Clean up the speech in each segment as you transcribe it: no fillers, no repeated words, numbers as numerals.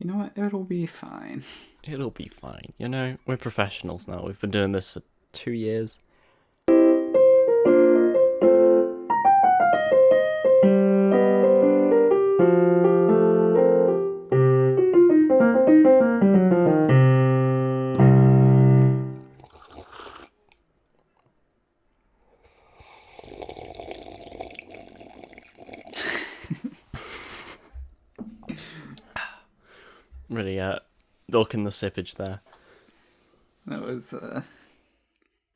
You know what? It'll be fine. It'll be fine. You know, we're professionals now. We've been doing this for 2 years. Really, milking the sippage there. That was,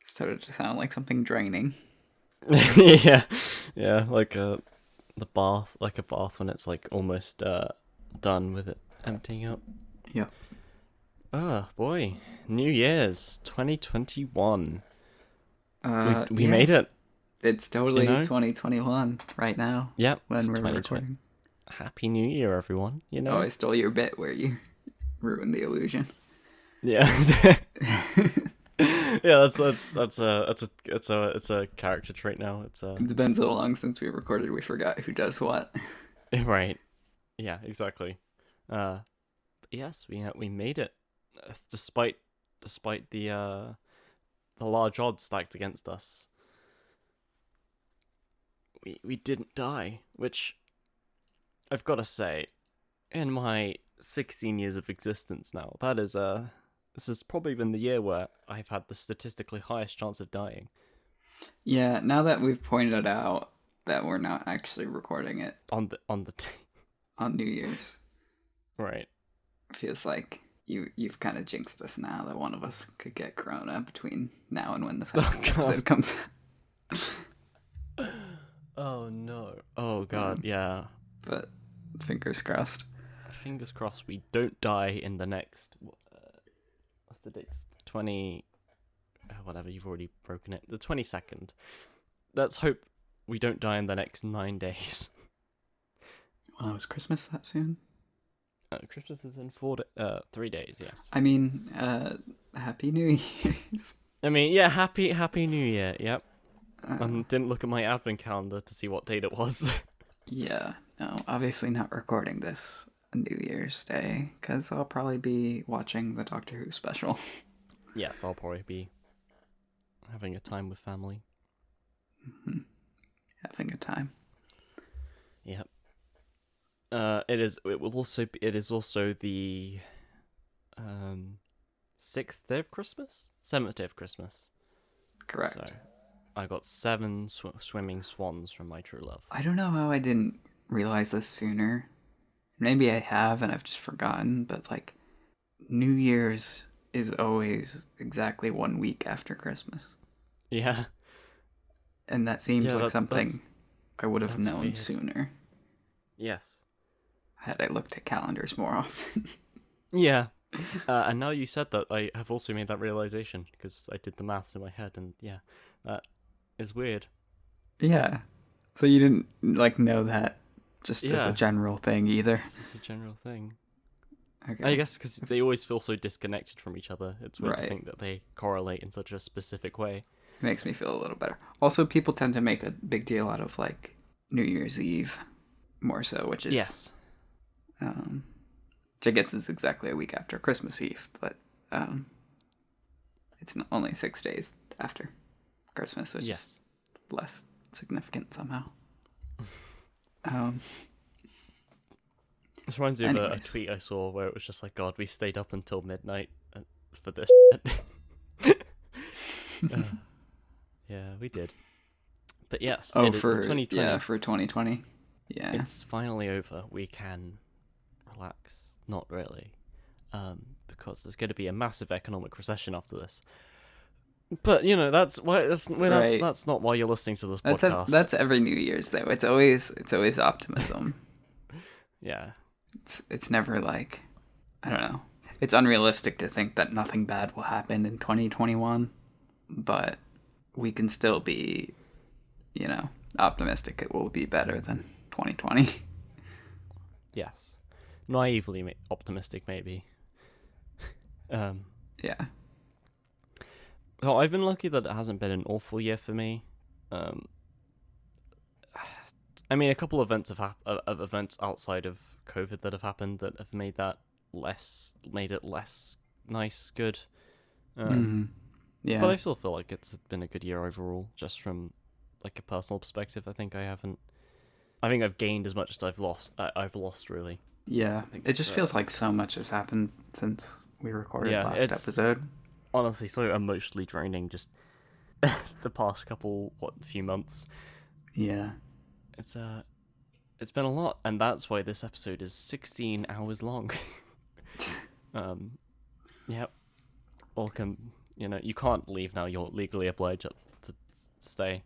started to sound like something draining. yeah, like the bath, like a bath when it's like almost done with it emptying out. Yeah. Oh boy, New Year's 2021. We Yeah. made it. It's totally You know? 2021 right now. Yep, When it's we're 2020. recording. Happy New Year, everyone. You know. Oh, I stole your bit where you ruined the illusion. Yeah. Yeah, it's a character trait now. It's It's been so long since we recorded, we forgot who does what. right. Yeah, exactly. Yes, we made it, despite the large odds stacked against us. We didn't die, which I've got to say, in my 16 years of existence now, this has probably been the year where I've had the statistically highest chance of dying. Yeah, now that we've pointed out that we're not actually recording it on the on New Year's, right. feels like you've kind of jinxed us now that one of us could get corona between now and when this episode comes out. Oh no. Oh god, yeah. But fingers crossed. Fingers crossed we don't die in the next what's the date? 20 whatever, you've already broken it. The 22nd. Let's hope we don't die in the next 9 days. Well, is Christmas that soon? Christmas is in 3 days, yes. I mean, Happy New Year's. I mean, yeah, happy New Year, yep. Didn't look at my advent calendar to see what date it was. Yeah, no, obviously not recording this New Year's Day, because I'll probably be watching the Doctor Who special. Yes, I'll probably be having a time with family. Mm-hmm. Having a time. Yep. It is also the 6th day of Christmas? 7th day of Christmas. Correct. So, I got 7 swimming swans from my true love. I don't know how I didn't realize this sooner. Maybe I have and I've just forgotten, but like, New Year's is always exactly 1 week after Christmas. Yeah. And that seems like something I would have known weird. sooner. Yes. Had I looked at calendars more often. Yeah. And now you said that, I have also made that realization, because I did the maths in my head, and yeah, that is weird. Yeah. So you didn't, like, know that just as a general thing either? This is a general thing. Okay. I guess because they always feel so disconnected from each other. It's weird to Right. think that they correlate in such a specific way. Makes me feel a little better. Also, people tend to make a big deal out of, like, New Year's Eve, more so, which is... Yes. Which I guess is exactly a week after Christmas Eve, but it's only 6 days after Christmas, which is less significant somehow. This reminds me of a tweet I saw where it was just like, God, we stayed up until midnight for this shit. Yeah, we did. But yes, for 2020. Yeah, for 2020. Yeah. It's finally over. We can relax. Not really. Because there's going to be a massive economic recession after this. But, you know, that's not why you're listening to this podcast. That's every New Year's though. It's always optimism. Yeah. It's never like, I don't know. It's unrealistic to think that nothing bad will happen in 2021, but we can still be, you know, optimistic it will be better than 2020. Yes. Naively optimistic, maybe. Yeah. So I've been lucky that it hasn't been an awful year for me. I mean, a couple of events outside of COVID that have happened that have made that made it less nice, good. Yeah. But I still feel like it's been a good year overall, just from like a personal perspective. I think I've gained as much as I've lost really. Yeah, it just feels like so much has happened since we recorded last episode. Honestly, so emotionally draining, just the past few months. Yeah. It's been a lot, and that's why this episode is 16 hours long. Yep. You can't leave now. You're legally obliged to stay.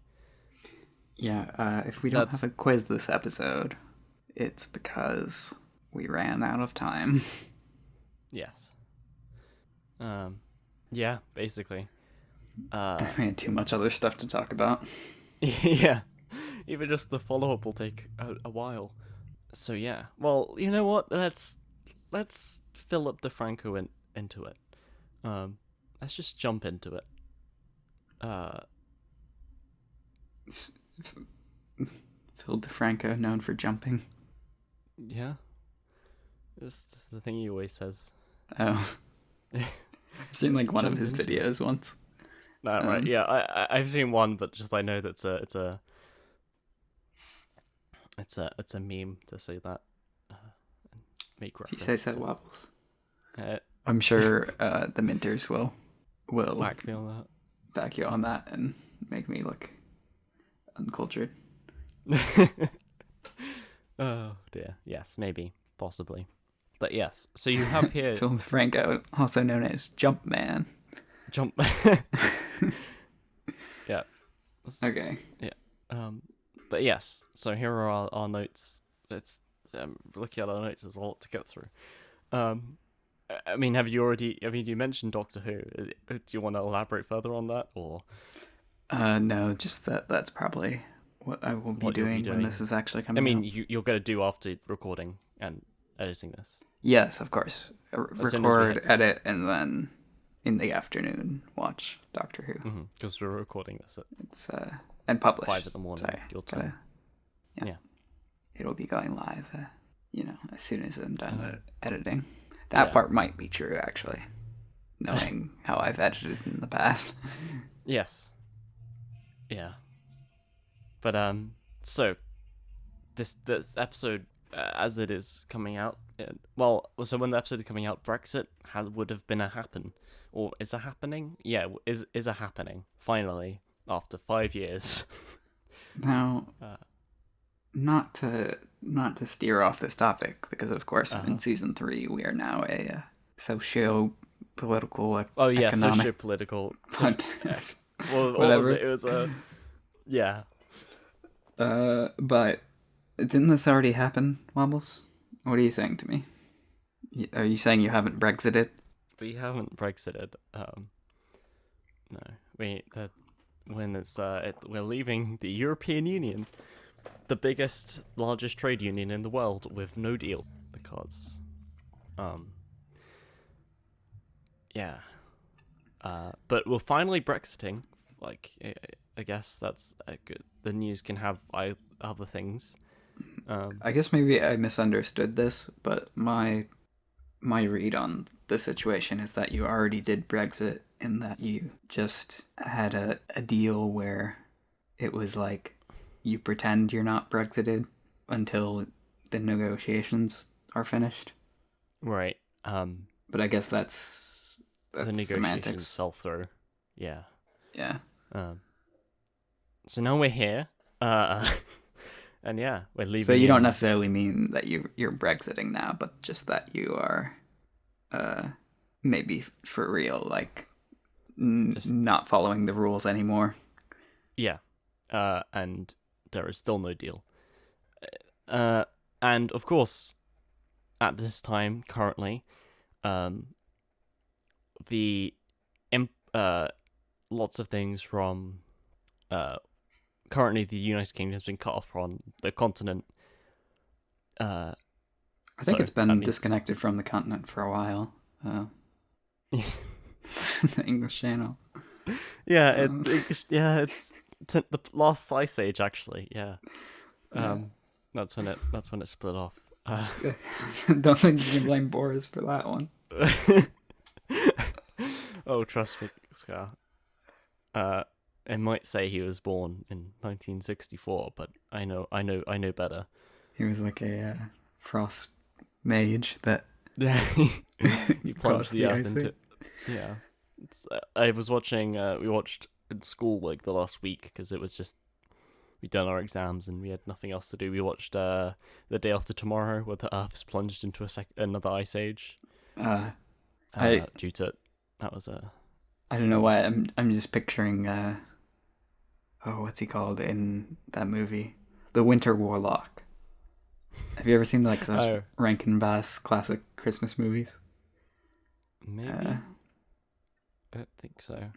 Yeah, if we don't have a quiz this episode, it's because we ran out of time. Yes. Yeah, basically. We had too much other stuff to talk about. Yeah. Even just the follow-up will take a while. So yeah. Well, you know what? Let's fill up Defranco into it. Let's just jump into it. Phil Defranco, known for jumping. Yeah. That's the thing he always says. Oh. I've seen like one of his videos once. No, right. Yeah, I've seen one, but just I know that it's a meme to say that. Make reference. If you say so, Wobbles. Uh, I'm sure the Minters will back me on that. Back you on that and make me look uncultured. Oh dear. Yes, maybe, possibly, but yes. So you have here Phil Defranco, also known as Jumpman. Jump. Yeah. Okay. Yeah. But yes. So here are our notes. Let's looking at our notes. There's a lot to get through. I mean, you mentioned Doctor Who. Do you want to elaborate further on that, or? No, just that's probably what I will be doing when this is actually coming out. You're going to do after recording and editing this. Yes, of course. Record, edit, and then in the afternoon watch Doctor Who. Because we're recording this at and publish 5 in the morning. Your time. Yeah. It'll be going live. As soon as I'm done editing. That part might be true, actually, knowing how I've edited in the past. Yes. Yeah. But so this episode, as it is coming out, so when the episode is coming out, Brexit would have been a happen, or is a happening? Yeah, is a happening finally after 5 years. Now, not to steer off this topic, because of course in season 3 we are now a socio-political socio-political podcast. Well, whatever. It was a yeah. But didn't this already happen, Wobbles? What are you saying to me? Are you saying you haven't Brexited? We haven't Brexited. No, we're leaving the European Union, the biggest, largest trade union in the world, with no deal, because, yeah. But we're finally Brexiting. Like, I guess that's good. The news can have other things. I guess maybe I misunderstood this, but my read on the situation is that you already did Brexit, in that you just had a deal where it was like you pretend you're not Brexited until the negotiations are finished. Right. But I guess that's the negotiations semantics. Fell through. Yeah. Yeah. So now we're here. And yeah, we're leaving. So you don't necessarily mean that you're Brexiting now, but just that you are maybe for real, like not following the rules anymore. Yeah. And there is still no deal. And of course, at this time, currently, lots of things from currently the United Kingdom has been cut off from the continent. I think it's been disconnected from the continent for a while. The English Channel. Yeah, it's the last Ice Age, actually. Yeah. That's when it split off. Don't think you can blame Boris for that one. Oh, trust me, Scar. It might say he was born in 1964, but I know better. He was like a frost mage that He plunged the earth into. Yeah, I was watching. We watched in school like the last week because it was just we'd done our exams and we had nothing else to do. We watched The Day After Tomorrow, where the Earth's plunged into another ice age. Due to that was a. I don't know why I'm just picturing. What's he called in that movie? The Winter Warlock. Have you ever seen like those Rankin Bass classic Christmas movies? Maybe. I don't think so.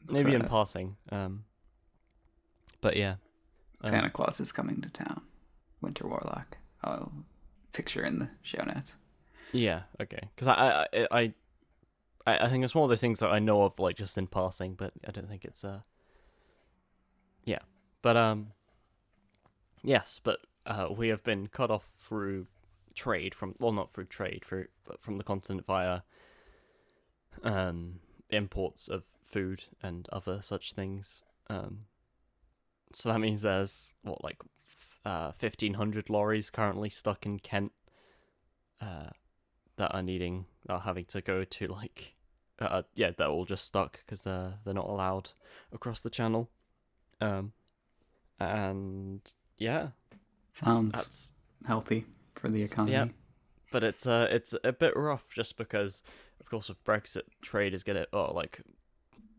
Maybe in passing. But yeah. Santa Claus is coming to town. Winter Warlock. I'll picture in the show notes. Yeah. Okay. Because I think it's one of those things that I know of like just in passing, but I don't think it's Yeah. But yes, but we have been cut off through trade not through trade, but from the continent via imports of food and other such things. So that means there's 1,500 lorries currently stuck in Kent that are having to go to like they're all just stuck because they're not allowed across the channel. And yeah, sounds healthy for the economy. Yeah, but it's a bit rough just because, of course, with Brexit, trade is gonna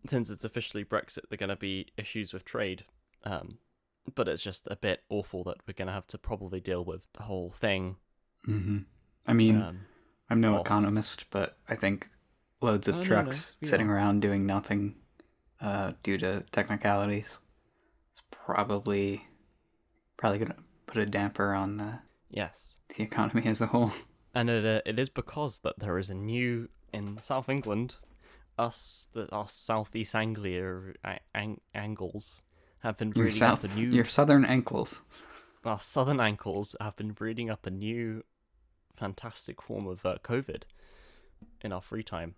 since it's officially Brexit, there are gonna be issues with trade. But it's just a bit awful that we're gonna have to probably deal with the whole thing. Mm-hmm. I mean, I'm no economist, but I think loads of trucks sitting around doing nothing due to technicalities. It's probably going to put a damper on the economy as a whole. And it is because that there is a new in South England, our Southeast Anglia Angles have been breeding up a new. Your southern ankles. Our southern ankles have been breeding up a new, fantastic form of COVID in our free time.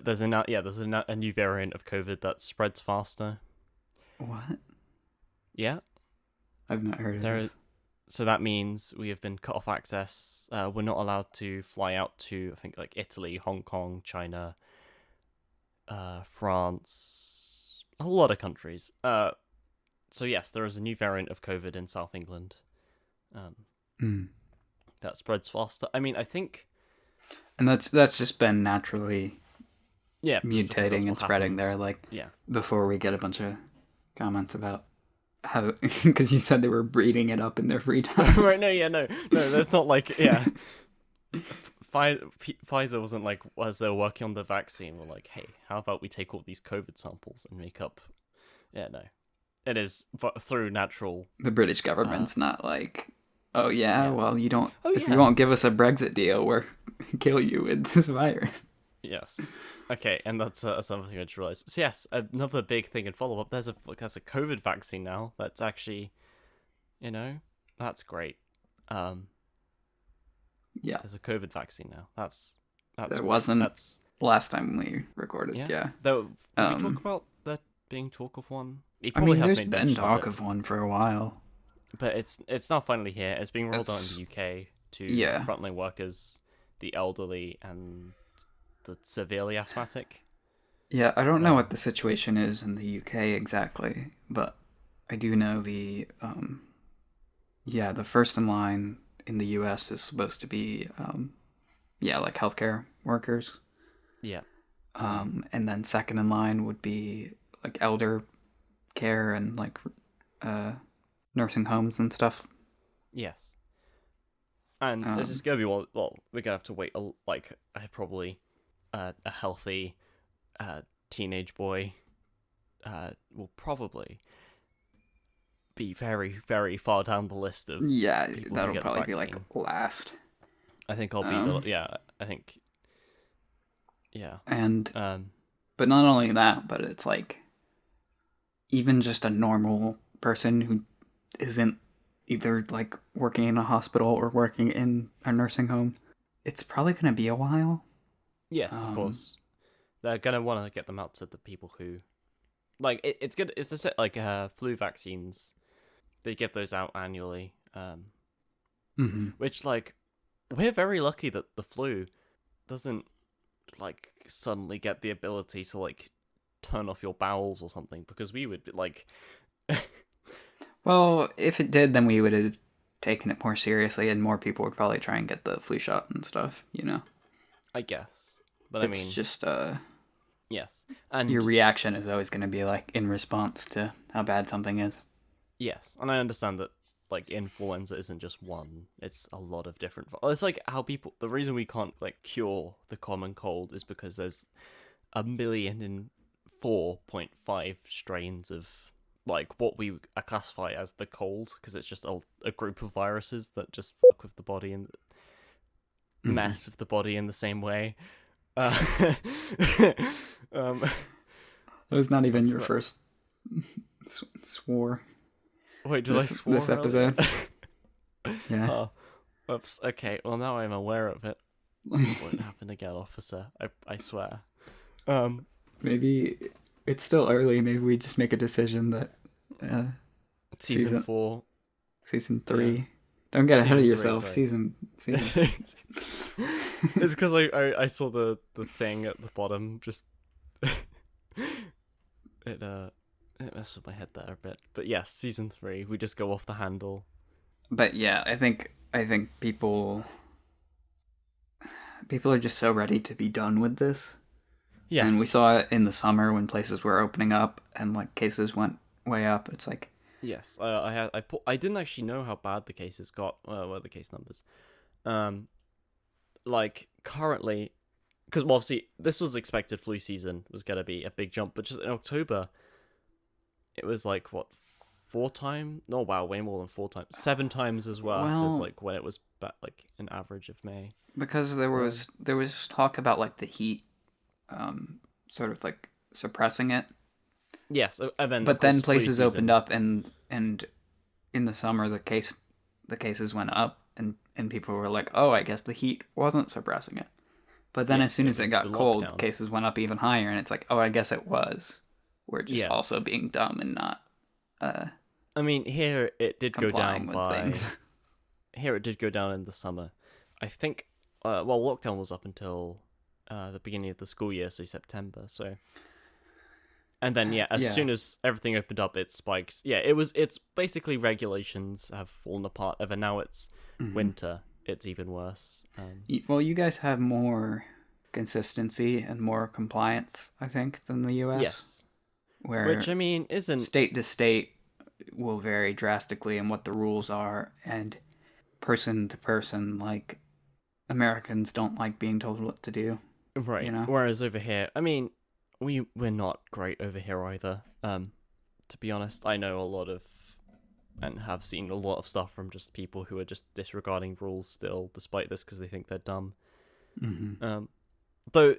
There's a new variant of COVID that spreads faster. What? Yeah. I've not heard of this. So that means we have been cut off access. We're not allowed to fly out to, I think, like Italy, Hong Kong, China, France, a lot of countries. So yes, there is a new variant of COVID in South England. That spreads faster. I mean, I think... And that's just been naturally mutating and spreading there, before we get a bunch of comments about how... Because you said they were breeding it up in their free time. Right, no, there's not Pfizer wasn't like, as they were working on the vaccine, were like, hey, how about we take all these COVID samples and make up... Yeah, no. It is through natural... The British government's not like... Oh yeah, well you don't. If you won't give us a Brexit deal, we'll kill you with this virus. Yes. Okay, and that's something I just realized. So yes, another big thing in follow up. There's a COVID vaccine now. That's actually, that's great. Yeah. There's a COVID vaccine now. That's there wasn't. That's last time we recorded. Yeah. Though, did we talk about there being talk of one? There's been talk of one for a while. But it's now finally here. It's being rolled out in the UK to frontline workers, the elderly, and the severely asthmatic. Yeah, I don't know what the situation is in the UK exactly, but I do know the first in line in the US is supposed to be like healthcare workers. Yeah. And then second in line would be like elder care and like nursing homes and stuff. Yes. And it's just gonna be we're gonna have to wait probably a healthy teenage boy will probably be very, very far down the list of that'll probably be like last. I think I'll be and but not only that, but it's like even just a normal person who isn't either like working in a hospital or working in a nursing home, it's probably going to be a while. Yes, of course. They're going to want to get them out to the people who... Like, it's good. It's just like flu vaccines. They give those out annually. Which, like, we're very lucky that the flu doesn't, like, suddenly get the ability to, like, turn off your bowels or something, because we would, like... Well, if it did, then we would have taken it more seriously, and more people would probably try and get the flu shot and stuff, you know? I guess. But it's just, yes. And your reaction is always going to be, like, in response to how bad something is. Yes, and I understand that, like, influenza isn't just one. It's a lot of different... It's like how people... The reason we can't, like, cure the common cold is because there's 1,004,5 strains of, like, what we classify as the cold, because it's just a group of viruses that just fuck with the body and mess with the body in the same way. That was not even your first swore. Wait, did I swear this episode? Yeah. Oh, oops. Okay, well now I'm aware of it. It won't happen again, officer. I swear. Maybe it's still early. Maybe we just make a decision that season 4, season 3. Yeah. Don't get ahead of yourself. Sorry. Season. It's because I saw the thing at the bottom. Just it messed with my head there a bit. But yes, season 3. We just go off the handle. But yeah, I think people are just so ready to be done with this. Yes. And we saw it in the summer when places were opening up and like cases went way up. It's like, yes, I didn't actually know how bad the cases got. What are the case numbers? Like currently, because well, obviously this was expected. Flu season was gonna be a big jump, but just in October, it was like what 4 times? No, wow, way more than 4 times. 7 times as worse as like when it was back, like an average of May. Because there was talk about like the heat, sort of like suppressing it. Yes, and then but then places opened up and in the summer the cases went up and people were like, oh, I guess the heat wasn't suppressing it. But then as soon as it got cold, cases went up even higher, and it's like, oh, I guess it was. We're just also being dumb and not. I mean, here it did go down with by. Things. Here it did go down in the summer. I think. Well, lockdown was up until the beginning of the school year, so September. So. And then as soon as everything opened up, it spiked. Yeah, it's basically regulations have fallen apart. Ever now it's winter. It's even worse. Well, you guys have more consistency and more compliance, I think, than the U.S. Yes. Which I mean isn't state to state will vary drastically in what the rules are, and person to person, like Americans don't like being told what to do. Right. You know? Whereas over here, I mean, we're not great over here either. To be honest, I know a lot of and have seen a lot of stuff from just people who are just disregarding rules still, despite this, because they think they're dumb. Though,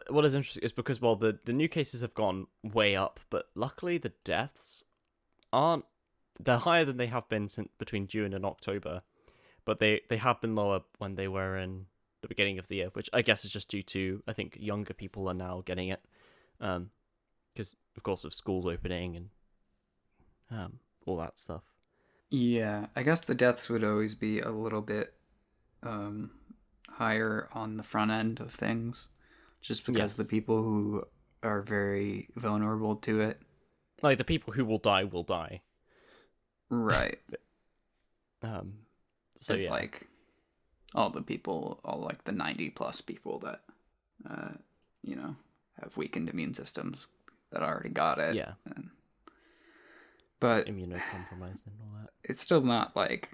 what is interesting is because, well, the new cases have gone way up, but luckily the deaths they're higher than they have been since between June and October, but they have been lower when they were in the beginning of the year, which I guess is just due to, I think, younger people are now getting it, because, of course, of schools opening and all that stuff. Yeah, I guess the deaths would always be a little bit higher on the front end of things, just because the people who are very vulnerable to it, like the people who will die. Right. So it's like all like the 90 plus people that have weakened immune systems that already got it. Yeah. But immunocompromised and all that. It's still not like,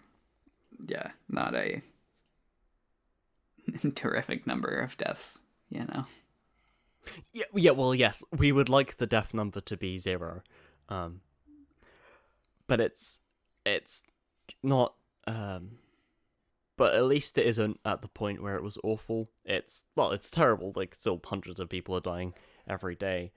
not a terrific number of deaths, you know? Yeah, well, yes, we would like the death number to be 0. But it's not, but at least it isn't at the point where it was awful. It's terrible, like, still hundreds of people are dying every day.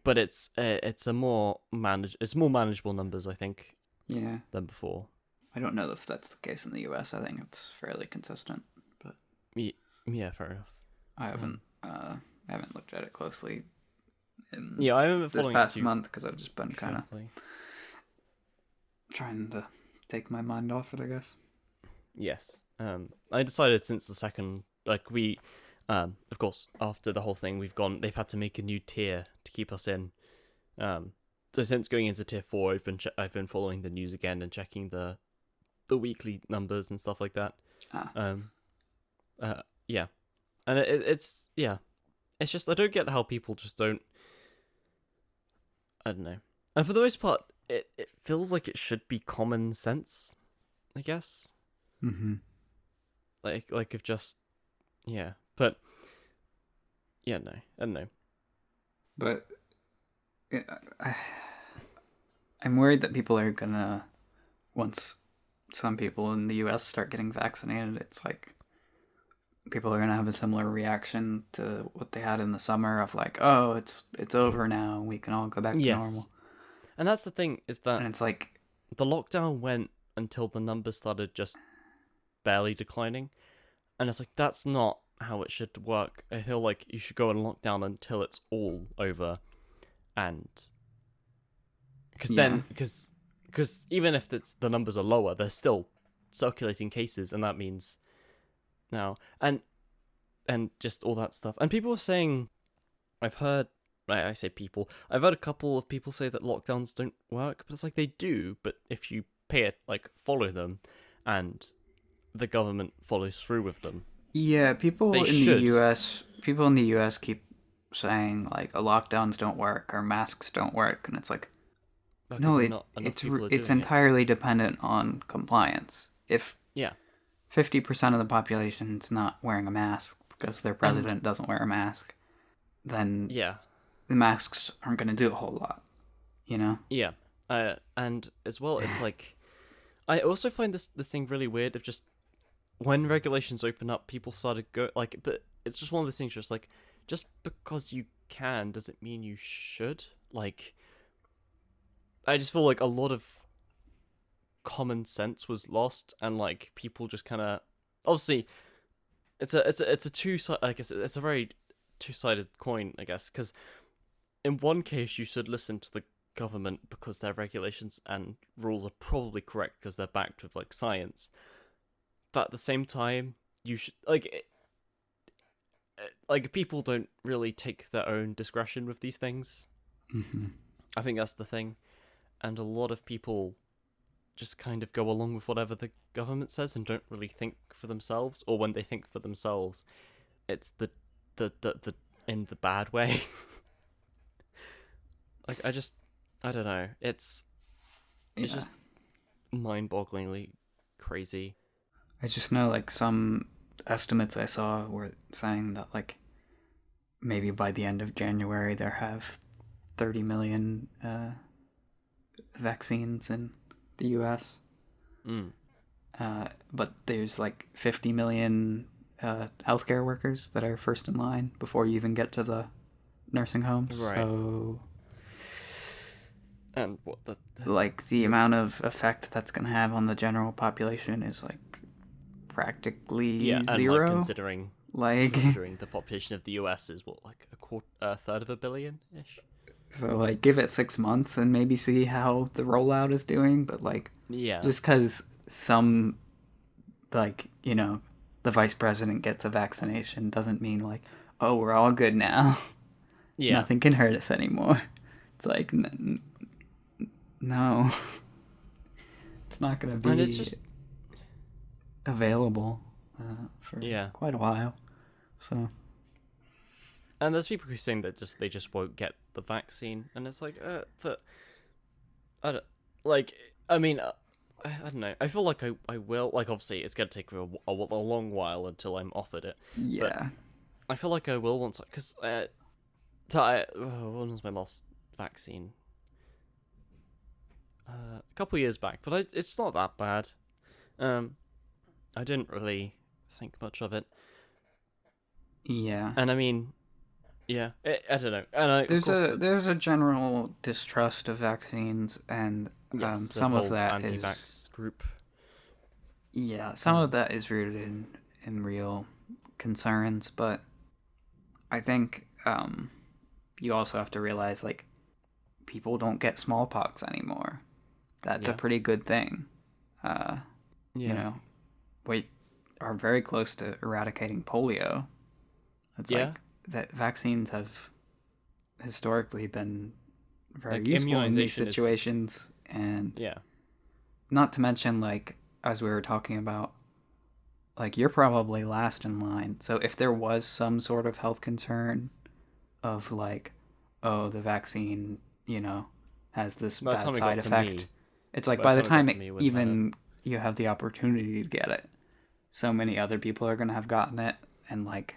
but it's a more manageable numbers, I think, Yeah. than before. I don't know if that's the case in the US. I think it's fairly consistent, but Yeah, fair enough. I haven't looked at it closely in I remember this following past it month because I've just been kind of carefully. trying to take my mind off it, I guess. Yes. I decided since the second, like we, of course, after the whole thing, they've had to make a new tier to keep us in. So since going into tier 4, I've been following the news again and checking the weekly numbers and stuff like that. Yeah, and it's just I don't get how people just don't. I don't know, and for the most part, it feels like it should be common sense, I guess. Mm-hmm. Like if just, but no, I don't know. But I'm worried that people are gonna, once some people in the US start getting vaccinated, it's like people are gonna have a similar reaction to what they had in the summer of like, oh, it's over now, we can all go back to normal. And that's the thing, is that and it's like the lockdown went until the numbers started just barely declining, and it's like that's not how it should work. I feel like you should go in lockdown until it's all over, and because even if the numbers are lower, they're still circulating cases, and that means now and just all that stuff. And people were saying, I've heard a couple of people say that lockdowns don't work, but it's like they do. But if you follow them, and the government follows through with them. Yeah, people in the US keep saying like lockdowns don't work or masks don't work, and it's like no, it's entirely dependent on compliance. If 50% of the population is not wearing a mask because their president doesn't wear a mask, then the masks aren't going to do a whole lot, you know? Yeah, and as well, it's like I also find the thing really weird of just when regulations open up, people started but it's just one of those things, just like just because you can doesn't mean you should. Like, I just feel like a lot of common sense was lost, and like people just kind of obviously it's a two-sided, I guess it's a very two-sided coin, I guess, because in one case you should listen to the government because their regulations and rules are probably correct because they're backed with like science, but at the same time you should like people don't really take their own discretion with these things. Mm-hmm. I think that's the thing, and a lot of people just kind of go along with whatever the government says and don't really think for themselves, or when they think for themselves, it's the in the bad way. Like I don't know. It's just mind-bogglingly crazy. I just know like some estimates I saw were saying that like maybe by the end of January there have 30 million vaccines in the US. But there's like 50 million healthcare workers that are first in line before you even get to the nursing homes. Right. So, and what the amount of effect that's going to have on the general population is like practically zero. And like considering the population of the US is what, like a third of a billion ish. So like give it 6 months and maybe see how the rollout is doing, but like just because some the vice president gets a vaccination doesn't mean like, oh, we're all good now. Yeah, nothing can hurt us anymore. It's like no, it's not gonna be. And it's just available for quite a while. So, and there's people who are saying that they just won't get the vaccine, and it's like, but I don't like. I mean, I don't know. I feel like I will. Like, obviously, it's gonna take me a long while until I'm offered it. Yeah. But I feel like I will once, because when was my last vaccine? A couple years back, but it's not that bad. I didn't really think much of it. Yeah. And I mean, Yeah, I don't know. And there's a general distrust of vaccines, and yes, the some of whole that anti-vax group. Yeah, some of that is rooted in real concerns, but I think you also have to realize, like, people don't get smallpox anymore. That's a pretty good thing. You know, we are very close to eradicating polio. It's like that vaccines have historically been very like, useful in these immunization situations, and Yeah. not to mention, like, as we were talking about, like, you're probably last in line. So if there was some sort of health concern of, like, oh, the vaccine, has this By the time bad it side got to effect, me, it's like by by the the time time it got to me, it wouldn't even you have the opportunity to get it, so many other people are going to have gotten it. And, like,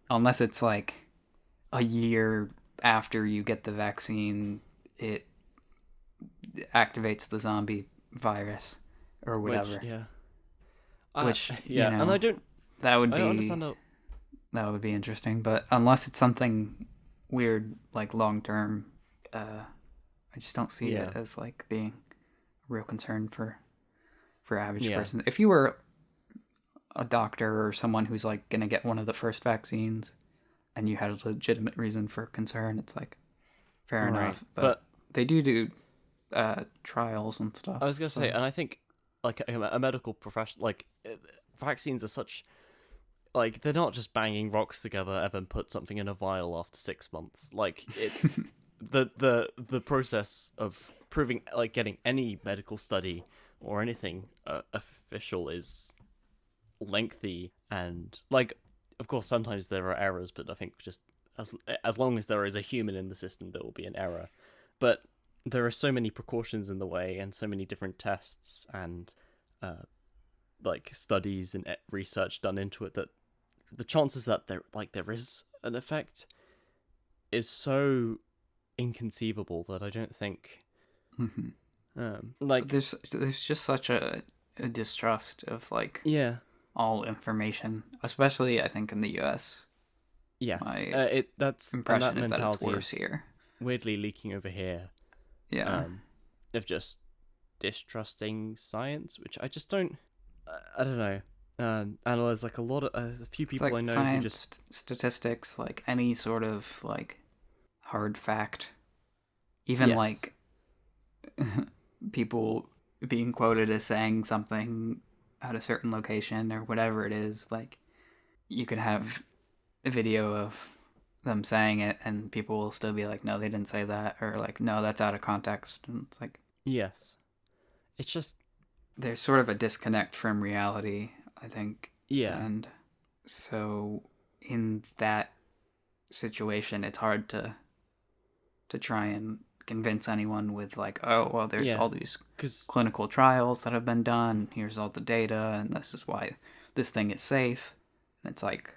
unless it's like a year after you get the vaccine, it activates the zombie virus or whatever. Which, and I don't understand how. that would be interesting. But unless it's something weird, like, long term, I just don't see it as, like, being a real concern for average person. If you were a doctor or someone who's, like, gonna get one of the first vaccines and you had a legitimate reason for concern, it's like fair enough. But they do trials and stuff. I was gonna say, and I think, like, a medical profession, like, vaccines are such, like, they're not just banging rocks together and then put something in a vial after 6 months. Like, it's the process of proving, like, getting any medical study or anything official is lengthy, and, like, of course sometimes there are errors, but I think just as long as there is a human in the system, there will be an error. But there are so many precautions in the way, and so many different tests and like, studies and research done into it, that the chances that there is an effect is so inconceivable that I don't think like, there's just such a distrust of, like, all information, especially I think in the US. Yes, that's impression is that it's worse here. Weirdly leaking over here. Of just distrusting science, which I just don't. I don't know. And there's, like, a few people, like, I know science, who just statistics, like, any sort of, like, hard fact, even like people being quoted as saying something at a certain location or whatever it is. Like, you could have a video of them saying it and people will still be like, no, they didn't say that, or like, no, that's out of context. And it's like, it's just, there's sort of a disconnect from reality, I think. Yeah. And so in that situation, it's hard to try and convince anyone with, like, oh, well, there's all these clinical trials that have been done, here's all the data, and this is why this thing is safe. And it's like,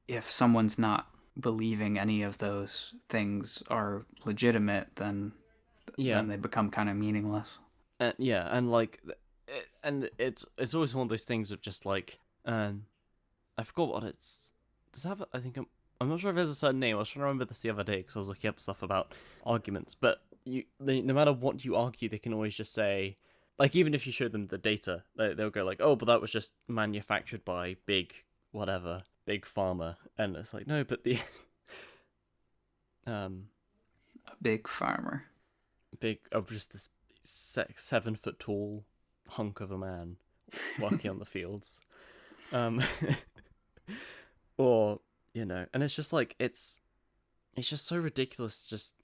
if someone's not believing any of those things are legitimate, then they become kind of meaningless. And like, and it's always one of those things of just, like, I forgot what it's. Does it have? I think I'm not sure if there's a certain name. I was trying to remember this the other day because I was looking up stuff about arguments. But no matter what you argue, they can always just say, like, even if you show them the data, they'll go like, oh, but that was just manufactured by big pharma, and it's like, no, but the a big farmer, of just this 7 foot tall hunk of a man working on the fields, or, and it's just like, it's just so ridiculous, just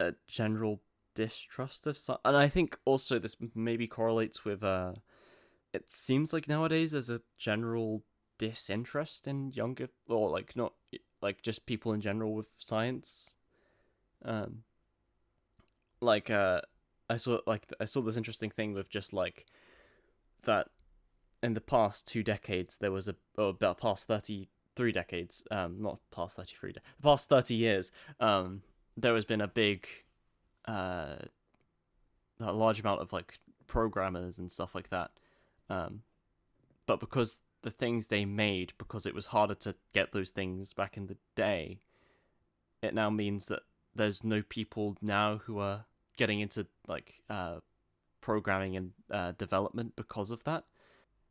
a general distrust of science. And I think also this maybe correlates with it seems like nowadays there's a general disinterest in younger, or, like, not like, just people in general with science. I saw this interesting thing with just, like, that in the past 2 decades there was about past 33 decades, not past 33, the past 30 years, there has been a big a large amount of, like, programmers and stuff like that, but because the things they made, because it was harder to get those things back in the day, it now means that there's no people now who are getting into like programming and development because of that.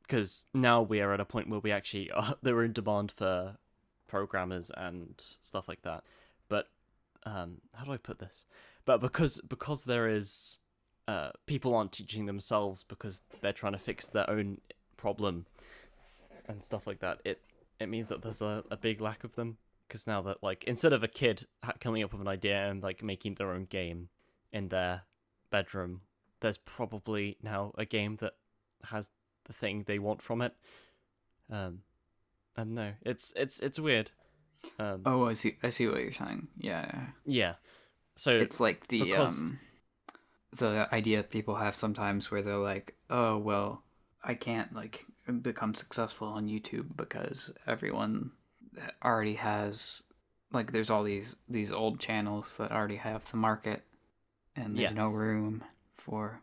Because now we are at a point where we actually they're in demand for programmers and stuff like that. But how do I put this? But because there is people aren't teaching themselves because they're trying to fix their own problem and stuff like that. It means that there's a big lack of them. Because now that, like, instead of a kid coming up with an idea and, like, making their own game in their bedroom, there's probably now a game that has the thing they want from it. And no, it's weird. I see what you're saying. Yeah. Yeah. So it's like the idea people have sometimes where they're like, oh, well, I can't, like, become successful on YouTube because everyone already has, like, there's all these old channels that already have the market, and there's no room for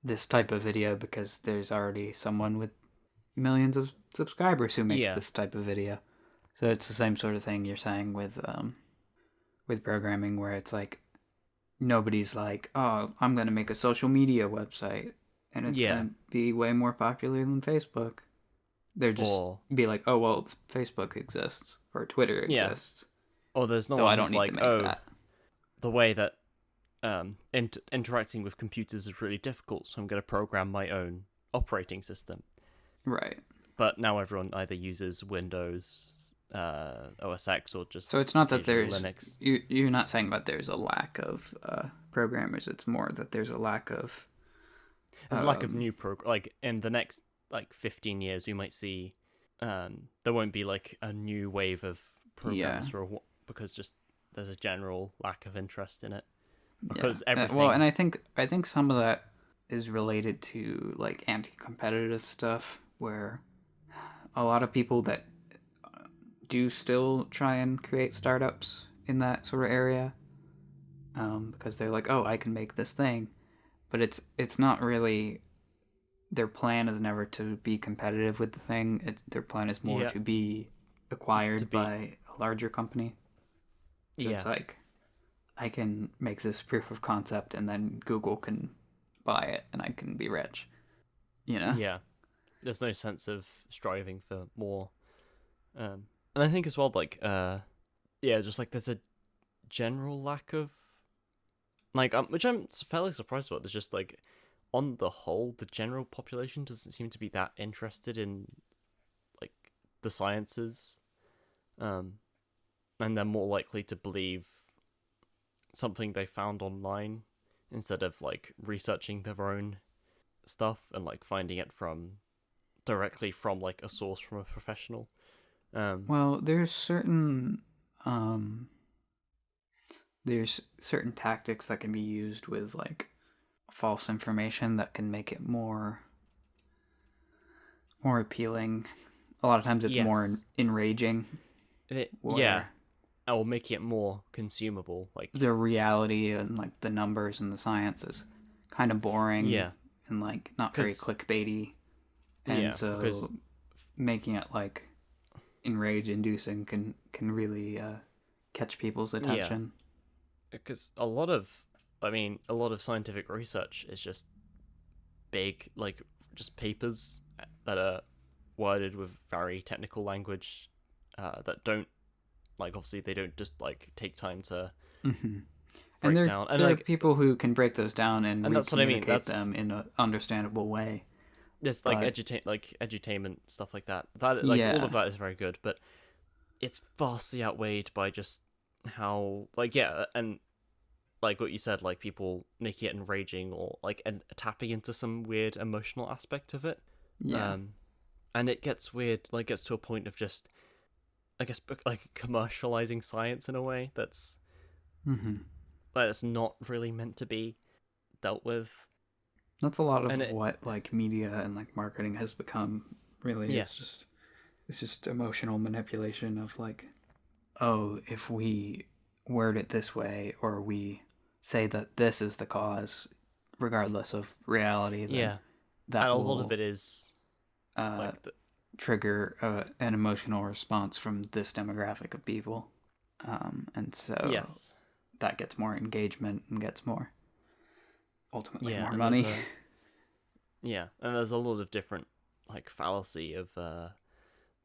this type of video because there's already someone with millions of subscribers who makes this type of video. So it's the same sort of thing you're saying with programming, where it's like nobody's like, oh, I'm gonna make a social media website and it's gonna be way more popular than Facebook. They're just be like, oh, well, Facebook exists or Twitter exists. Or there's no so one I don't who's need like, to make that. The way that interacting with computers is really difficult, so I'm going to program my own operating system. Right. But now everyone either uses Windows, OS X, or just so it's not that there's Linux. You're not saying that there's a lack of programmers. It's more that there's a lack of there's a lack of new like in the next 15 years we might see there won't be like a new wave of programs because just there's a general lack of interest in it because everything. Well, and I think some of that is related to like anti-competitive stuff, where a lot of people that do still try and create startups in that sort of area, because they're like, oh, I can make this thing, but it's not really. Their plan is never to be competitive with the thing. Their plan is more to be acquired by a larger company. So it's like, I can make this proof of concept and then Google can buy it and I can be rich. You know? Yeah. There's no sense of striving for more. And I think as well, like, just like there's a general lack of, like, which I'm fairly surprised about. There's just like, on the whole, the general population doesn't seem to be that interested in, like, the sciences. And they're more likely to believe something they found online instead of, like, researching their own stuff and, like, finding it directly from, like, a source from a professional. Well, there's certain tactics that can be used with, like, false information that can make it more appealing. A lot of times it's more enraging. Or making it more consumable. Like the reality and like the numbers and the science is kind of boring. Yeah. And like not very clickbaity. And so making it like enrage inducing can really catch people's attention. Because a lot of scientific research is just big, like, just papers that are worded with very technical language that don't, like, obviously they don't just, like, take time to break down. And there are people who can break those down and that's what I mean. Communicate them in an understandable way. There's, like, edutainment, stuff like that. All of that is very good, but it's vastly outweighed by just how, like, and like what you said, like people making it enraging or like tapping into some weird emotional aspect of it. And it gets weird, like gets to a point of just, I guess, like commercializing science in a way that's that's not really meant to be dealt with. That's a lot of what like media and like marketing has become. Really, it's just emotional manipulation of like, oh, if we word it this way or we say that this is the cause, regardless of reality, then that and will, a lot of it is trigger an emotional response from this demographic of people. And so Yes. that gets more engagement and gets more, ultimately, more and money. And there's a lot of different, like, fallacy of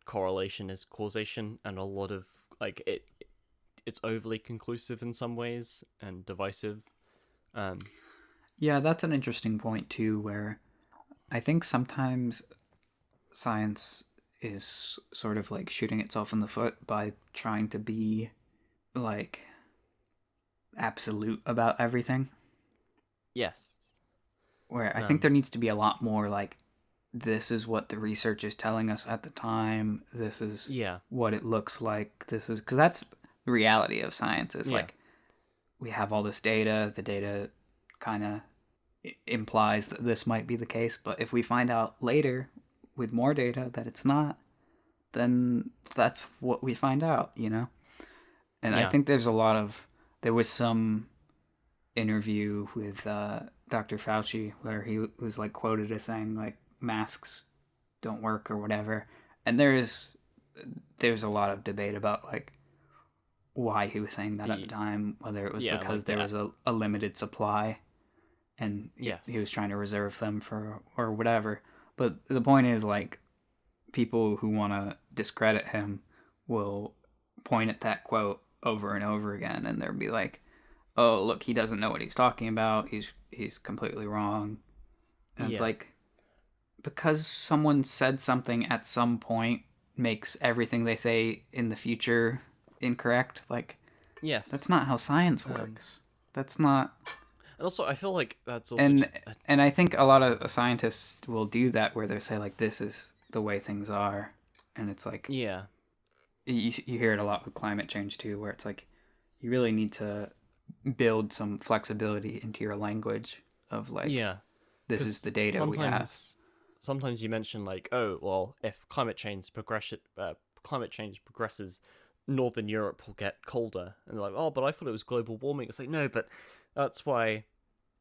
correlation is causation, and a lot of, like, it's overly conclusive in some ways and divisive. Yeah, that's an interesting point too, where I think sometimes science is sort of like shooting itself in the foot by trying to be like absolute about everything. Yes. Where I think there needs to be a lot more like, this is what the research is telling us at the time. This is what it looks like. This is, because that's the reality of science is like, we have all this data. The data kind of implies that this might be the case. But if we find out later with more data that it's not, then that's what we find out, you know? And I think there was some interview with Dr. Fauci where he was like quoted as saying like masks don't work or whatever. And there's a lot of debate about like why he was saying that at the time, whether it was because like there was a limited supply and he was trying to reserve them for or whatever. But the point is like people who want to discredit him will point at that quote over and over again, and they'll be like, "Oh, look, he doesn't know what he's talking about. He's completely wrong." And it's like, because someone said something at some point makes everything they say in the future incorrect. Like, that's not how science works. That's not. And also, I feel like that's also and I think a lot of scientists will do that where they say like, this is the way things are, and it's like, you hear it a lot with climate change too, where it's like you really need to build some flexibility into your language of like, this is the data we have. Sometimes you mention like, oh well, if climate change progresses, Northern Europe will get colder, and they're like, oh, but I thought it was global warming. It's like, no, but that's why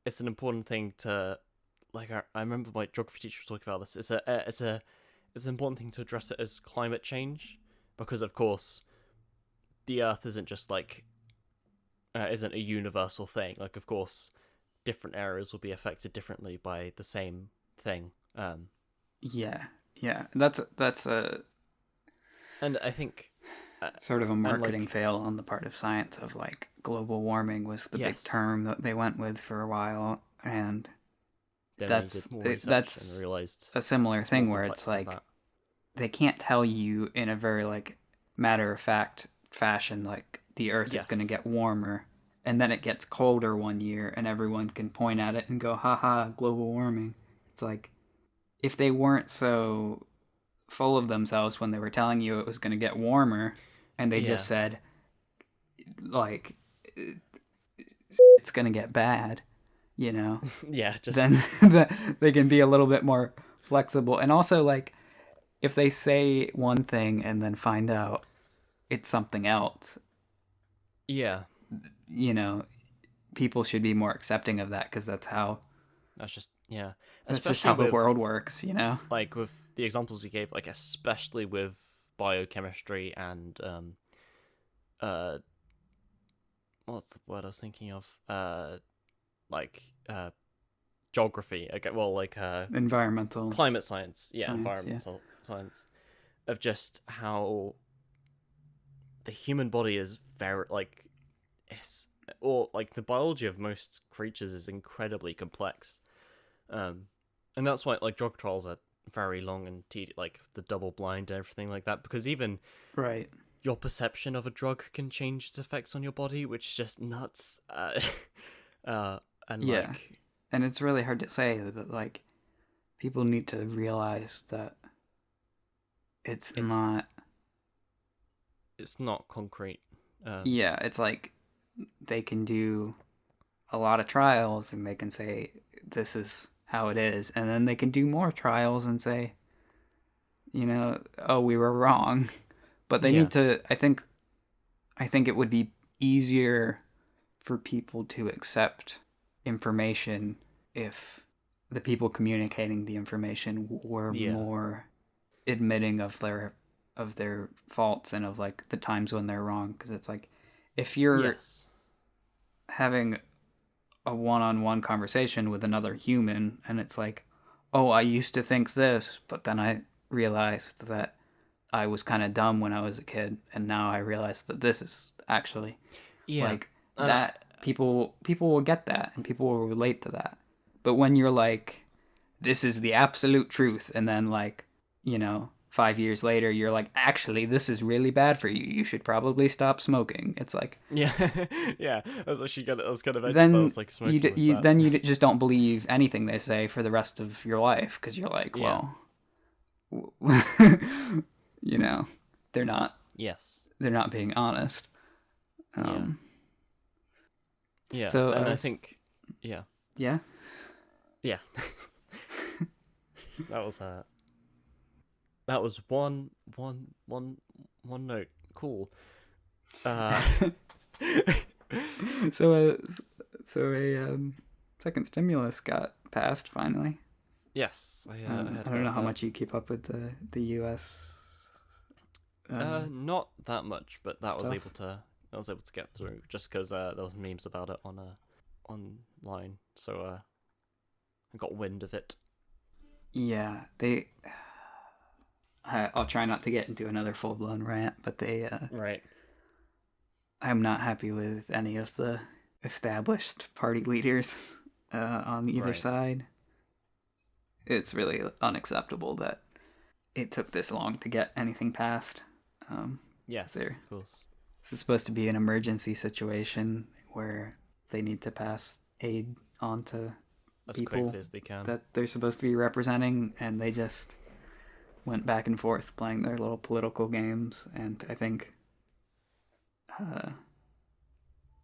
it's an important thing to, like, I remember my geography teacher was talking about this. It's an important thing to address it as climate change, because of course the Earth isn't just like isn't a universal thing. Like, of course, different areas will be affected differently by the same thing. That's a, and I think sort of a marketing fail on the part of science of like global warming was the big term that they went with for a while, and that's a similar thing where it's like they can't tell you in a very like matter of fact fashion like the Earth is going to get warmer, and then it gets colder one year, and everyone can point at it and go, haha, global warming. It's like, if they weren't so full of themselves when they were telling you it was going to get warmer, and they just said, like, it's going to get bad, you know? Then they can be a little bit more flexible. And also, like, if they say one thing and then find out it's something else, you know, people should be more accepting of that, because that's just how the world works, you know? Like with the examples we gave, like especially with biochemistry and what's the word I was thinking of? Geography. Okay, well, like environmental climate science. Environmental science, of just how the human body is very the biology of most creatures is incredibly complex. And that's why like drug trials are very long and tedious, like the double blind and everything like that, because even your perception of a drug can change its effects on your body, which is just nuts. And it's really hard to say, but like people need to realize that it's not concrete. It's like they can do a lot of trials and they can say this is how it is, and then they can do more trials and say, you know, oh, we were wrong. But they need to, I think it would be easier for people to accept information if the people communicating the information were more admitting of their faults and of like the times when they're wrong, because it's like, if you're Yes. having a one-on-one conversation with another human and it's like, oh, I used to think this, but then I realized that I was kind of dumb when I was a kid, and now I realize that this is actually like that. People will get that, and people will relate to that. But when you're like, this is the absolute truth, and then like, 5 years later, you're like, actually, this is really bad for you. You should probably stop smoking. It's like, Yeah, yeah. I was actually gonna. I was gonna mention then that. I was like, smoking was that. then you just don't believe anything they say for the rest of your life because you're like, Yeah. well, they're not Yes. being honest. Yeah. So And I think, yeah, yeah. that was one note. Cool. So a second stimulus got passed finally. Yes, I I don't know how much you keep up with the U.S. Not that much, but I was stuff. able to get through just because there was memes about it online, so I got wind of it. Yeah, I'll try not to get into another full-blown rant, but Right. I'm not happy with any of the established party leaders on either Right. side. It's really unacceptable that it took this long to get anything passed. Yes, There. of course. This is supposed to be an emergency situation where they need to pass aid on to As people quickly as they can. that they're supposed to be representing, and they just went back and forth playing their little political games. And I think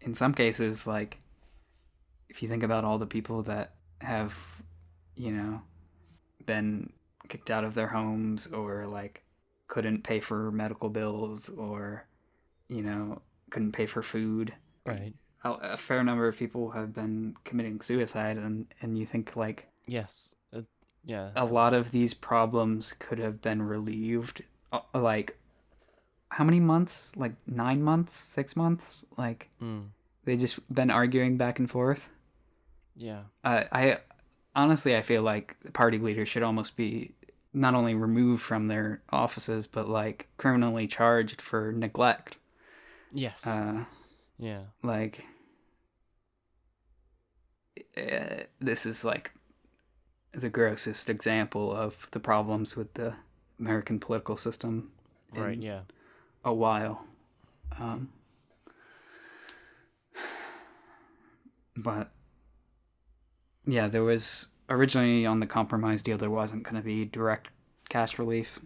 in some cases, like, if you think about all the people that have, been kicked out of their homes or like couldn't pay for medical bills or, couldn't pay for food. Right. A fair number of people have been committing suicide, and you think like, Yes. Yeah. a lot of these problems could have been relieved. Like, how many months? Like 9 months, 6 months? Like, they just been arguing back and forth. Yeah. I honestly, I feel like party leaders should almost be not only removed from their offices, but like criminally charged for neglect. Yes. Yeah. Like, this is like the grossest example of the problems with the American political system Right. in Yeah. a while. But yeah, there was originally on the compromise deal, there wasn't going to be direct cash relief,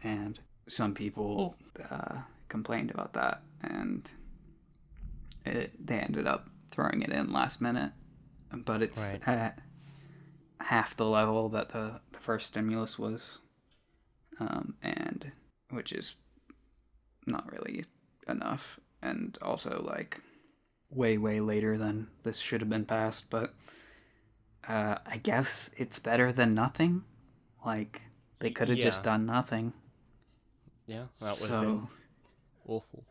and some people complained about that, and they ended up throwing it in last minute. But it's Right. at half the level that the first stimulus was, and which is not really enough, and also like way later than this should have been passed. But I guess it's better than nothing. Like, they could have just done nothing. Yeah, that would have been awful.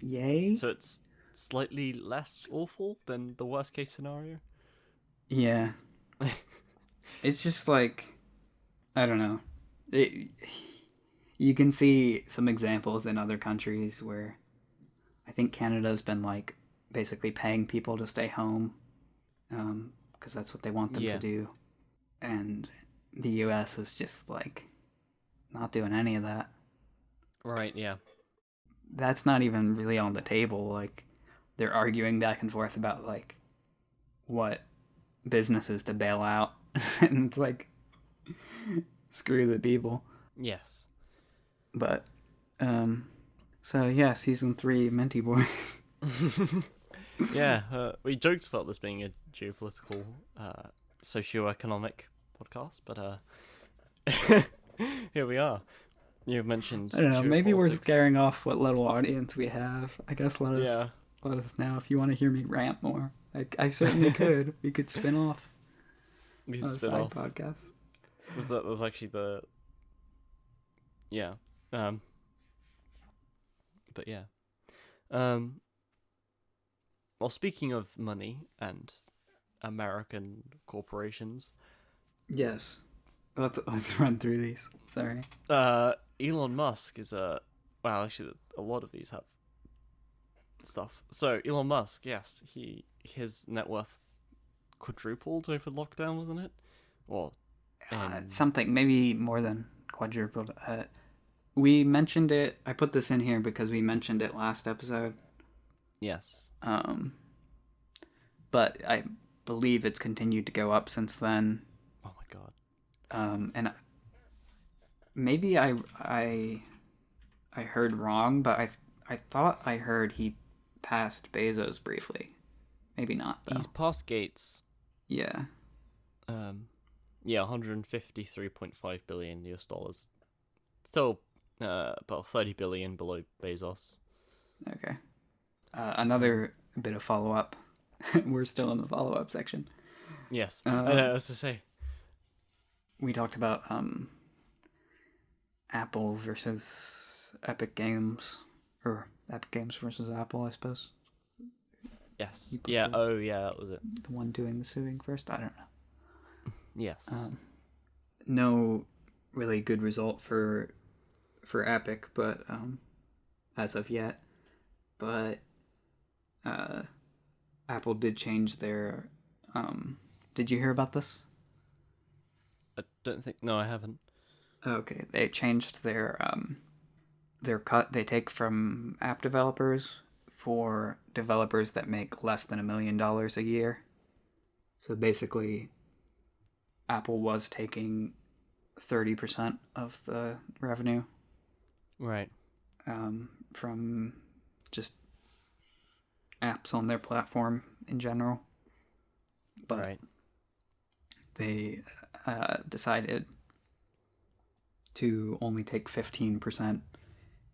Yay. So it's slightly less awful than the worst case scenario? Yeah. It's just like, I don't know. You can see some examples in other countries where I think Canada's been like basically paying people to stay home because that's what they want them to do. And the US is just like not doing any of that. Right, yeah. That's not even really on the table. Like, they're arguing back and forth about like what businesses to bail out. And it's like, screw the people. Yes. But so yeah, season 3 Minty Boys. Yeah, we joked about this being a geopolitical, socio-economic podcast, but here we are. You've mentioned. I don't know. Maybe we're geopolitics. scaring off what little audience we have. I guess let us know if you want to hear me rant more. I certainly could. We could spin off We a spin side off. podcast. Was actually the. Yeah. But yeah. Well, speaking of money and American corporations, Yes. Let's run through these. Sorry. Elon Musk is a well, actually, a lot of these have stuff. So Elon Musk, yes, his net worth quadrupled over lockdown, wasn't it? Well, Something maybe more than quadrupled. We mentioned it. I put this in here because we mentioned it last episode. yes. But I believe it's continued to go up since then. Oh my god. And maybe I heard wrong, but I thought I heard he passed Bezos briefly. Maybe not though. He's past Gates. Yeah. Yeah, 153.5 billion US dollars. Still, about 30 billion below Bezos. Okay. Another bit of follow up. We're still in the follow up section. Yes. I know, as to say. We talked about Apple versus Epic Games, or Epic Games versus Apple, I suppose. Yes. Yeah. That was it. The one doing the suing first. I don't know. Yes. No really good result for Epic, but as of yet. But Apple did change their. Did you hear about this? I don't think. No, I haven't. Okay, they changed their cut they take from app developers for developers that make less than $1 million a year. So basically, Apple was taking 30% of the revenue. Right. From just apps on their platform in general. But right. They decided to only take 15%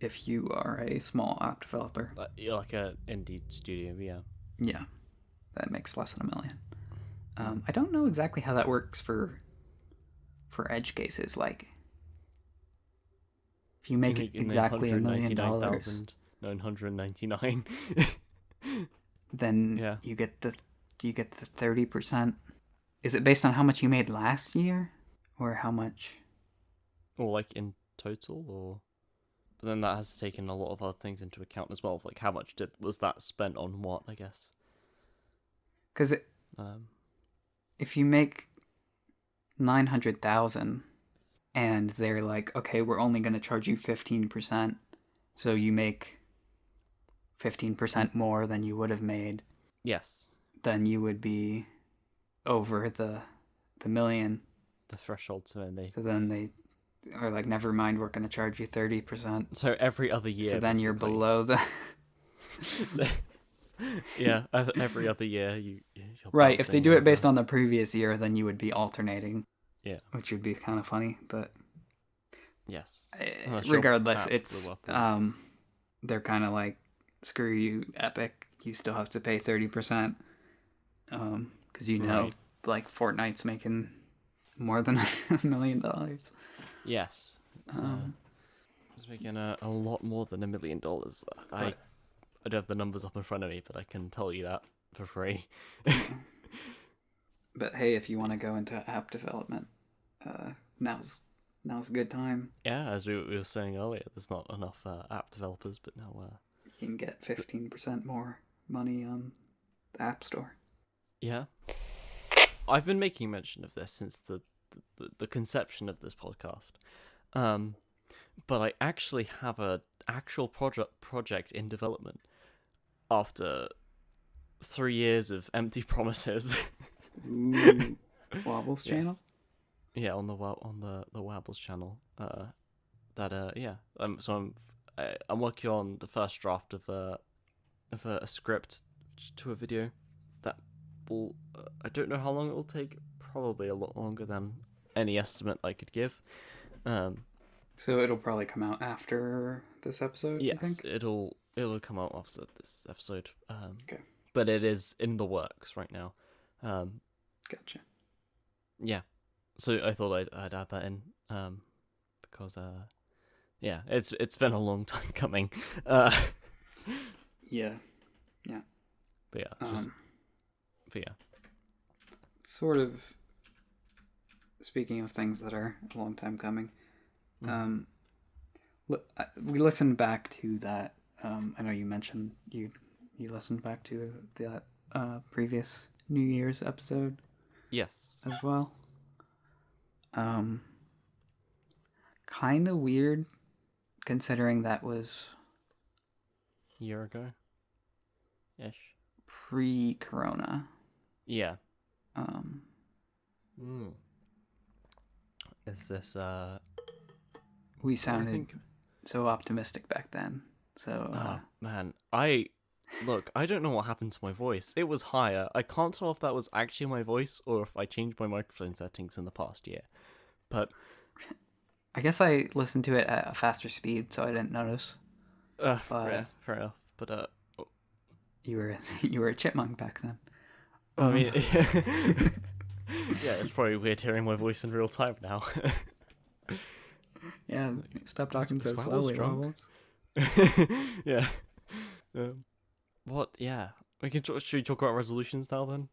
if you are a small app developer. You're like an indie studio, yeah. Yeah, that makes less than $1 million. I don't know exactly how that works for edge cases. Like, if you make exactly $1 million, 999, then yeah. you get the 30%. Is it based on how much you made last year, or how much? Or like in total, or but then that has taken a lot of other things into account as well. Like how much was that spent on what? I guess. Because if you make 900,000, and they're like, okay, we're only going to charge you 15%, so you make 15% more than you would have made. Yes. Then you would be over the million. The threshold, so then they are like, never mind, we're going to charge you 30%. So every other year. So then you're below the. So, yeah, every other year you're right. If they do it based on the previous year, then you would be alternating. Yeah. Which would be kind of funny, but. Yes. Regardless, it's they're kind of like, screw you, Epic. You still have to pay 30%. Because right. Like Fortnite's making more than $1 million. Yes, it's making a lot more than $1 million. I don't have the numbers up in front of me, but I can tell you that for free. But hey, if you want to go into app development, now's a good time. Yeah, as we were saying earlier, there's not enough app developers, but now you can get 15% more money on the App Store. Yeah, I've been making mention of this since the conception of this podcast, but I actually have an actual project in development after 3 years of empty promises. Ooh, Wobbles channel. Yeah, on the Wobbles channel. So I'm working on the first draft of a script to a video that will. I don't know how long it will take. Probably a lot longer than any estimate I could give. So it'll probably come out after this episode. Yes, you think? it'll come out after this episode. Okay. But it is in the works right now. Gotcha. Yeah. So I thought I'd add that in. Because yeah, it's been a long time coming. Yeah. But yeah, sort of speaking of things that are a long time coming, we listened back to that. I know you mentioned you listened back to that previous New Year's episode. Yes. As well. Kind of weird, considering that was a year ago, ish. Pre-corona. Yeah. Is this we sounded so optimistic back then. So man, I don't know what happened to my voice. It was higher. I can't tell if that was actually my voice or if I changed my microphone settings in the past year. But I guess I listened to it at a faster speed, so I didn't notice. Fair enough. But you were a chipmunk back then. I mean, yeah, it's probably weird hearing my voice in real time now. Yeah, stop talking so slowly, Wobbles. Yeah. What? Yeah. Should we talk about resolutions now then?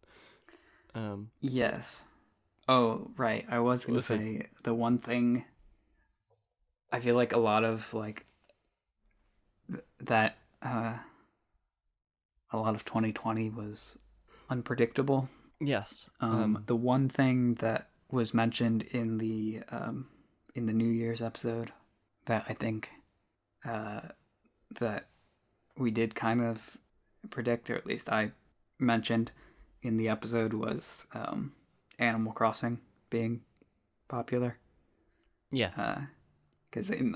Yes. Oh, right. I was going to say the one thing I feel like a lot of that a lot of 2020 was unpredictable. Yes. The one thing that was mentioned in the New Year's episode that I think that we did kind of predict, or at least I mentioned in the episode, was Animal Crossing being popular. Yes. Because in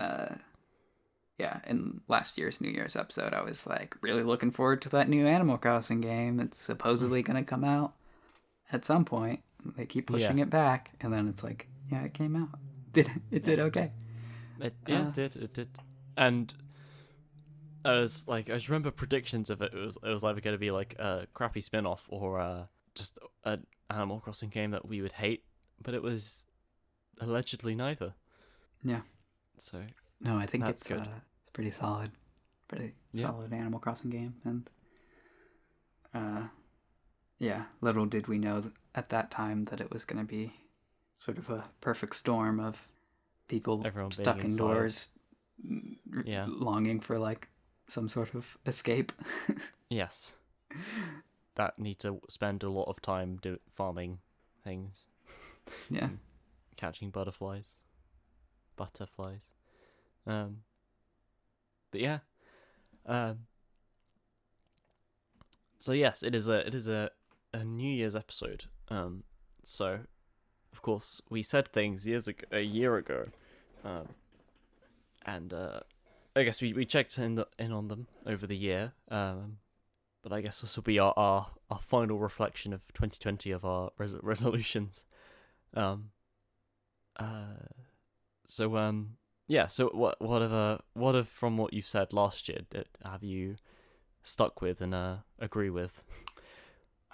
last year's New Year's episode, I was like really looking forward to that new Animal Crossing game. It's supposedly going to come out at some point. They keep pushing it back, and then it's like, yeah, it came out. It did okay. It did. And I just remember predictions of it. It was either going to be like a crappy spin-off or just an Animal Crossing game that we would hate, but it was allegedly neither. Yeah. So no, I think it's good. It's pretty solid Animal Crossing game, and little did we know at that time that it was going to be sort of a perfect storm of people everyone stuck indoors, longing for like some sort of escape. Yes. That need to spend a lot of time farming things. Yeah. Catching butterflies. But yeah. So yes, it is a New Year's episode. So of course we said things a year ago. And I guess we checked in on them over the year. But I guess this will be our final reflection of 2020 of our resolutions. So what have from what you said last year have you stuck with and agree with?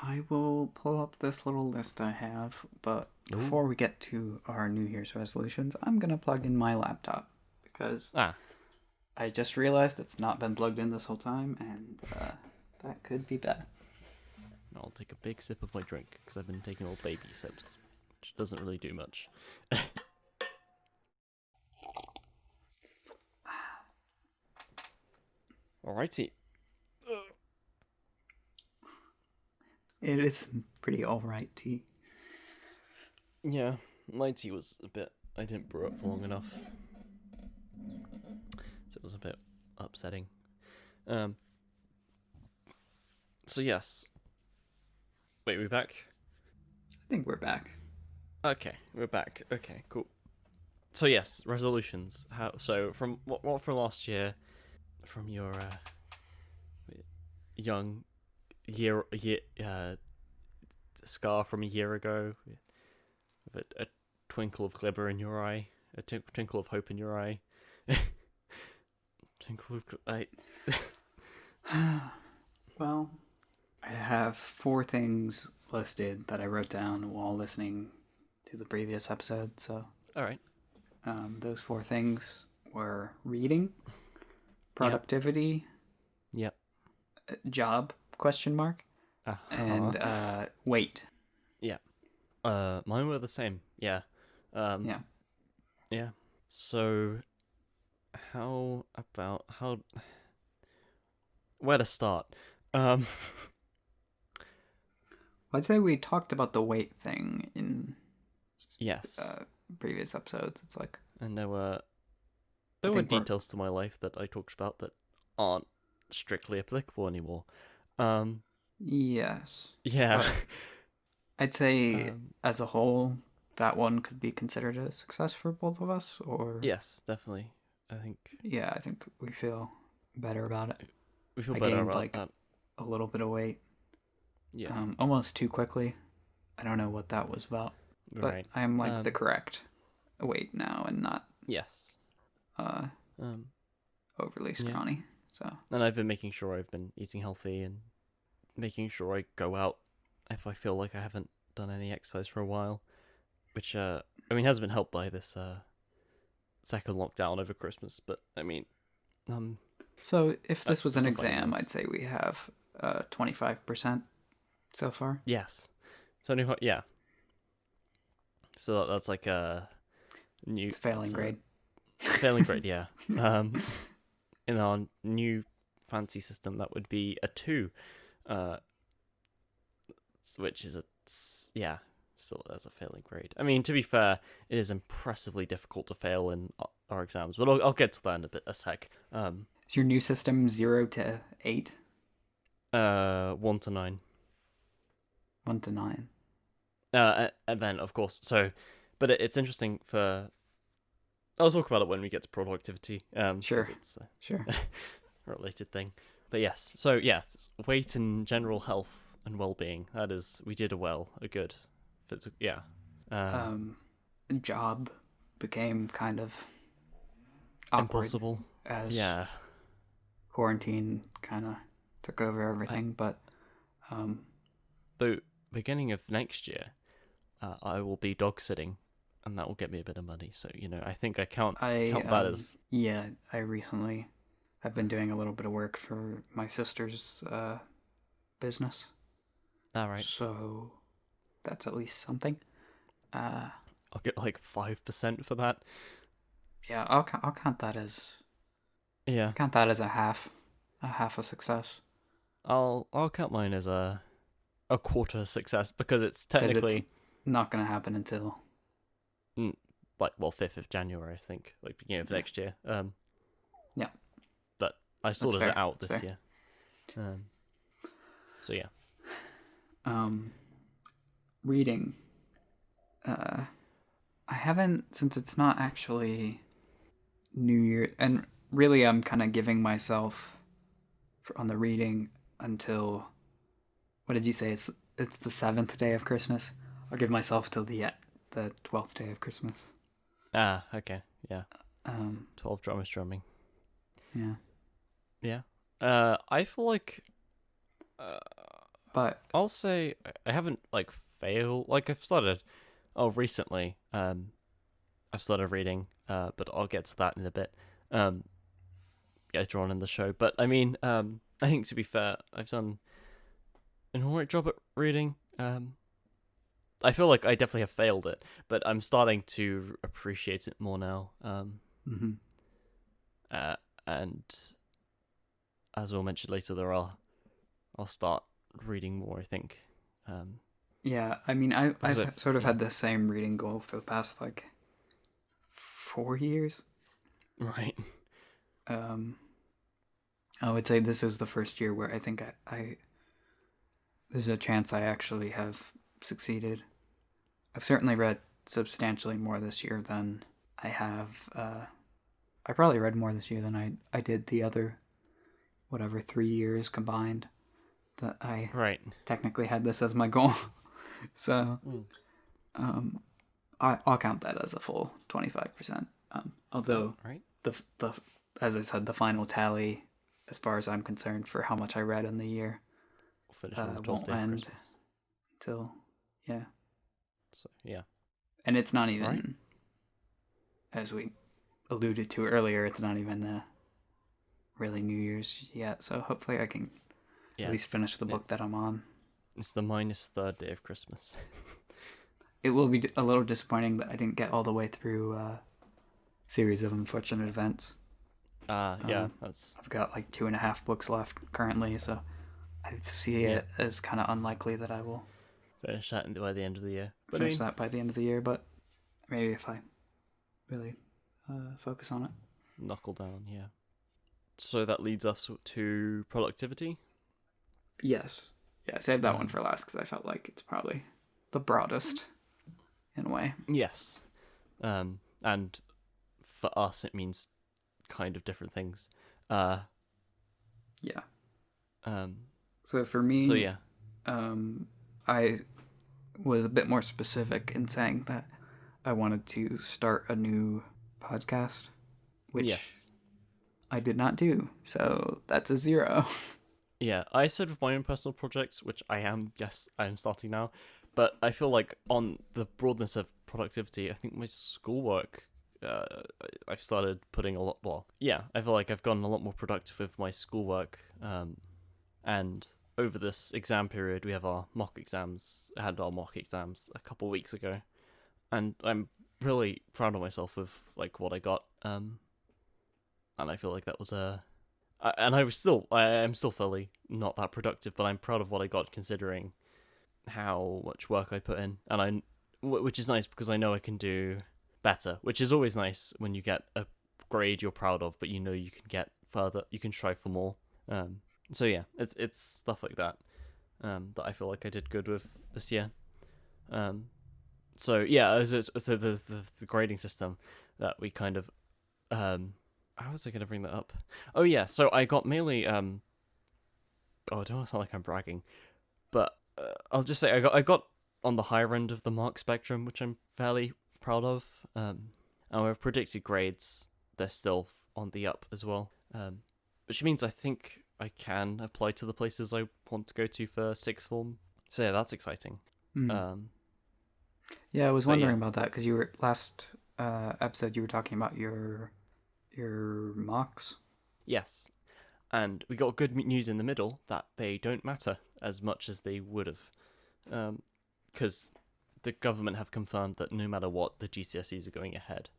I will pull up this little list I have, but before we get to our New Year's resolutions, I'm gonna plug in my laptop because I just realized it's not been plugged in this whole time, and that could be bad. I'll take a big sip of my drink because I've been taking all baby sips, which doesn't really do much. Alrighty. It is pretty alright tea. Yeah, my tea was a bit... I didn't brew it for long enough. So it was a bit upsetting. So yes. Wait, are we back? I think we're back. Okay, we're back. Okay, cool. So yes, resolutions. So from what from last year, from your young year scar from a year ago, with a twinkle of glimmer in your eye, a twinkle of hope in your eye. Well, I have 4 things listed that I wrote down while listening to the previous episode. So, all right. Those 4 things were reading, productivity, yep, job ? and weight. Yeah. Mine were the same. Yeah. Yeah. Yeah. So, where to start? I'd say we talked about the weight thing in Yes. previous episodes. It's like, And there were think details to my life that I talked about that aren't strictly applicable anymore. Yes. Yeah. But I'd say as a whole, that one could be considered a success for both of us, or Yes, definitely. I think we feel better about it. we feel I better gained about that. a little bit of weight. Yeah. Almost too quickly. I don't know what that was about. But Right. I'm like the correct weight now and not Yes. overly scrawny. So And I've been making sure I've been eating healthy and making sure I go out if I feel like I haven't done any exercise for a while, which has been helped by this second lockdown over Christmas. But I mean, so if this was an that's a funny exam, noise. I'd say we have 25% so far. Yes, so yeah. So that's like a new It's a failing grade. Failing grade, yeah. In our new fancy system, that would be a 2, which is still as a failing grade. I mean, to be fair, it is impressively difficult to fail in our exams, but I'll get to that in a sec. Is your new system 0 to 8? 1 to 9. 1 to 9. And then, of course, but it's interesting for. I'll talk about it when we get to productivity. Sure. It's Sure. a related thing. But yes, so yes, weight and general health and well-being. That is, we did a good. Yeah. Job became kind of awkward Impossible. as Yeah. quarantine kind of took over everything. But though beginning of next year, I will be dog sitting, and that will get me a bit of money. So I think I count that as I recently have been doing a little bit of work for my sister's business. all right. So that's at least something. I'll get like 5% for that. Yeah, I'll count that as a half a success. I'll count mine as a quarter success because it's technically it's not going to happen until 5th of January, I think, like beginning of next year. Yeah. But I sorted it out this year. So yeah. Reading. I haven't, since it's not actually New Year, and really I'm kind of giving myself on the reading until, what did you say? It's the 7th day of Christmas. I'll give myself till the 12th day of Christmas. Okay, yeah. 12 drummers drumming. Yeah. Yeah. I feel like, but I'll say I haven't like failed. Like I've started. Oh, recently. I've started reading. But I'll get to that in a bit. Later on in the show. But I mean, I think to be fair, I've done an alright job at reading. I feel like I definitely have failed it, but I'm starting to appreciate it more now. And as we'll mention later, I'll start reading more, I think. Yeah, I mean, I've sort of had the same reading goal for the past, 4 years. Right. I would say this is the first year where I think there's a chance I actually have succeeded. I've certainly read substantially more this year than I have. I probably read more this year than I did the other, 3 years combined that I technically had this as my goal. So, I'll count that as a full 25%. Although the as I said, the final tally, as far as I'm concerned, for how much I read in the year, won't end until So yeah, and it's not even, as we alluded to earlier, it's not even really New Year's yet. So hopefully I can at least finish the book that I'm on It's the minus third day of Christmas. It will be a little disappointing that I didn't get all the way through Series of Unfortunate Events. Yeah, I've got like 2.5 books left currently, so I see it as kind of unlikely that I will finish that by the end of the year. Finish that by the end of the year, but maybe if I really focus on it. Knuckle down, yeah. So that leads us to productivity? Yes. Yeah, I saved that one for last because I felt like it's probably the broadest in a way. Yes. And for us, it means kind of different things. Yeah. So for me, I was a bit more specific in saying that I wanted to start a new podcast, which I did not do. So that's a 0. Yeah, I said with my own personal projects, which I am starting now, but I feel like on the broadness of productivity, I think my schoolwork, I've started putting a lot, I feel like I've gotten a lot more productive with my schoolwork, and over this exam period, we have our mock exams, I had our mock exams a couple of weeks ago, and I'm really proud of myself with like what I got, and I feel like that was I am still fairly not that productive, but I'm proud of what I got considering how much work I put in, and which is nice because I know I can do better, which is always nice when you get a grade you're proud of, but you know you can get further, you can strive for more. So yeah, it's stuff like that that I feel like I did good with this year. So yeah, so there's the grading system that we kind of how was I going to bring that up? Oh yeah, so I got mainly I don't want to sound like I'm bragging, but I'll just say I got on the higher end of the mark spectrum, which I'm fairly proud of. And with predicted grades, they're still on the up as well, which means I think I can apply to the places I want to go to for sixth form. So yeah, that's exciting. Yeah, I was wondering about that because you were last episode you were talking about your mocks. Yes, and we got good news in the middle that they don't matter as much as they would have, because the government have confirmed that no matter what, the GCSEs are going ahead.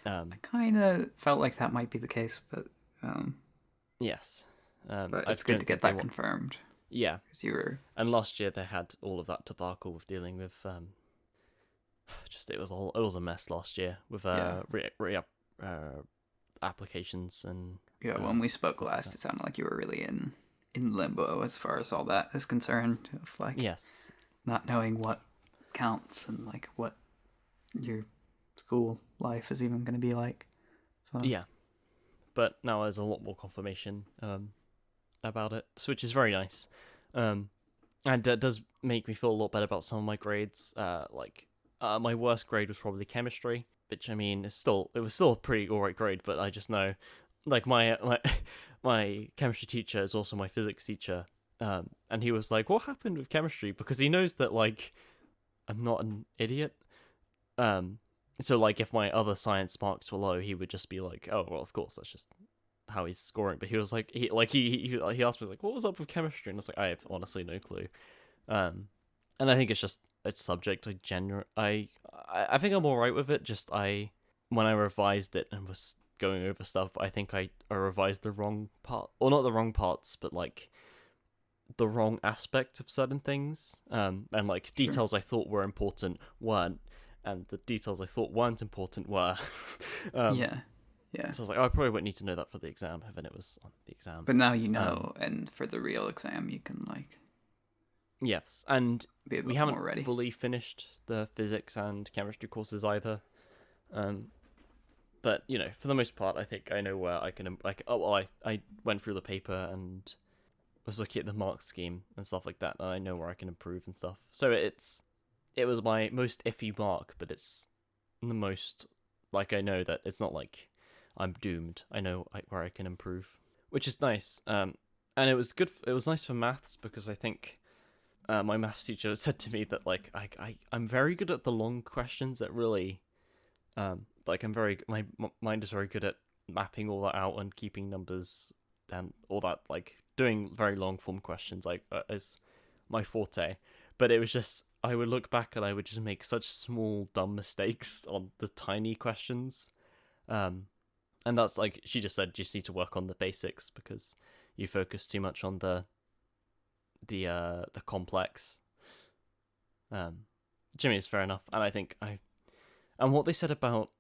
I kind of felt like that might be the case, but yes, but it's good to get that confirmed. Yeah, because you were. And last year they had all of that debacle with dealing with it was a mess last year with applications and when we spoke last, it sounded like you were really in limbo as far as all that is concerned, of like not knowing what counts and like what your school life is even going to be like. So yeah, but now there's a lot more confirmation about it, which is very nice, and that does make me feel a lot better about some of my grades. My worst grade was probably chemistry, which I mean it was still a pretty alright grade, but I just know like my chemistry teacher is also my physics teacher, and he was like, what happened with chemistry, because he knows that like I'm not an idiot, so like if my other science marks were low, he would just be like, oh well, of course that's just how he's scoring. But he was like, he asked me like, what was up with chemistry, and I was like, I have honestly no clue. And I think it's just a subject I think I'm alright with it. Just when I revised it and was going over stuff, I think I revised the wrong part, or not the wrong parts, but like the wrong aspect of certain things. And like details I thought were important weren't, and the details I thought weren't important were. Yeah. So I was like, I probably wouldn't need to know that for the exam, and then it was on the exam. But now you know, and for the real exam, you can like. Yes, and we haven't ready. fully finished the physics and chemistry courses either. But you know, for the most part, I think I know where I can I went through the paper and was looking at the mark scheme and stuff like that, and I know where I can improve and stuff. So it was my most iffy mark, but it's the most like I know that it's not like I'm doomed. I know where I can improve, which is nice. And it was good. It was nice for maths because I think. My maths teacher said to me that like I'm very good at the long questions that really like my mind is very good at mapping all that out and keeping numbers and all that, like doing very long form questions. Like my forte. But it was just, I would look back and I would just make such small, dumb mistakes on the tiny questions. And that's like, she just said, you just need to work on the basics because you focus too much on the complex. Jimmy is fair enough. And I think and what they said about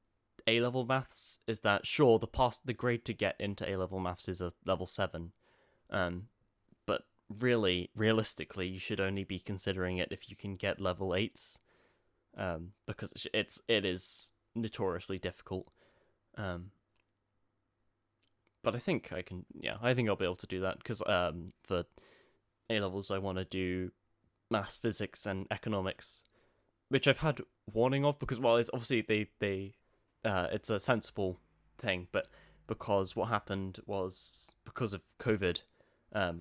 A-level maths is that, sure, the grade to get into A-level maths is a level 7. But really, realistically, you should only be considering it if you can get level 8s. Because it is notoriously difficult. But I think I can, I think I'll be able to do that, because for A-levels I want to do maths, physics, and economics, which I've had warning of, because, well, it's obviously they it's a sensible thing, but because what happened was, because of COVID,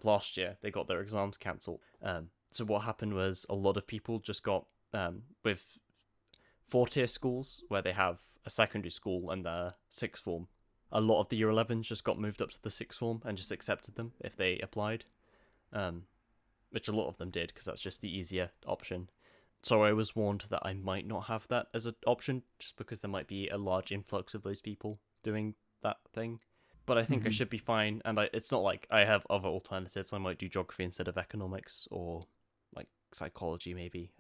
last year, they got their exams cancelled. So what happened was, a lot of people just got, with 4-tier schools, where they have a secondary school and the sixth form, a lot of the year 11s just got moved up to the sixth form and just accepted them if they applied, which a lot of them did, because that's just the easier option. So I was warned that I might not have that as an option, just because there might be a large influx of those people doing that thing. But I think I should be fine, and it's not like I have other alternatives. I might do geography instead of economics, or like psychology maybe,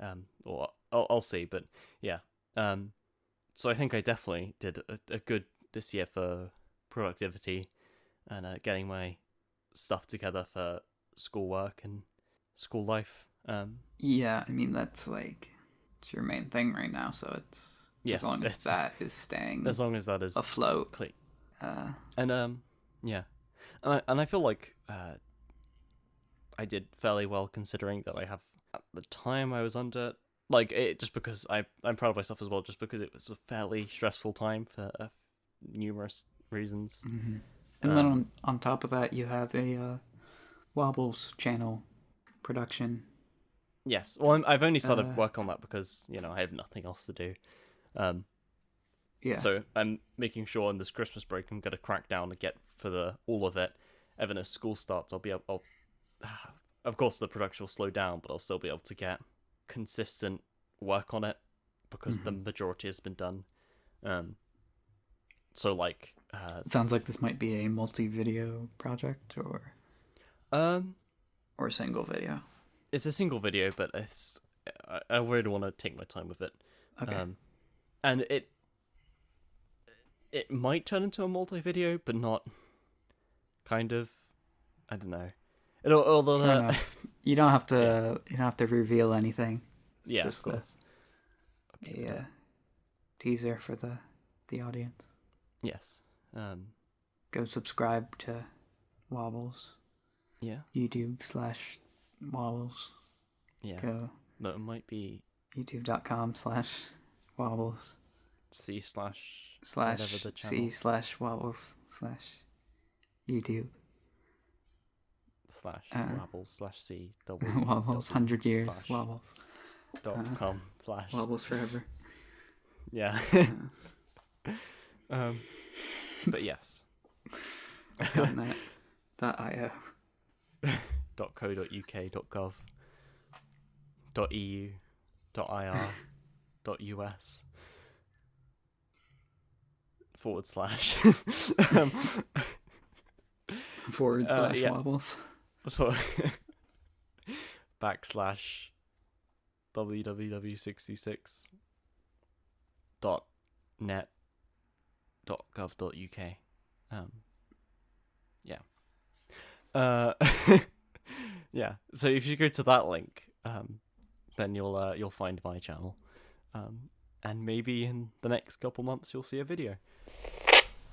or I'll see. But yeah, so I think I definitely did a good this year for productivity and getting my stuff together for schoolwork and school life. Yeah, I mean, that's like, it's your main thing right now, so it's, yes, as long as that is staying, as long as that is afloat. Clean. Yeah, and I feel like I did fairly well, considering that I have, at the time I was under, like, it, just because I'm proud of myself as well, just because it was a fairly stressful time for numerous reasons. Mm-hmm. And then on top of that, you have a Wobbles channel production. Yes, well, I've only started work on that because, I have nothing else to do. Yeah. So I'm making sure in this Christmas break I'm gonna crack down and get for all of it. And then as school starts, I'll of course the production will slow down, but I'll still be able to get consistent work on it because the majority has been done. So like, it sounds like this might be a multi-video project, or a single video. It's a single video, but I really want to take my time with it. Okay. And it might turn into a multi-video, but not kind of. I don't know. Although you don't have to reveal anything. It's just of course. A teaser for the audience. Yes. Go subscribe to Wobbles. Yeah. YouTube/Wobbles. Yeah. Go. No, it might be youtube.com/Wobbles. C/whatever the channel. C/Wobbles/YouTube. /Wobbles/C. Wobbles 100 years. Wobbles. .com/ Wobbles forever. Yeah. But yes. .net.io. .co.uk. .gov. .eu. .ir. / /Wobbles. / www.66.net.gov.uk. Yeah. Yeah. So if you go to that link, then you'll find my channel, and maybe in the next couple months you'll see a video.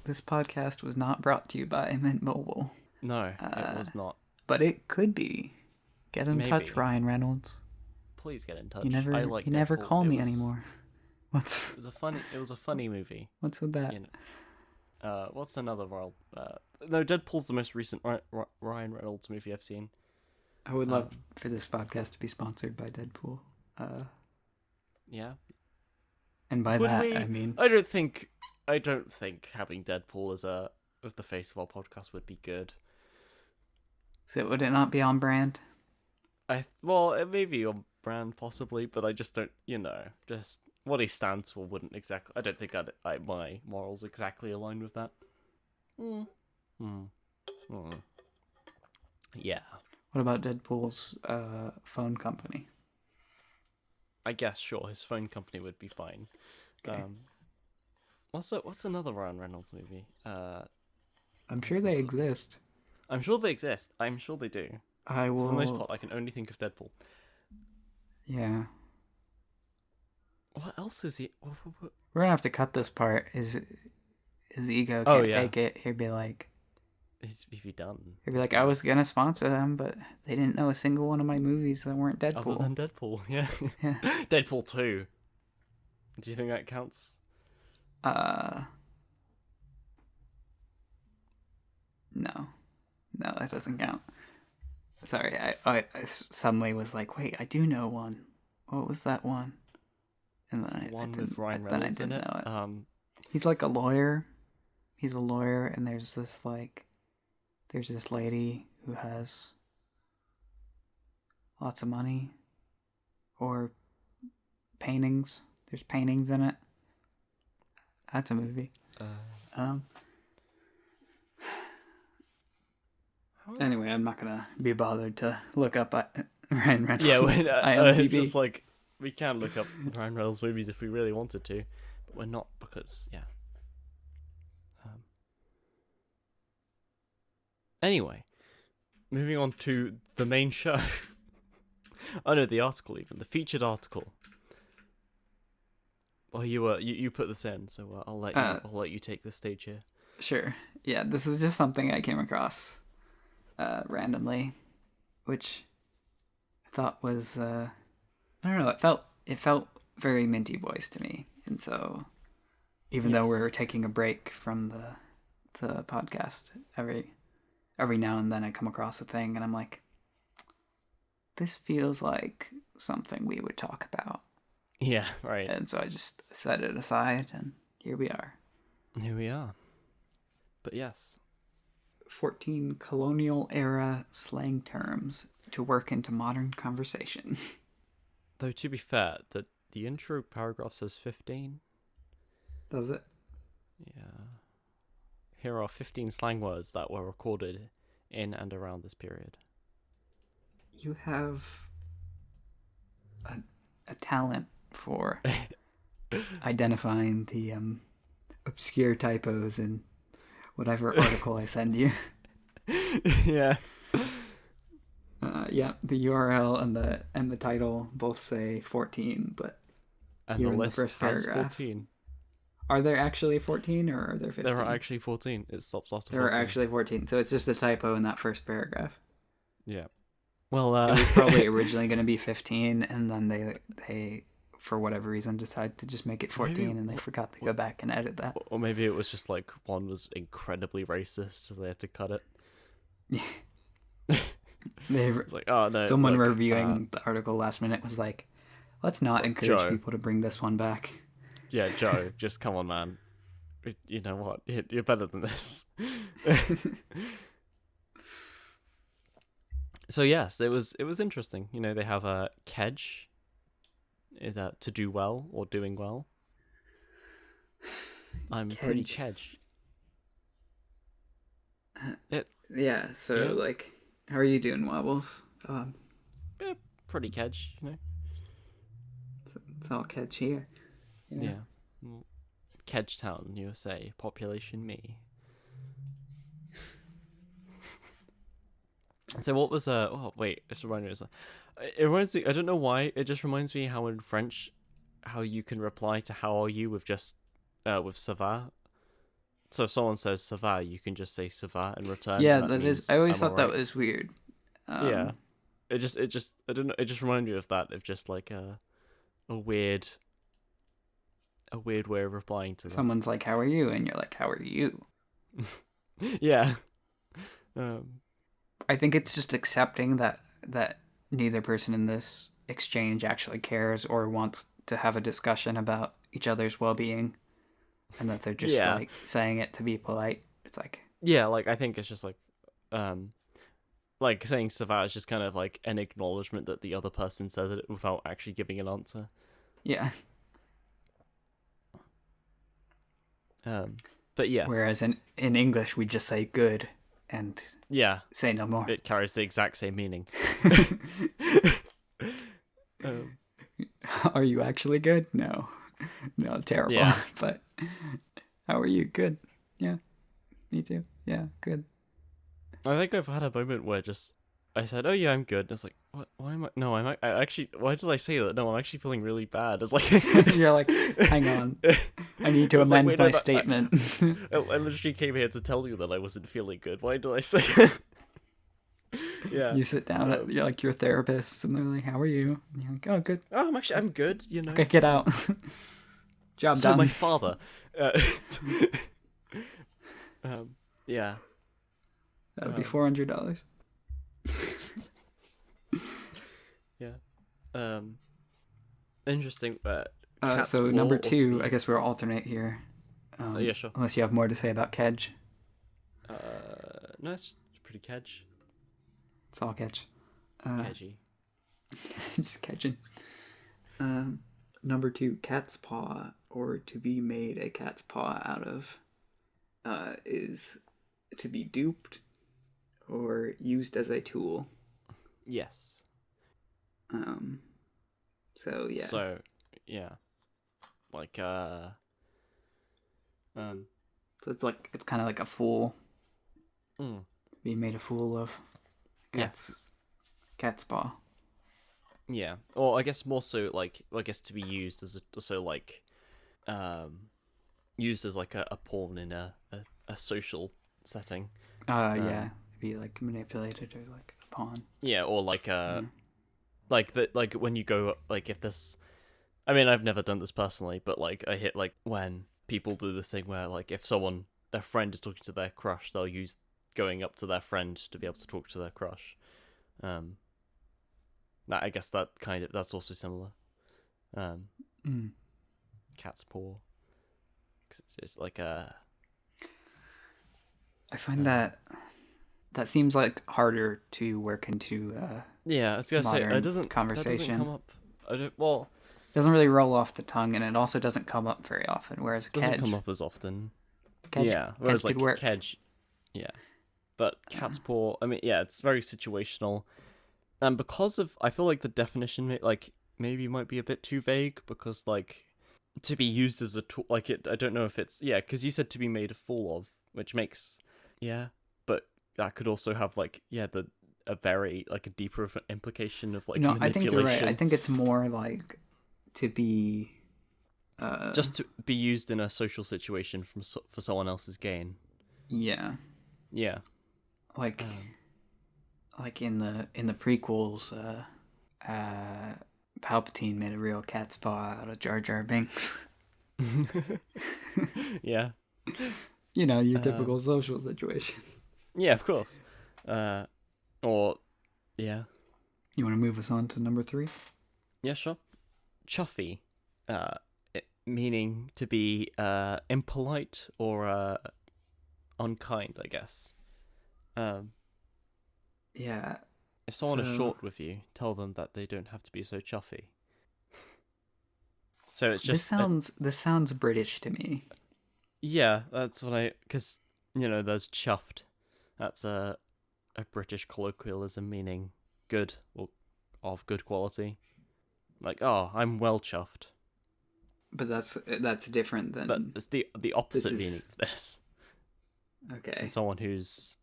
This podcast was not brought to you by Mint Mobile. No, it was not. But it could be. Get in touch, Ryan Reynolds. Please get in touch. You never call me anymore. It was a funny movie. What's with that? What's another world? No, Deadpool's the most recent Ryan Reynolds movie I've seen. I would love for this podcast to be sponsored by Deadpool. Yeah. And by I mean, I don't think having Deadpool as the face of our podcast would be good. So would it not be on brand? Well, it may be your brand possibly, but I just don't, just what he stands for wouldn't exactly. I don't think my morals exactly align with that. Hmm. Hmm. Hmm. Yeah. What about Deadpool's phone company? I guess sure, his phone company would be fine. Okay. What's another Ryan Reynolds movie? I'm sure they exist. I'm sure they exist. I'm sure they do. I will. For the most part, I can only think of Deadpool. Yeah. What else is he? We're gonna have to cut this part. His ego can't take it. He'd be like, done. He'd be like, I was gonna sponsor them, but they didn't know a single one of my movies that weren't Deadpool. Other than Deadpool, yeah. Yeah. Deadpool 2. Do you think that counts? No, that doesn't count. Sorry, I suddenly was like, wait, I do know one. What was that one? And then I didn't know it. He's like a lawyer. He's a lawyer, and there's this lady who has lots of money, or paintings. There's paintings in it. That's a movie. Anyway, I'm not gonna be bothered to look up Ryan Reynolds. IMDb. Just like we can look up Ryan Reynolds movies if we really wanted to, but we're not because Anyway, moving on to the main show. Oh no, the article even the featured article. Well, you put this in, so I'll let you take the stage here. Sure. Yeah, this is just something I came across randomly, which I thought was I don't know. It felt very Minty Boys to me, and so even though we're taking a break from the podcast, every now and then I come across a thing, and I'm like, this feels like something we would talk about. Yeah, right. And so I just set it aside, and here we are. Here we are. But yes. 14 colonial-era slang terms to work into modern conversation. Though, to be fair, the intro paragraph says 15. Does it? Yeah. Here are 15 slang words that were recorded in and around this period. You have a talent for identifying the obscure typos in whatever article I send you. Yeah. Yeah, the URL and the title both say 14, but and the list first paragraph, 14. Are there actually 14 or are there 15? There are actually 14. It stops after 14. There are actually 14, so it's just a typo in that first paragraph. Yeah. Well, it was probably originally going to be 15, and then they for whatever reason decided to just make it 14, and they forgot to go back and edit that. Or maybe it was just like one was incredibly racist, so they had to cut it. It's like, oh no. Someone reviewing the article last minute was like, let's not encourage people to bring this one back. Yeah, Joe, just come on, man. You know what? You're better than this. So yes, it was interesting. You know, they have a kedge, is that to do well or doing well. I'm pretty kedge. Yeah. So like, how are you doing, Wobbles? Pretty kedge, you know. It's all kedge here. Yeah. Kedgetown, USA, population me. So what was oh wait, it's reminding me. It reminds me. I don't know why. It just reminds me how in French, how you can reply to "How are you" with just with "ça va." So if someone says "ça va," you can just say "ça va" in return. Yeah, that is. I always thought that was weird. Yeah, it just. I don't know. It just reminded me of that. Of just like a weird way of replying to them. Someone's like, "How are you?" and you're like, "How are you?" Yeah. I think it's just accepting that neither person in this exchange actually cares or wants to have a discussion about each other's well-being, and that they're just like saying it to be polite. It's like, yeah, like I think it's just like like saying Savat is just kind of like an acknowledgement that the other person said it without actually giving an answer. Yeah. But yes. Whereas in English, we just say good and say no more. It carries the exact same meaning. Are you actually good? No, terrible. Yeah. But how are you? Good. Yeah, me too. Yeah, good. I think I've had a moment where I said, "Oh yeah, I'm good." And it's like, what? Why am I? No, I actually. Why did I say that? No, I'm actually feeling really bad. It's like you're like, hang on, I need to amend my statement. I literally came here to tell you that I wasn't feeling good. Why did I say that? Yeah. You sit down, you're like your therapist, and they're like, "How are you?" And you're like, "Oh, good." Oh, I'm good. You know. Okay, get out. Job so done. My father. Yeah. That'll be $400. Yeah. Interesting. So number 2, I guess we'll alternate here. Yeah, sure. Unless you have more to say about Kedge. No, it's pretty Kedge. It's all Kedge. Kedgy. Just catching. Number 2, cat's paw, or to be made a cat's paw out of, is to be duped or used as a tool. Yes. So yeah. So yeah. Like So it's kind of like a fool. Be made a fool of. Cat's paw. Yeah. Or I guess more so like to be used as used as like a pawn in a social setting. Yeah. Be like manipulated or like a pawn. Yeah, or like like when you go like if this, I mean I've never done this personally, but like I hit like when people do this thing where like if their friend is talking to their crush, they'll use going up to their friend to be able to talk to their crush. I guess that's also similar. Cat's paw. 'Cause it's just like a. I find that seems like harder to work into. Yeah, I was gonna say it doesn't conversation. That doesn't come up. It doesn't really roll off the tongue, and it also doesn't come up very often. Whereas it doesn't Kedge, come up as often. Kedge, whereas Kedge like Kedge, but cat's paw. I mean, it's very situational, and because of I feel like the definition maybe might be a bit too vague because like to be used as a tool, like it. I don't know if it's because you said to be made a fool of, which makes but that could also have like a very like a deeper implication of like no, manipulation. I think you're right. I think it's more like to be just to be used in a social situation for someone else's gain. Yeah. Like in the prequels, Palpatine made a real cat's paw out of Jar Jar Binks. Yeah. You know, your typical social situation. Yeah, of course. Or yeah. You want to move us on to number 3? Yeah, sure. Chuffy, meaning to be impolite or unkind, I guess. Yeah. If someone is short with you, tell them that they don't have to be so chuffy. So it's just this sounds British to me. Yeah, that's what because there's chuffed. That's a British colloquialism meaning good or of good quality. Like, oh, I'm well chuffed. But that's different than. But it's the opposite meaning of this. Okay. So someone who's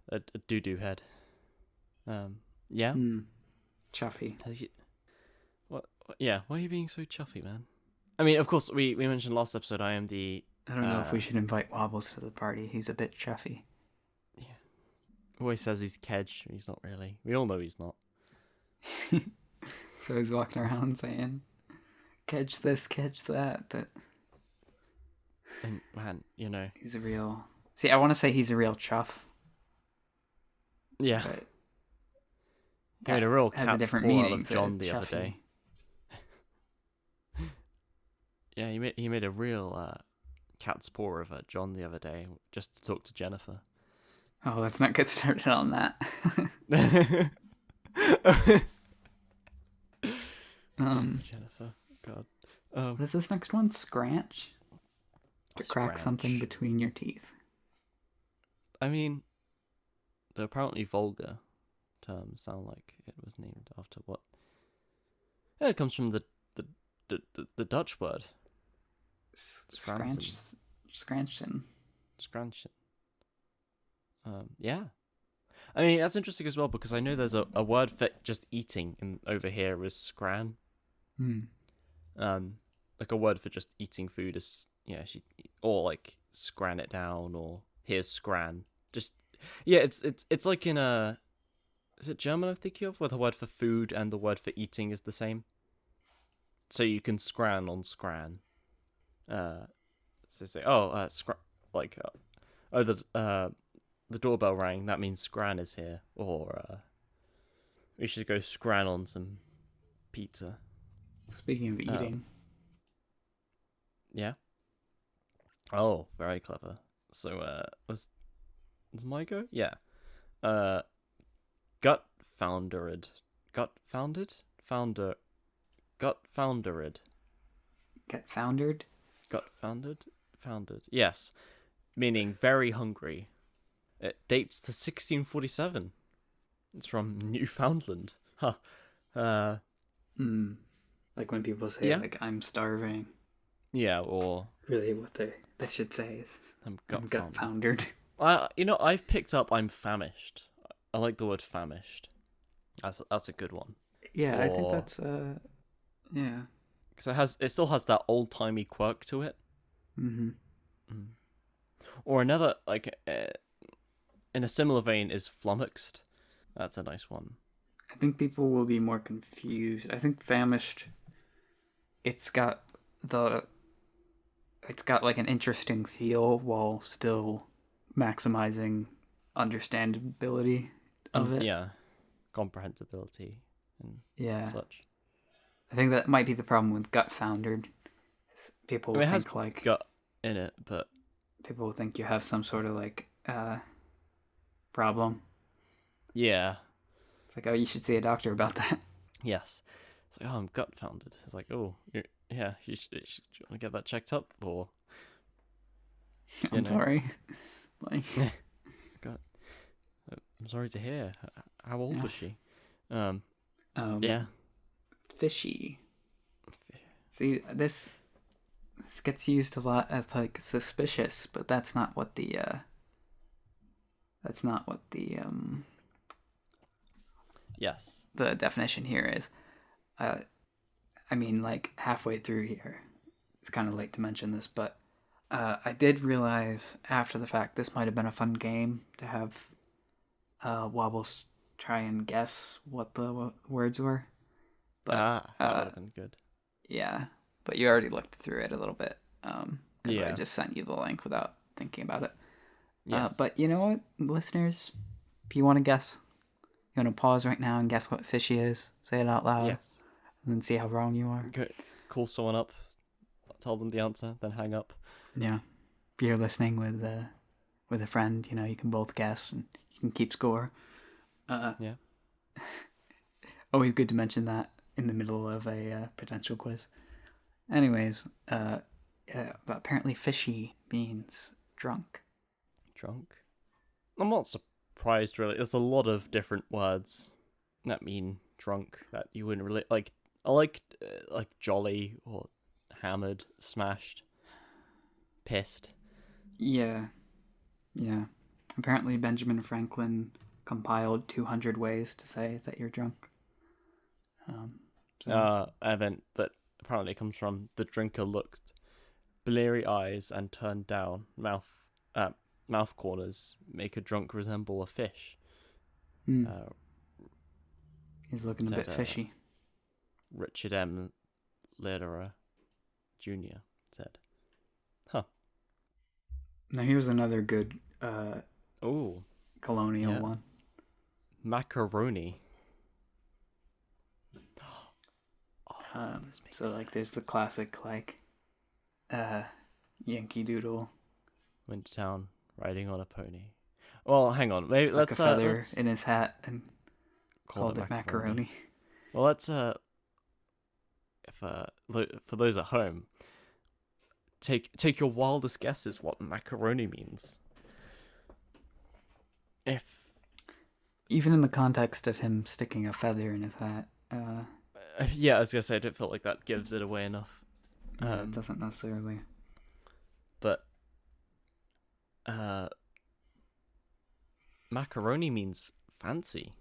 a doo-doo head. Yeah. Chuffy. What? Yeah. Why are you being so chuffy, man? I mean, of course, we mentioned last episode. I am the. I don't know if we should invite Wobbles to the party. He's a bit chuffy. Yeah. Always says he's Kedge. He's not really. We all know he's not. So he's walking around saying, "Kedge this, Kedge that," but. And man, he's a real. See, I want to say he's a real chuff. Yeah. But he made a real has cat's a different paw meaning out of John the other chuffy. day. Yeah, he made a real cat's paw of John the other day just to talk to Jennifer. Oh, let's not get started on that. Jennifer, God. What is this next one? Scratch? To crack Scratch. something between your teeth. I mean, the apparently vulgar terms sound like it was named after what? Yeah, it comes from the Dutch word. Scranchen. Scranchen. Yeah. I mean, that's interesting as well because I know there's a word for just eating over here is scran. Like a word for just eating food is or like scran it down or here's scran. Just it's like in a is it German I'm thinking of where the word for food and the word for eating is the same. So you can scran on scran. So say the doorbell rang. That means scran is here, or we should go scran on some pizza. Speaking of eating, yeah. Oh, very clever. So was my go? Yeah. Gut foundered. Gut foundered. Gut foundered. Get foundered. Got founded. Yes, meaning very hungry. It dates to 1647. It's from Newfoundland. Huh. Like when people say, like, I'm starving. Yeah, or... Really what they should say is, I'm gut foundered. I've picked up I'm famished. I like the word famished. That's a good one. Yeah, I think that's, yeah. Because it still has that old-timey quirk to it. Mm-hmm. Or another, like, in a similar vein is flummoxed. That's a nice one. I think people will be more confused. I think famished, it's got like an interesting feel while still maximizing understandability of it. Yeah, comprehensibility and such. I think that might be the problem with gut foundered. People think has like gut in it, but people think you have some sort of like problem. Yeah. It's like, oh, you should see a doctor about that. Yes. It's like, oh, I'm gut founded. It's like, oh, you should want to get that checked up, or I'm sorry. Like, God, I'm sorry to hear. How old was she? Yeah. Fishy. See, this gets used a lot as like suspicious, but that's not what the yes, the definition here is. I mean, like halfway through here, it's kind of late to mention this, but I did realize after the fact this might have been a fun game to have Wobbles try and guess what the words were. But that would have been good. Yeah, but you already looked through it a little bit. Because Yeah. I just sent you the link without thinking about it. Yes. But you know what, listeners? If you want to guess, you want to pause right now and guess what fishy is, say it out loud, Yes. and then see how wrong you are. Go, call someone up, tell them the answer, then hang up. Yeah. If you're listening with a friend, you can both guess and you can keep score. Yeah. Always good to mention that in the middle of a potential quiz. Anyways, but apparently fishy means drunk. Drunk? I'm not surprised, really. There's a lot of different words that mean drunk that you wouldn't really... Like, I like jolly or hammered, smashed, pissed. Yeah. Apparently Benjamin Franklin compiled 200 ways to say that you're drunk. But apparently it comes from the drinker looked bleary eyes and turned down mouth corners make a drunk resemble a fish. He's looking a bit fishy. Richard M. Lederer Jr. said. Huh. Now here's another good colonial one. Macaroni. So like there's the classic like Yankee Doodle. Went to town riding on a pony. Well, hang on. Maybe Stuck let's a feather let's in his hat and call called it macaroni. Well, let's if for those at home, take your wildest guesses what macaroni means. Even in the context of him sticking a feather in his hat, yeah, I was gonna say I don't feel like that gives it away enough. it doesn't necessarily. But macaroni means fancy.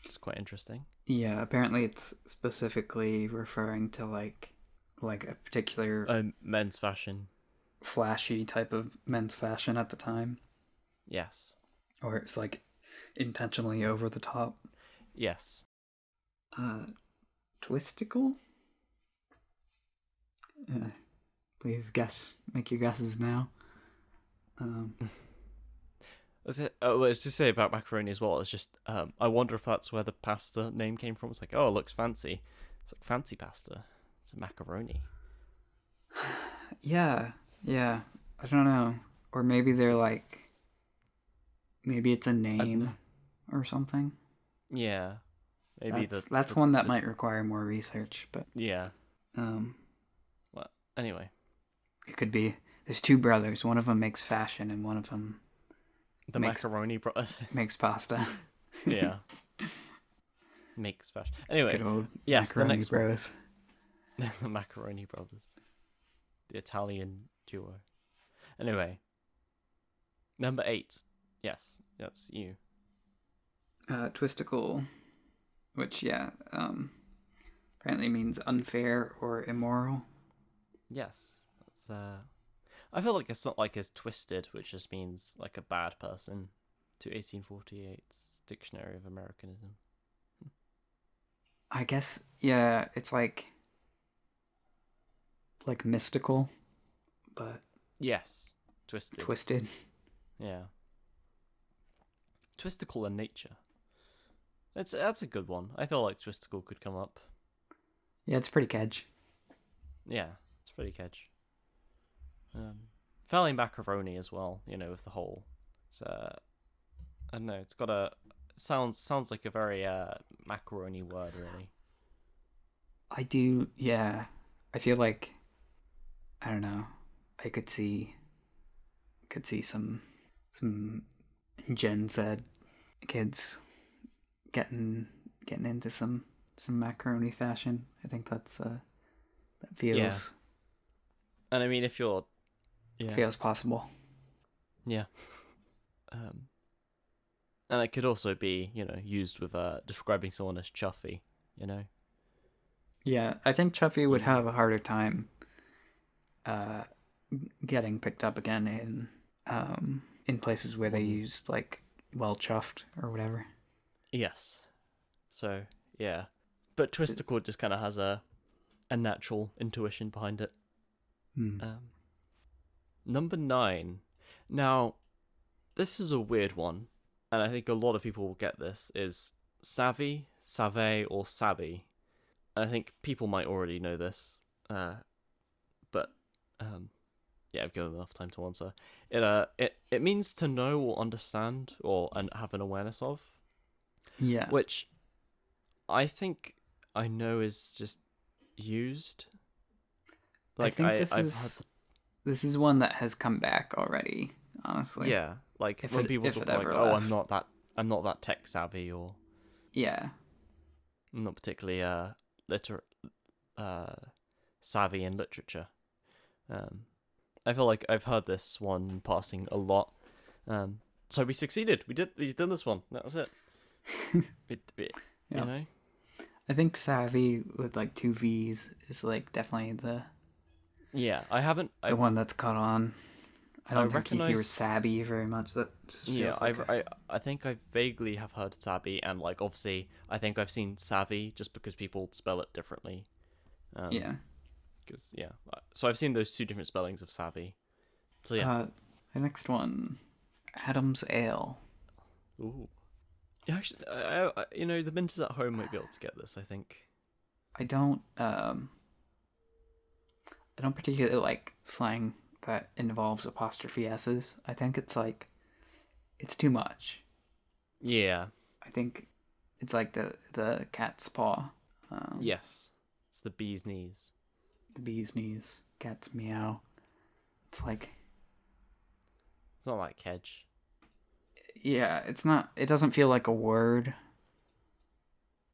It's quite interesting. Yeah, apparently it's specifically referring to like a particular men's fashion, flashy type of men's fashion at the time. Yes. Or it's like intentionally over the top. Yes. Twisticle? Please make your guesses now. Let's just say about macaroni as well. It's just I wonder if that's where the pasta name came from. It's like, oh, it looks fancy. It's like fancy pasta. It's a macaroni. Yeah. I don't know. Or maybe they're like, maybe it's a name or something. Yeah. Maybe that's one that might require more research, but yeah. Well, anyway, it could be. There's two brothers. One of them makes fashion, and one of them macaroni brothers makes pasta. Yeah. Makes fashion. Anyway, good old yes, macaroni the next bros. The macaroni brothers, the Italian duo. Anyway, number 8. Yes, that's you. Twisticle, which apparently means unfair or immoral. Yes, that's I feel like it's not like as twisted, which just means like a bad person, to 1848's Dictionary of Americanism. I guess, yeah, it's like mystical, but yes, twisted. Yeah, twistical in nature. That's a good one. I feel like twistical could come up. Yeah, it's pretty catch. Yeah, it's pretty catch. Fairly macaroni as well, with the whole. So, I don't know. It's got a sounds like a very macaroni word, really. I do, yeah. I feel like, I don't know. I could see some Gen Z kids getting into some macaroni fashion. I think that feels. Yeah. And I mean, if you're. Yeah. Feels possible. Yeah. And it could also be, used with describing someone as chuffy, Yeah, I think chuffy would have a harder time getting picked up again in places where they used like well chuffed or whatever. Yes. So, yeah. But twisticle just kind of has a natural intuition behind it. Number 9. Now, this is a weird one, and I think a lot of people will get this, is savvy, save, or sabby. I think people might already know this, but I've given enough time to answer. It means to know or understand and have an awareness of. Yeah. Which I think I know is just used. Like I think this is one that has come back already, honestly. Yeah, like when people talk like, "Oh, I'm not that tech savvy," or yeah, I'm not particularly savvy in literature. I feel like I've heard this one in passing a lot. So we succeeded. We did this one. That was it. You know. I think savvy with like 2 V's is like definitely the. Yeah, the one that's caught on. I don't think you hear sabby very much. That just feels I think I vaguely have heard sabby, and like obviously I think I've seen savvy just because people spell it differently. Yeah. Because so I've seen those 2 different spellings of savvy. So yeah. The next one, Adam's Ale. Ooh. Yeah, actually, the minters at home might be able to get this. I think. I don't particularly like slang that involves apostrophe S's. I think it's like it's too much. Yeah. I think it's like the cat's paw. Yes. It's the bee's knees. The bee's knees. Cat's meow. It's like... It's not like kedge. Yeah, it's not... It doesn't feel like a word.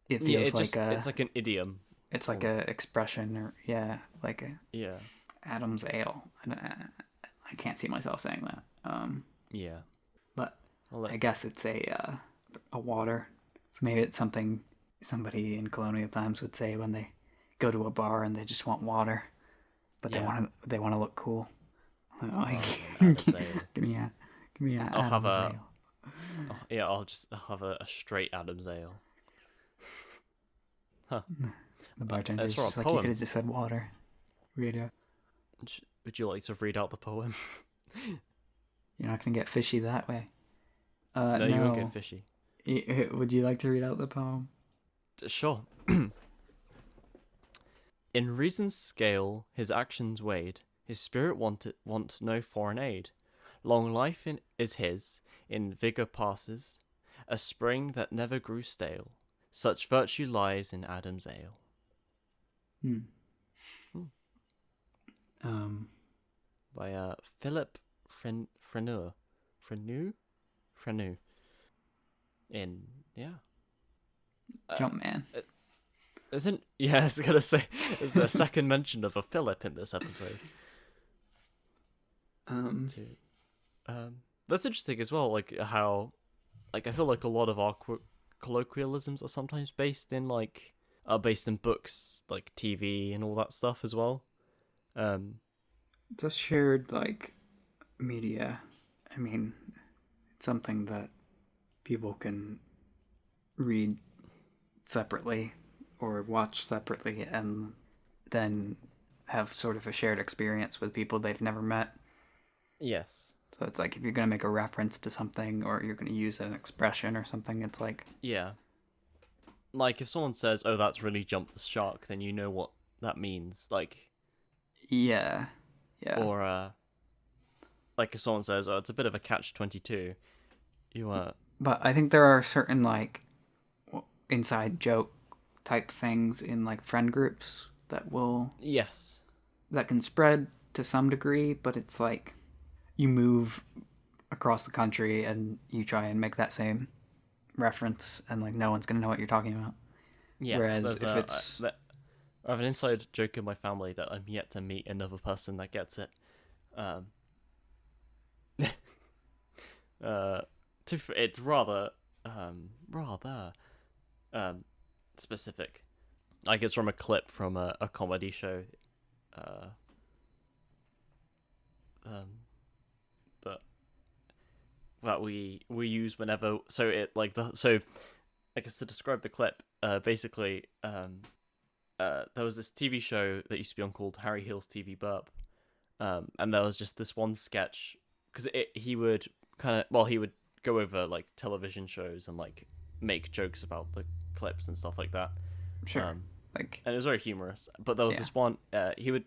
It feels it's like an idiom. It's like a expression, or like a... Yeah. Adam's ale. I can't see myself saying that. Yeah. But I guess it's a water. So maybe it's something somebody in colonial times would say when they go to a bar and they just want water, but they want to look cool. Like, give me a I'll have Adam's ale. I'll have a straight Adam's ale. Huh. The bartender's It's from just a like, poem. you could have just said water. Read it. Would you like to read out the poem? You're not gonna get fishy that way. No, you won't get fishy. Would you like to read out the poem? Sure. In reason's scale, his actions weighed. His spirit want no foreign aid. Long life is his, in vigour passes, a spring that never grew stale. Such virtue lies in Adam's ale. By Philip Freneau. Jumpman. Isn't I was gonna say there's a second mention of a Philip in this episode. That's interesting as well. Like how, like I feel like a lot of our colloquialisms are sometimes based in books, like TV and all that stuff as well. Just shared like media. I mean, it's something that people can read separately or watch separately and then have sort of a shared experience with people they've never met. Yes. So it's like if you're going to make a reference to something or you're going to use an expression or something, it's like... Yeah. Like if someone says, oh, that's really jumped the shark, then you know what that means. Like... Yeah. Yeah. Or, like if someone says, oh, it's a bit of a catch-22, But I think there are certain, like, inside joke type things in, like, friend groups that will... Yes. That can spread to some degree, but it's like you move across the country and you try and make that same reference and, like, no one's going to know what you're talking about. Yes. Whereas if it's... I have an inside joke in my family that I'm yet to meet another person that gets it. It's rather specific. Like it's from a clip from a comedy show. But that we use whenever. So it I guess to describe the clip, basically, there was this TV show that used to be on called Harry Hill's TV Burp, and there was just this one sketch because he would go over like television shows and like make jokes about the clips and stuff like that. Sure. And it was very humorous. But there was this one. He would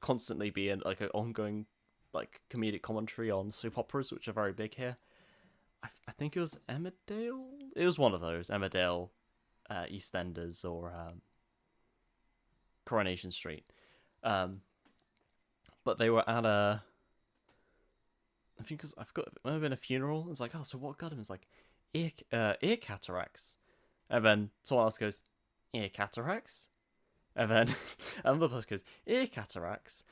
constantly be in like an ongoing like comedic commentary on soap operas, which are very big here. I think it was Emmerdale. It was one of those Emmerdale, EastEnders, or Coronation Street. But they were at I think I forgot, it might have been a funeral. It's like, oh, so what got him? It's like, ear cataracts. And then someone else goes, ear cataracts? And then another person goes, ear cataracts?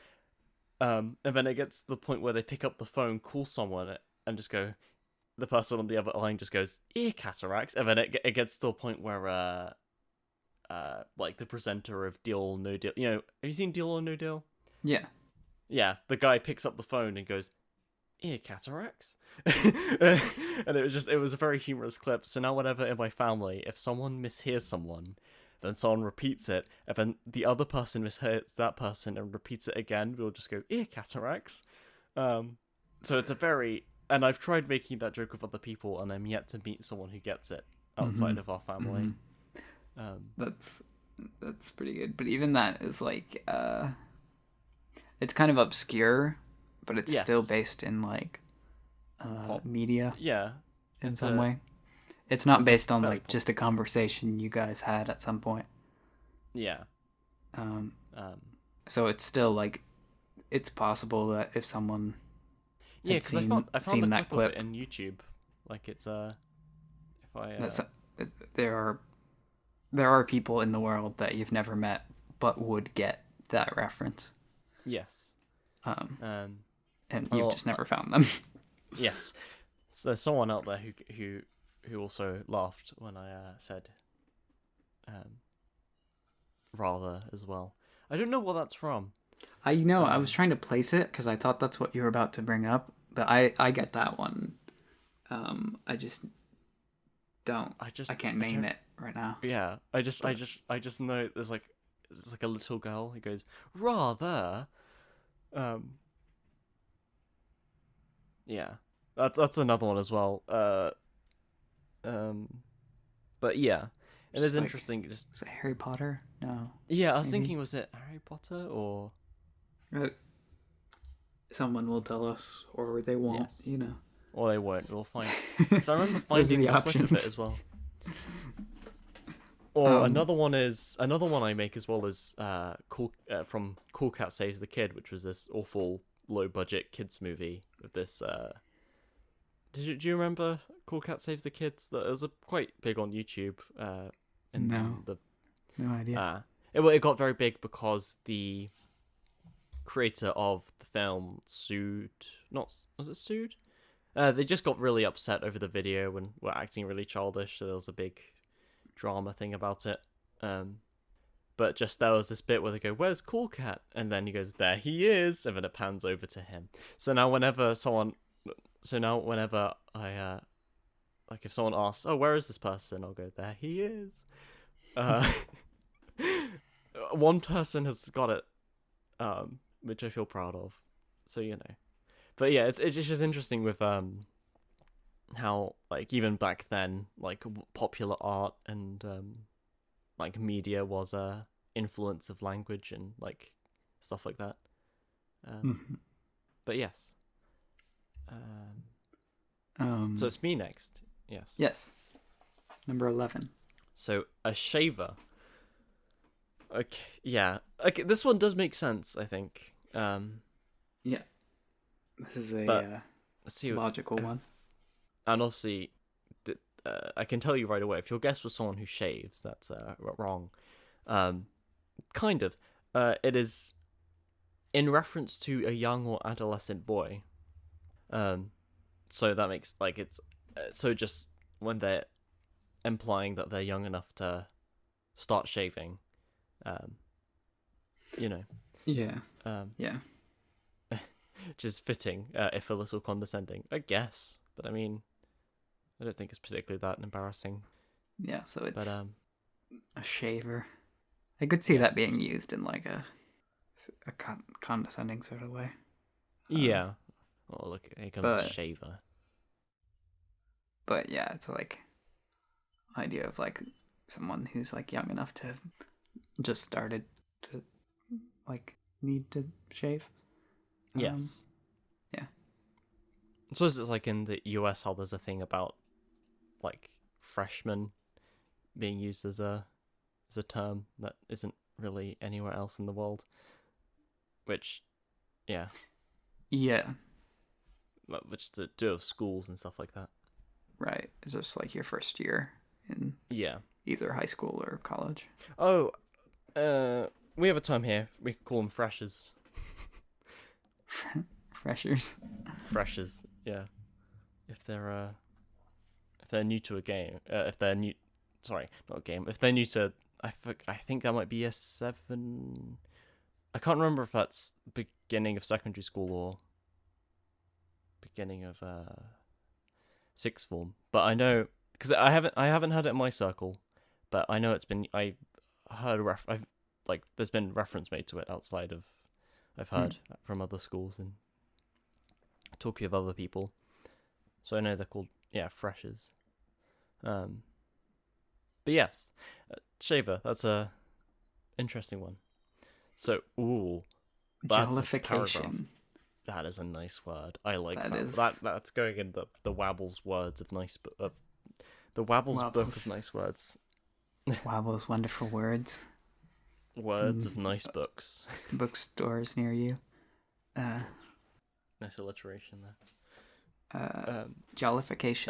And then it gets to the point where they pick up the phone, call someone, and just go, the person on the other line just goes, ear cataracts? And then it gets to a point where, like the presenter of Deal or No Deal, have you seen Deal or No Deal? Yeah. Yeah, the guy picks up the phone and goes, ear cataracts? And it was a very humorous clip. So now whenever in my family, if someone mishears someone, then someone repeats it, and then the other person mishears that person and repeats it again, we'll just go, ear cataracts? So it's and I've tried making that joke with other people, and I'm yet to meet someone who gets it outside of our family. That's pretty good. But even that is like, it's kind of obscure, but it's still based in like pop media Yeah. in some way. It's not based on like popular. just a conversation you guys had at some point. Yeah. So it's still like it's possible that if someone Yeah, had because I found seen a that clip clip of it in YouTube. Like it's if I that's, there are people in the world that you've never met but would get that reference. yes. And you've just never found them. Yes. So there's someone out there who also laughed when I said rather as well. I don't know what that's from. I was trying to place it because I thought that's what you were about to bring up, but I get that one. I just don't. I can't name it right now. Yeah, I just know there's like a little girl who goes rather. Yeah, that's another one as well. But yeah, it is interesting. Is it Harry Potter? No. Yeah, I was thinking, was it Harry Potter or? Someone will tell us, or they won't. Yes. Or they won't. We'll find. Because I remember finding a clip of it as well. Or another one I make as well is from Cool Cat Saves the Kid, which was this awful low budget kids movie with this. Do you remember Cool Cat Saves the Kids? That was quite big on YouTube. No idea. It got very big because the creator of the film sued. Was it sued? They just got really upset over the video and were acting really childish. So there was a big drama thing about it. But just there was this bit where they go, "Where's Cool Cat?" And then he goes, "There he is," and then it pans over to him. So now whenever I like if someone asks, "Oh, where is this person?" I'll go, "There he is." One person has got it, which I feel proud of. So but yeah, it's just interesting with how like even back then like popular art and like media was a influence of language and like stuff like that. But yes. So it's me next. Yes. Yes. Number 11. So a shaver. Okay. Yeah. Okay. This one does make sense, I think. Yeah. This is a logical one. And obviously, I can tell you right away, if your guess was someone who shaves, that's wrong. Kind of. It is in reference to a young or adolescent boy. So that makes, like, it's... so just when they're implying that they're young enough to start shaving, Yeah. Yeah. Which is fitting, if a little condescending, I guess. But I mean, I don't think it's particularly that embarrassing. Yeah, so it's a shaver. I could see that being used in like a condescending sort of way. Yeah. Oh, look, here comes a shaver. But yeah, it's like idea of like someone who's like young enough to have just started to like need to shave. Yes. Yeah. I suppose it's like in the US how there's a thing about like freshmen being used as a term that isn't really anywhere else in the world. Which, yeah. Yeah. Which to do with schools and stuff like that. Right. It's just like your first year in either high school or college. Oh, we have a term here. We can call them freshers. Freshers. Freshers, yeah. If they're new to a game, if they're new to, I think that might be year 7. I can't remember if that's beginning of secondary school or beginning of sixth form. But I know because I haven't heard it in my circle, but I know it's been. I've there's been reference made to it outside of. I've heard from other schools and talking with other people, so I know they're called freshers. But yes, shaver. That's a interesting one. So, that's Jollification. That is a nice word. I like that. Is... That's going in the Wabble's words of nice, the Wabble's book of nice words. Wabble's wonderful words. Words of nice books. Bookstores near you. Nice alliteration there. Jollification.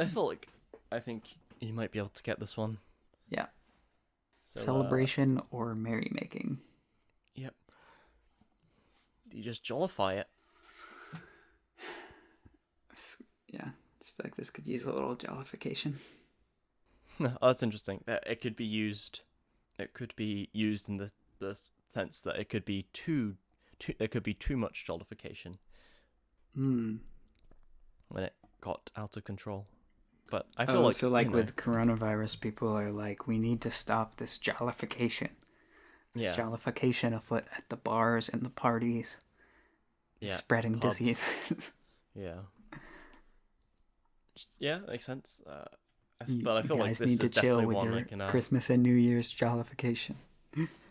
I think you might be able to get this one. Yeah. So, celebration or merrymaking. Yep. You just jollify it. Yeah, I feel like this could use a little jollification. Oh, that's interesting. It could be used. It could be used in the sense that it could be too. There could be too much jollification. When it got out of control. But I feel with coronavirus, people are like, we need to stop this jollification. This jollification afoot at the bars and the parties. Spreading pubs. Diseases. Yeah, makes sense. But I feel like this need to is chill definitely with one your like in Christmas and New Year's jollification.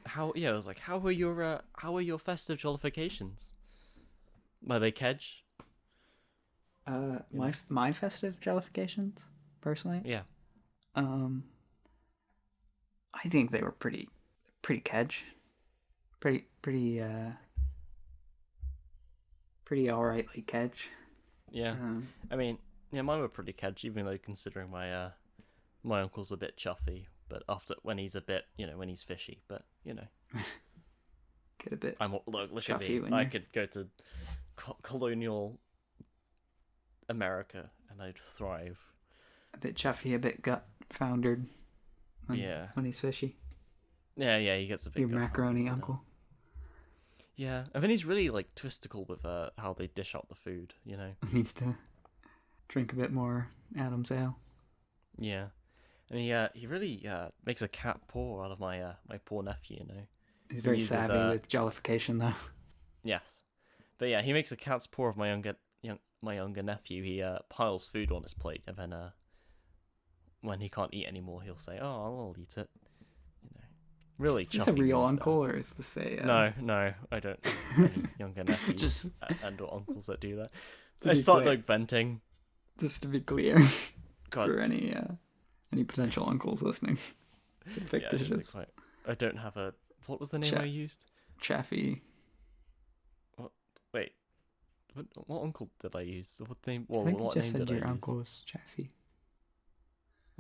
How are your festive jollifications? Are they kedge? My festive jollifications, personally. Yeah. I think they were pretty kedge. Pretty alrightly kedge. Yeah. I mean, yeah, mine were pretty kedge, even though considering my uncle's a bit chuffy, but when he's a bit, when he's fishy, but get a bit. Look at me. I could go to colonial America and I'd thrive. A bit chuffy, a bit gut foundered. When he's fishy. Yeah, he gets a bit. Your macaroni uncle. Yeah, I think he's really like twistical with how they dish out the food. Needs to drink a bit more Adam's ale. Yeah, and he really makes a cat paw out of my poor nephew. He's very savvy with jollification, though. Yes, but yeah, he makes a cat's paw of my younger nephew. He piles food on his plate, and then when he can't eat anymore, he'll say, "Oh, I'll eat it." Really. Is this a real uncle, or is this a? No, I don't have any younger nephews and/or uncles that do that. I start like venting. Just to be clear, God. For any potential uncles listening, fictitious. I don't have a. What was the name I used? Chaffee. What? Wait. What uncle did I use? What name? I think you just said your uncle was Chaffee.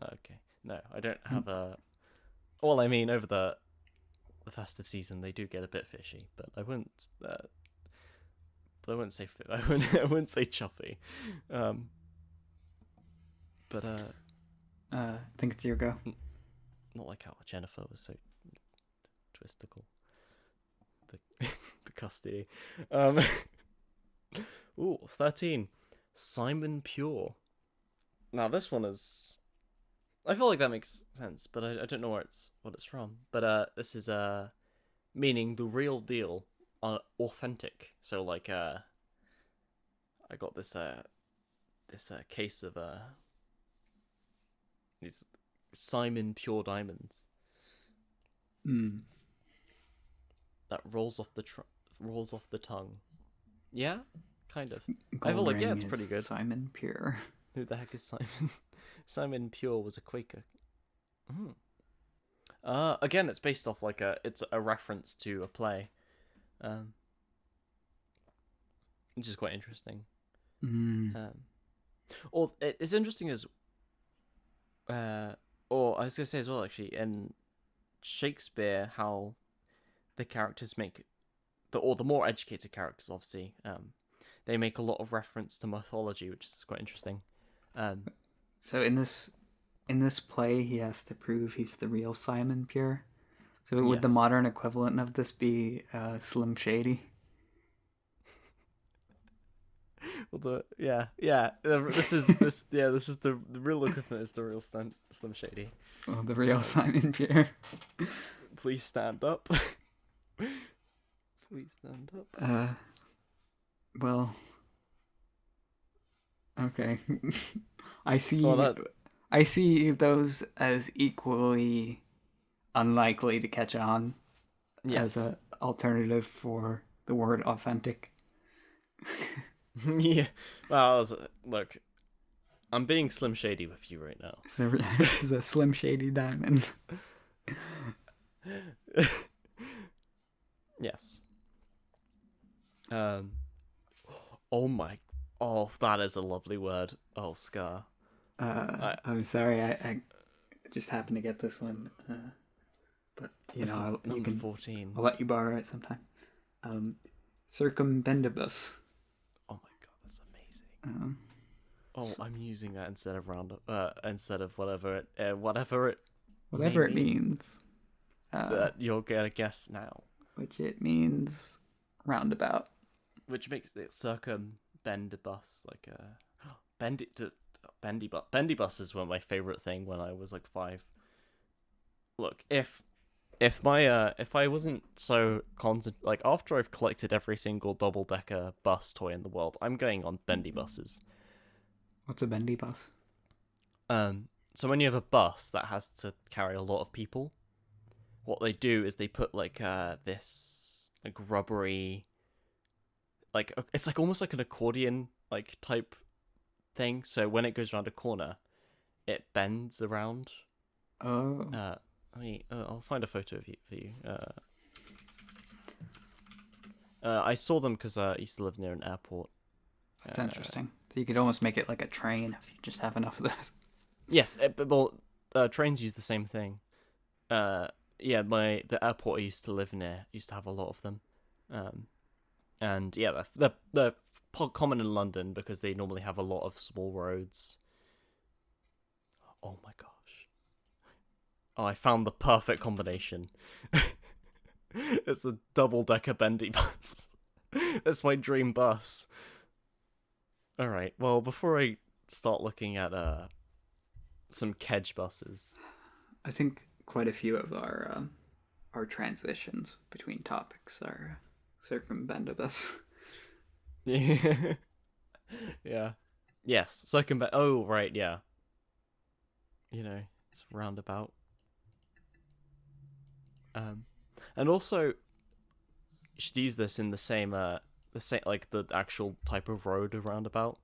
Okay. No, I don't have a. Well, I mean, over the festive season, they do get a bit fishy, but I wouldn't. But I wouldn't say. I wouldn't say chuffy. But I think it's your go. Not like how Jennifer was so twistical. The custody. Ooh, 13. Simon Pure. Now this one is. I feel like that makes sense, but I don't know what it's from. But this is meaning the real deal, authentic. So like I got this case of these Simon Pure diamonds. That rolls off the tongue. Yeah, kind of. I feel like it's pretty good. Simon Pure. Who the heck is Simon? Simon Pure was a Quaker. Again, it's based off it's a reference to a play, which is quite interesting. Or it's interesting as, or I was gonna say as well, actually, in Shakespeare, how the characters make the more educated characters, obviously, they make a lot of reference to mythology, which is quite interesting. So in this play, he has to prove he's the real Simon Pure. So would the modern equivalent of this be Slim Shady? Well, this is the real equivalent is the real Slim Shady. Oh, the real Simon Pure. Please stand up. Please stand up. Well. Okay. I see those as equally unlikely to catch on as an alternative for the word authentic. Yeah. Well, look, I'm being Slim Shady with you right now. It's a Slim Shady diamond. Yes. Oh, that is a lovely word. Oh, Scar. I'm sorry, I just happened to get this one. But, you know, you can... 14. I'll let you borrow it sometime. Circumbendibus. Oh my god, that's amazing. I'm using that instead of whatever it means. That you're gonna guess now. Which it means roundabout. Which makes it circumbendibus, like bendibus is one of my favorite thing when I was like 5. Look, if I wasn't so like after I've collected every single double-decker bus toy in the world, I'm going on bendy buses. What's a bendy bus? So when you have a bus that has to carry a lot of people, what they do is they put like this like rubbery, like it's like almost like an accordion like type thing. So when it goes around a corner, it bends around. Oh. I'll find a photo of for you. I saw them because I used to live near an airport. That's interesting. So you could almost make it like a train if you just have enough of those. Yes, trains use the same thing. The airport I used to live near used to have a lot of them. And yeah, they're common in London because they normally have a lot of small roads. Oh my gosh. Oh, I found the perfect combination. It's a double-decker bendy bus. It's my dream bus. Alright, well, before I start looking at some kedge buses... I think quite a few of our transitions between topics are circumbendibus. Yeah. Yeah. Yes, oh, right, yeah. You know, it's roundabout. And also, you should use this in the same like the actual type of road of roundabout.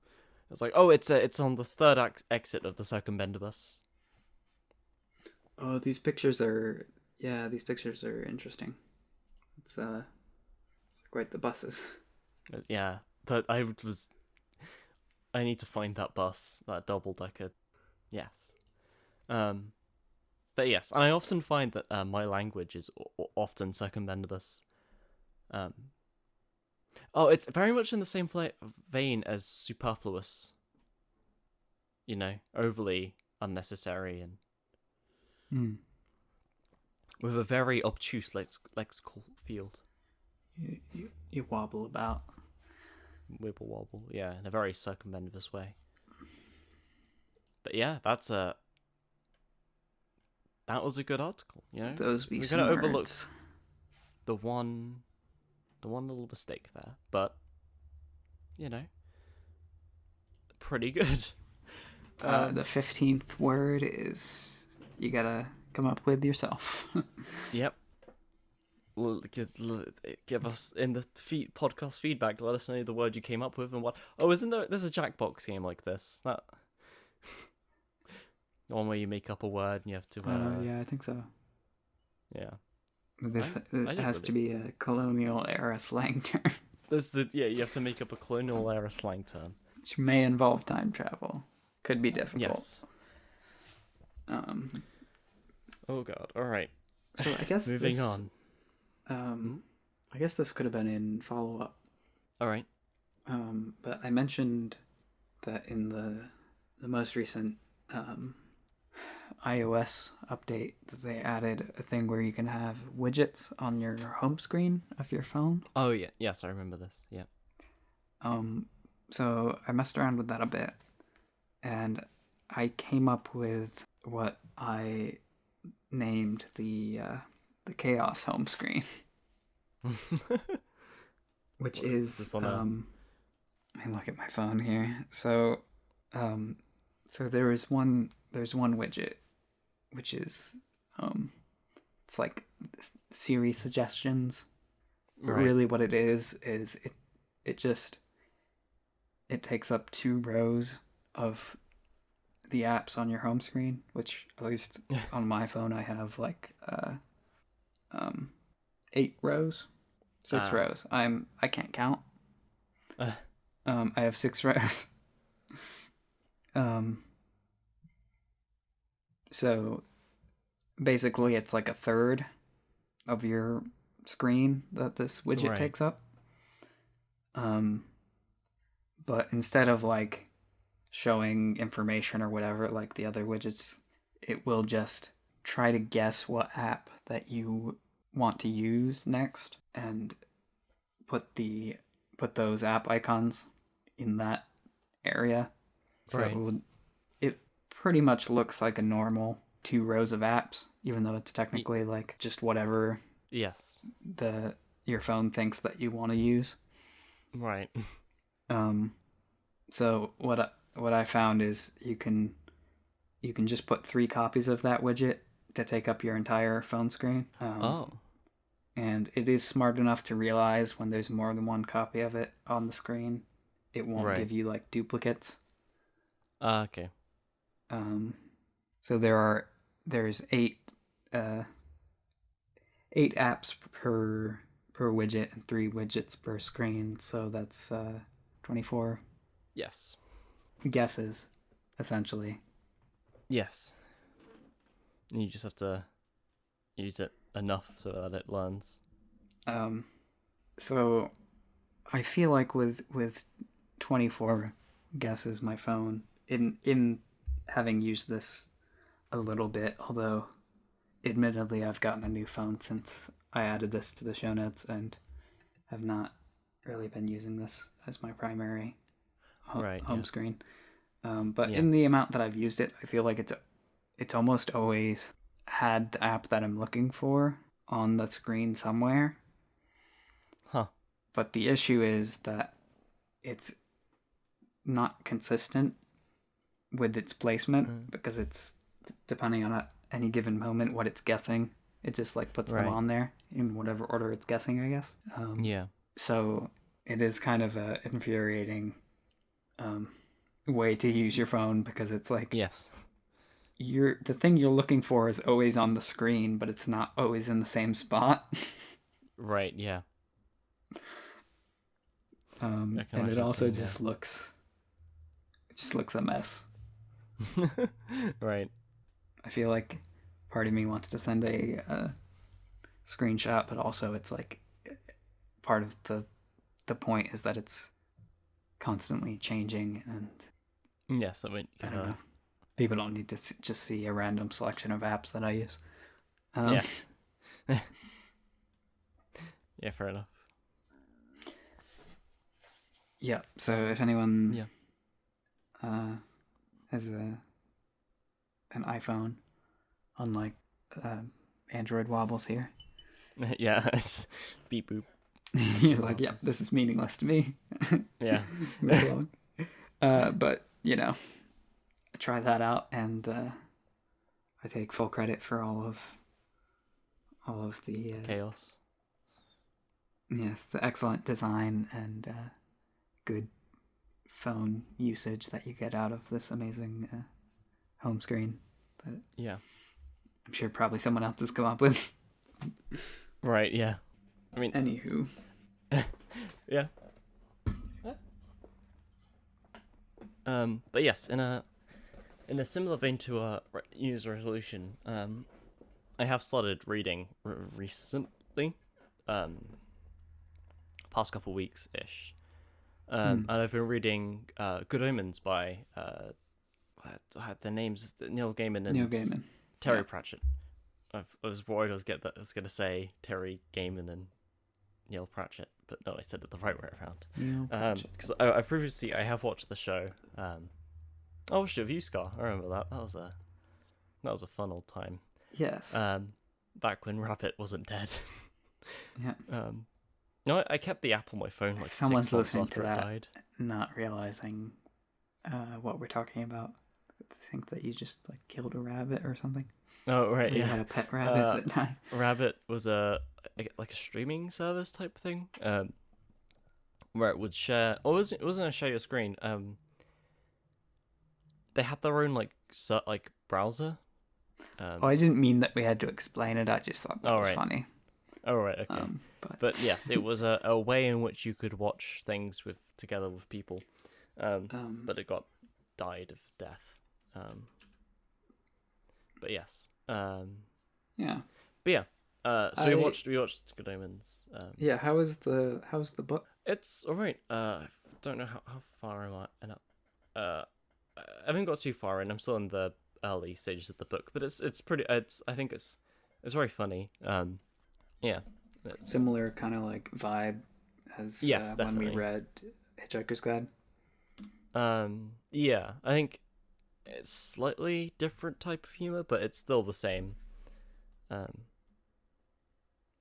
It's like, oh, it's on the third exit of the circumbendibus. Oh, these pictures are interesting. It's quite the buses. Yeah, I need to find that bus, that double-decker. Yes. But yes, and I often find that my language is often circumbendibus. It's very much in the same vein as superfluous. You know, overly unnecessary and with a very obtuse lexical field. You wobble about. Wibble wobble, yeah, in a very circumbendibus way. But yeah, that was a good article, you know? Those be We're some gonna words. overlook the one little mistake there, but you know, pretty good. The 15th word is you gotta come up with yourself. Yep. Give us in the podcast feedback. Let us know the word you came up with and what. Oh, there's a Jackbox game like this? That one where you make up a word and you have to. Yeah, I think so. Yeah. This has to be a colonial era slang term. You have to make up a colonial era slang term, which may involve time travel. Could be difficult. Yes. Oh god. All right. So I guess moving on. I guess this could have been in follow-up. All right. But I mentioned that in the most recent iOS update that they added a thing where you can have widgets on your home screen of your phone. Oh yeah, yes, I remember this. Yeah. So I messed around with that a bit, and I came up with what I named the Chaos home screen, which is let me look at my phone here. So there's one widget, which is it's like Siri suggestions. But right. Really, what it is it just it takes up 2 rows of the apps on your home screen, which at least on my phone I have like 8 rows, 6 rows. I can't count. I have 6 rows. So basically it's like a third of your screen that this widget takes up. But instead of like showing information or whatever like the other widgets, it will just try to guess what app that you want to use next and put those app icons in that area. So it pretty much looks like a normal 2 rows of apps, even though it's technically like just whatever your phone thinks that you want to use. Right. So what I found is you can just put 3 copies of that widget to take up your entire phone screen. And it is smart enough to realize when there's more than 1 copy of it on the screen, it won't give you like duplicates. Okay. So there's 8 apps per widget and 3 widgets per screen. So that's 24. Yes. Guesses, essentially. Yes. You just have to use it enough so that it learns. So I feel like with 24 guesses, my phone, in having used this a little bit, although admittedly I've gotten a new phone since I added this to the show notes and have not really been using this as my primary home screen. But in the amount that I've used it, I feel like it's almost always had the app that I'm looking for on the screen somewhere. Huh. But the issue is that it's not consistent with its placement because it's depending on at any given moment what it's guessing. It just like puts them on there in whatever order it's guessing, I guess. So it is kind of a infuriating way to use your phone because it's like the thing you're looking for is always on the screen, but it's not always in the same spot. Right. Yeah. And it also just looks a mess. Right. I feel like part of me wants to send a screenshot, but also it's like part of the point is that it's constantly changing, and yes, I mean, I don't know. People don't need to just see a random selection of apps that I use. Yeah. Yeah, fair enough. Yeah, so if anyone has an iPhone, unlike Android wobbles here. Yeah, it's beep boop. You're like, yeah, this is meaningless to me. Yeah. Move along. But, try that out, and I take full credit for all of the chaos. Yes, the excellent design and good phone usage that you get out of this amazing home screen. That I'm sure probably someone else has come up with. Right. Yeah. I mean. Anywho. Yeah. But yes, in a similar vein to a New Year's resolution, I have started reading recently, past couple weeks ish, and I've been reading Good Omens by I have the names Neil Gaiman and Terry Pratchett. I was worried I was gonna say Terry Gaiman and Neil Pratchett, but no, I said it the right way around. Because I previously have watched the show. I watched it with you, Scar. I remember that. That was a fun old time. Yes. Back when Rabbit wasn't dead. Yeah. No, I kept the app on my phone like someone's 6 months listening after to it that, died. not realizing what we're talking about. I think that you just like killed a rabbit or something. Oh right, You had a pet rabbit that died. Rabbit was a streaming service type thing. where it would share, or it wasn't gonna share your screen. They had their own like browser. I didn't mean that we had to explain it. I just thought that was funny. Oh right, okay. But yes, it was a way in which you could watch things together with people. But it got died of death. But yes. Yeah. But yeah. So we watched Good Omens. Yeah. How's the book? It's all right. I don't know how far am I. I haven't got too far in. I'm still in the early stages of the book, but it's pretty. I think it's very funny. Yeah. Similar kind of like vibe as when we read Hitchhiker's Guide. Yeah, I think it's slightly different type of humor, but it's still the same. I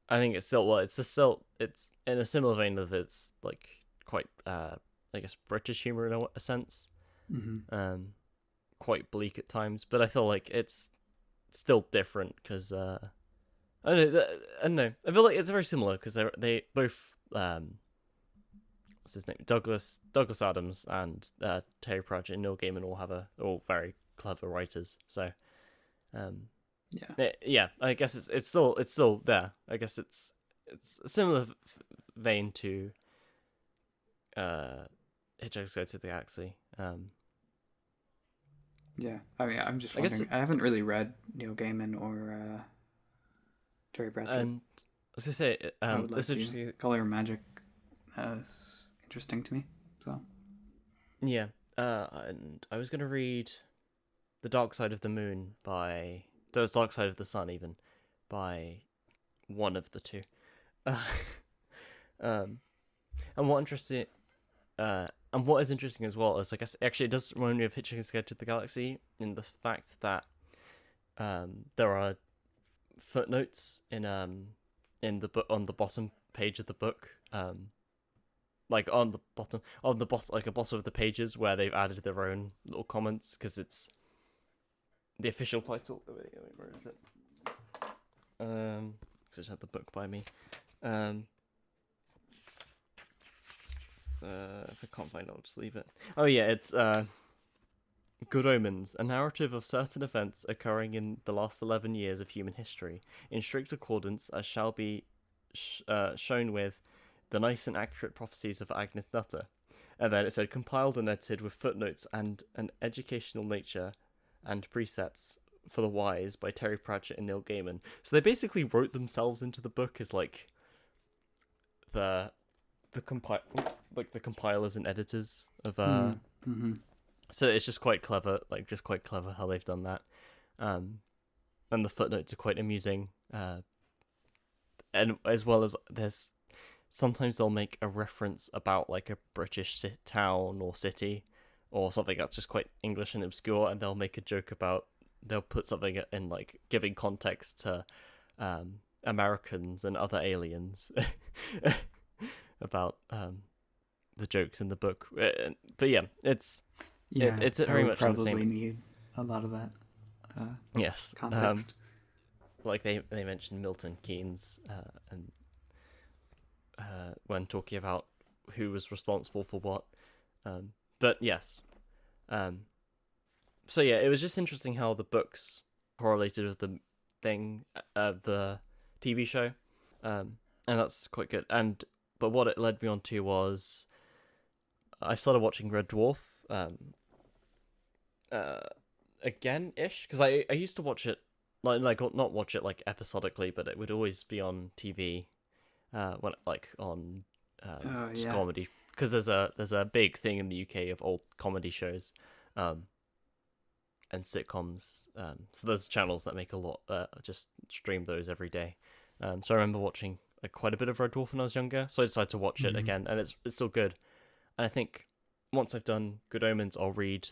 think it's still it's in a similar vein of it's like quite I guess British humor in a sense. Mm-hmm. Quite bleak at times, but I feel like it's still different because I don't know. I feel like it's very similar because they both what's his name, Douglas Adams and Terry Pratchett and Neil Gaiman all very clever writers. So yeah, I guess it's still there. I guess it's a similar vein to Hitchhiker's Guide to the Galaxy. Yeah, I mean, I'm just wondering. I haven't really read Neil Gaiman or Terry Pratchett. And I was gonna say, I would like to. Color and Magic is interesting to me. So yeah, and I was gonna read The Dark Side of the Moon Dark Side of the Sun, even by one of the two. And what is interesting as well is, I guess, actually it does remind me of Hitchhiker's Guide to the Galaxy in the fact that there are footnotes in the book on the bottom page of the book, like on the bottom like a bottom of the pages where they've added their own little comments because it's the official title. Where is it? I just had the book by me. If I can't find it, I'll just leave it. Oh yeah, it's Good Omens, a narrative of certain events occurring in the last 11 years of human history, in strict accordance as shall be shown with the nice and accurate prophecies of Agnes Nutter. And then it said, compiled and edited with footnotes and an educational nature and precepts for the wise by Terry Pratchett and Neil Gaiman. So they basically wrote themselves into the book as like the compilers and editors of mm-hmm. So it's just quite clever, how they've done that. And the footnotes are quite amusing, and as well as sometimes they'll make a reference about like a British town or city or something that's just quite English and obscure, and they'll make a joke they'll put something in like giving context to Americans and other aliens about the jokes in the book. But yeah, it's very much in the same. Probably need a lot of that. Yes, context. Like they mentioned Milton Keynes and when talking about who was responsible for what. But yes, so yeah, it was just interesting how the books correlated with the thing, the TV show, and that's quite good. But what it led me on to was I started watching Red Dwarf again-ish, because I used to watch it like not watch it like episodically, but it would always be on TV when like on just comedy, because there's a big thing in the UK of old comedy shows and sitcoms, so there's channels that make a lot just stream those every day. So I remember watching quite a bit of Red Dwarf when I was younger, so I decided to watch it again, and it's still good. And I think once I've done Good Omens, I'll read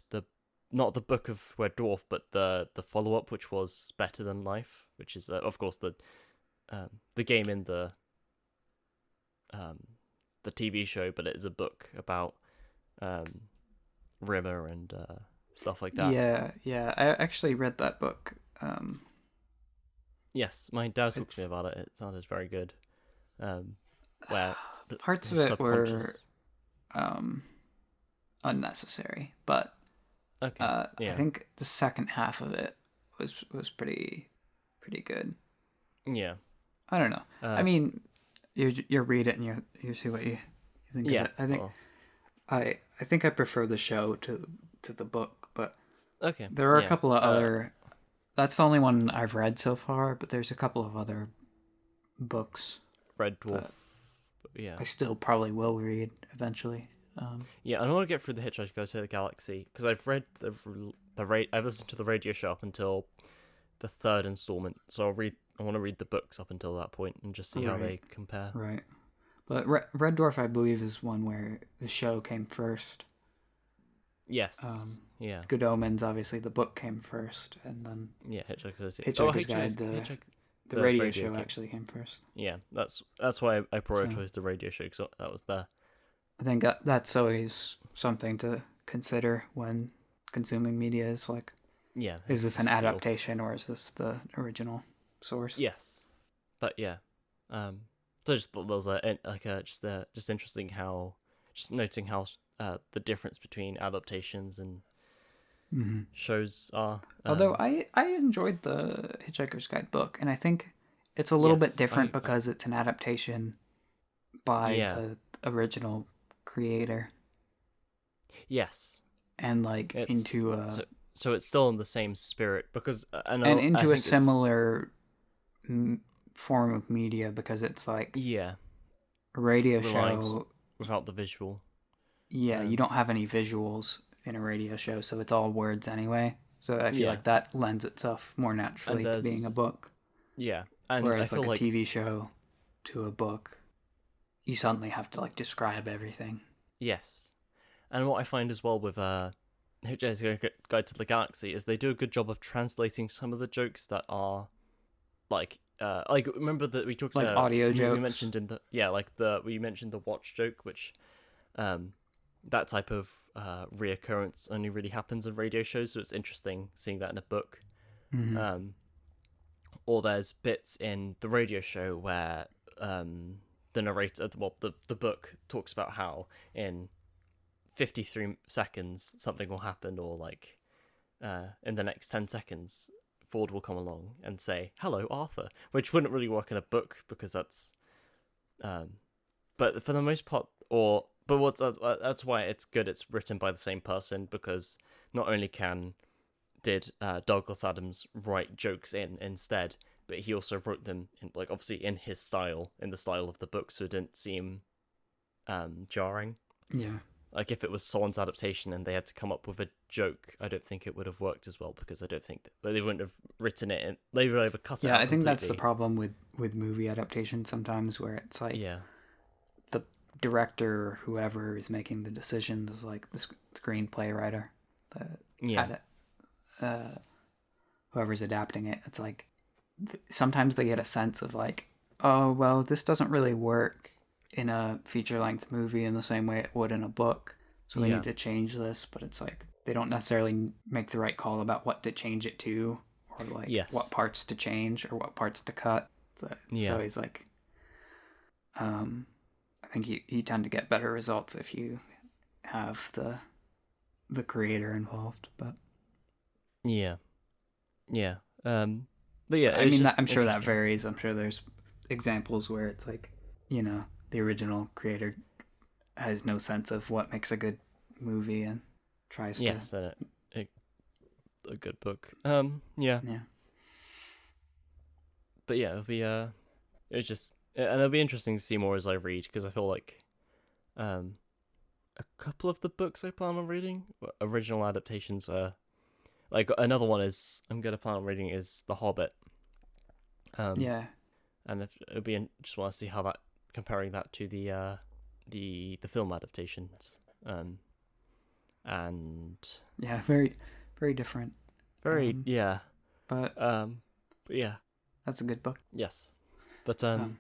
not the book of Red Dwarf, but the follow-up, which was Better Than Life, which is of course the game in the TV show, but it is a book about Rimmer and stuff like that. Yeah, I actually read that book. Yes, my dad talked to me about it. It sounded very good. Where parts of it were unnecessary. But Okay. I think the second half of it was pretty good. Yeah. I don't know. I mean, you read it and you see what you think of it. I think I think I prefer the show to the book, but okay. there are a couple of other. That's the only one I've read so far, but there's a couple of other books. Red Dwarf. Yeah. I still probably will read eventually. Yeah, I don't want to get through the Hitchhiker's to the Galaxy because I've read I've listened to the radio show up until the third installment, so I want to read the books up until that point and just see how they compare. Right. But Red Dwarf, I believe, is one where the show came first. Yes. Yeah. Good Omens, obviously, the book came first, and then Hitchhiker's Guide, the radio show actually came first. Yeah, that's why I prioritized the radio show because that was there. I think that's always something to consider when consuming media. Is like, is this an adaptation or is this the original source? Yes, but yeah, so I just thought there was just interesting how noting how the difference between adaptations and shows are. Although I enjoyed the Hitchhiker's Guide book, and I think it's a little bit different because it's an adaptation by the original creator. Yes, and into a so it's still in the same spirit because into a similar form of media because it's like a radio show without the visual. Yeah, you don't have any visuals in a radio show, so it's all words anyway. So I feel like that lends itself more naturally to being a book. Yeah, and whereas like a TV show to a book, you suddenly have to like describe everything. Yes, and what I find as well with Hitchhiker's Guide to the Galaxy is they do a good job of translating some of the jokes that are like remember that we talked like audio jokes. We mentioned we mentioned the watch joke, which that type of reoccurrence only really happens in radio shows, so it's interesting seeing that in a book. Or there's bits in the radio show where the narrator, the book talks about how in 53 seconds something will happen, or like in the next 10 seconds Ford will come along and say, "Hello, Arthur," which wouldn't really work in a book because that's but for the most part, that's why it's good it's written by the same person, because not only did Douglas Adams write jokes instead, but he also wrote them in, like, obviously in his style, in the style of the book, so it didn't seem jarring. Yeah. Like, if it was someone's adaptation and they had to come up with a joke, I don't think it would have worked as well, because I don't think that they wouldn't have written it in, they would have cut it out. Yeah, I think that's the problem with movie adaptations sometimes, where it's like the director or whoever is making the decisions is like the screenplay writer, whoever's adapting it. It's like sometimes they get a sense of like, oh, well, this doesn't really work in a feature-length movie in the same way it would in a book, so we need to change this. But it's like they don't necessarily make the right call about what to change it to, or like what parts to change or what parts to cut. So it's always like, I think you tend to get better results if you have the creator involved. But but yeah, I mean, I'm sure that varies. I'm sure there's examples where it's like, you know, the original creator has no sense of what makes a good movie and tries to... a good book. Yeah. But yeah, it's just... And it'll be interesting to see more as I read, because I feel like a couple of the books I plan on reading, original adaptations, like another one is I'm going to plan on reading is The Hobbit. And if it'll be just want to see how that, comparing that to the film adaptations, and very very different, but yeah, that's a good book. Yes, but and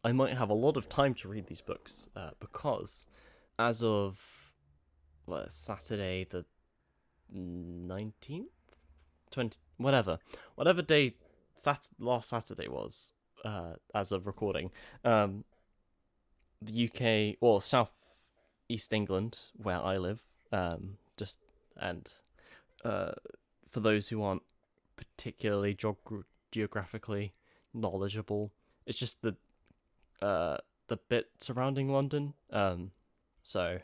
I might have a lot of time to read these books because as of Saturday the 19th, 20, whatever day last Saturday was, as of recording, the UK or South East England, where I live, just and for those who aren't particularly geographically knowledgeable, it's just the bit surrounding London. So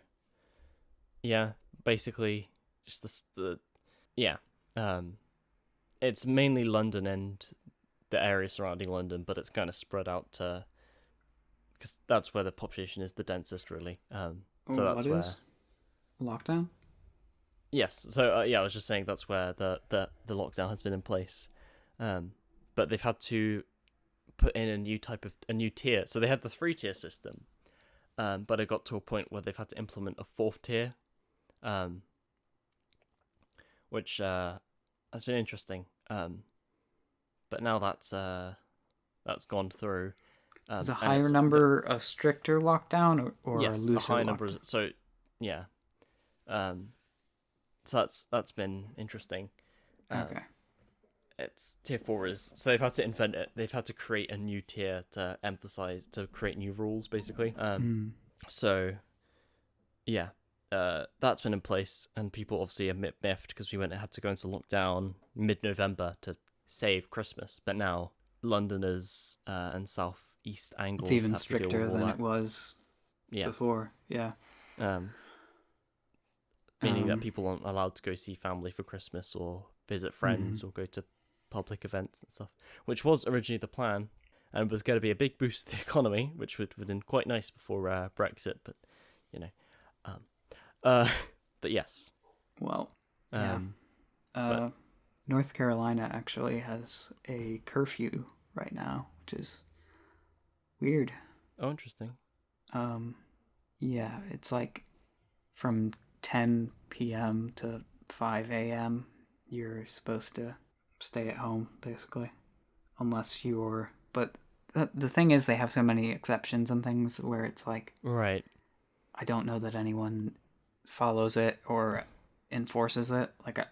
yeah, basically just it's mainly London and the area surrounding London, but it's kind of spread out to, because that's where the population is the densest, really. So that's where lockdown. Yes. So I was just saying that's where the lockdown has been in place, but they've had to put in a new tier. So they had the 3-tier system, but it got to a point where they've had to implement a 4th tier, which has been interesting. But now that's gone through. Is a higher number a stricter lockdown or yes, a looser a higher lockdown? number. So yeah, so that's been interesting. Okay. It's tier 4 is, so they've had to invent it. They've had to create a new tier to create new rules, basically. So yeah, that's been in place, and people obviously are miffed because we had to go into lockdown mid-November to save Christmas, but now Londoners and South East Angles it's even have stricter to deal with all than that. it was before. Yeah. Meaning that people aren't allowed to go see family for Christmas or visit friends or go to public events and stuff, which was originally the plan and was going to be a big boost to the economy, which would have been quite nice before Brexit, but but yes. Well, yeah. North Carolina actually has a curfew right now, which is weird. Oh, interesting. Yeah, it's like from 10 p.m. to 5 a.m. you're supposed to stay at home, basically. Unless you're... But the thing is, they have so many exceptions and things where it's like... Right. I don't know that anyone follows it or enforces it. Like, I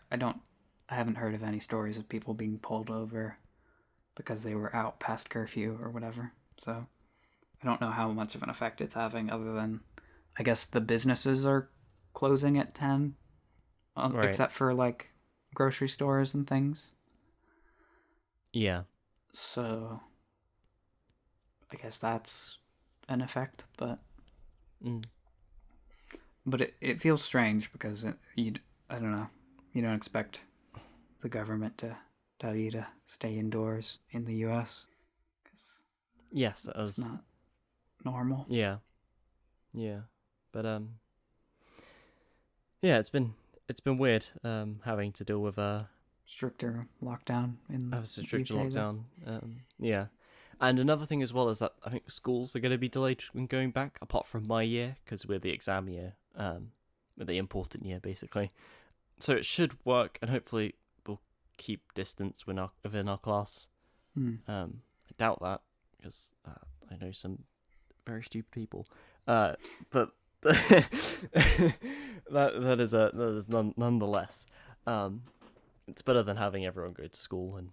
haven't heard of any stories of people being pulled over because they were out past curfew or whatever. So I don't know how much of an effect it's having, other than I guess the businesses are closing at 10, right. Except for like grocery stores and things. Yeah. So I guess that's an effect, but it feels strange because I don't know, you don't expect the government to tell you to stay indoors in the U.S. Yes, it's not normal. Yeah, but yeah, it's been weird having to deal with a stricter lockdown in a stricter UK, lockdown. Yeah, and another thing as well is that I think schools are going to be delayed in going back, apart from my year, because we're the exam year, the important year basically. So it should work, and hopefully we'll keep distance within our class. I doubt that because I know some very stupid people, but that is nonetheless. It's better than having everyone go to school and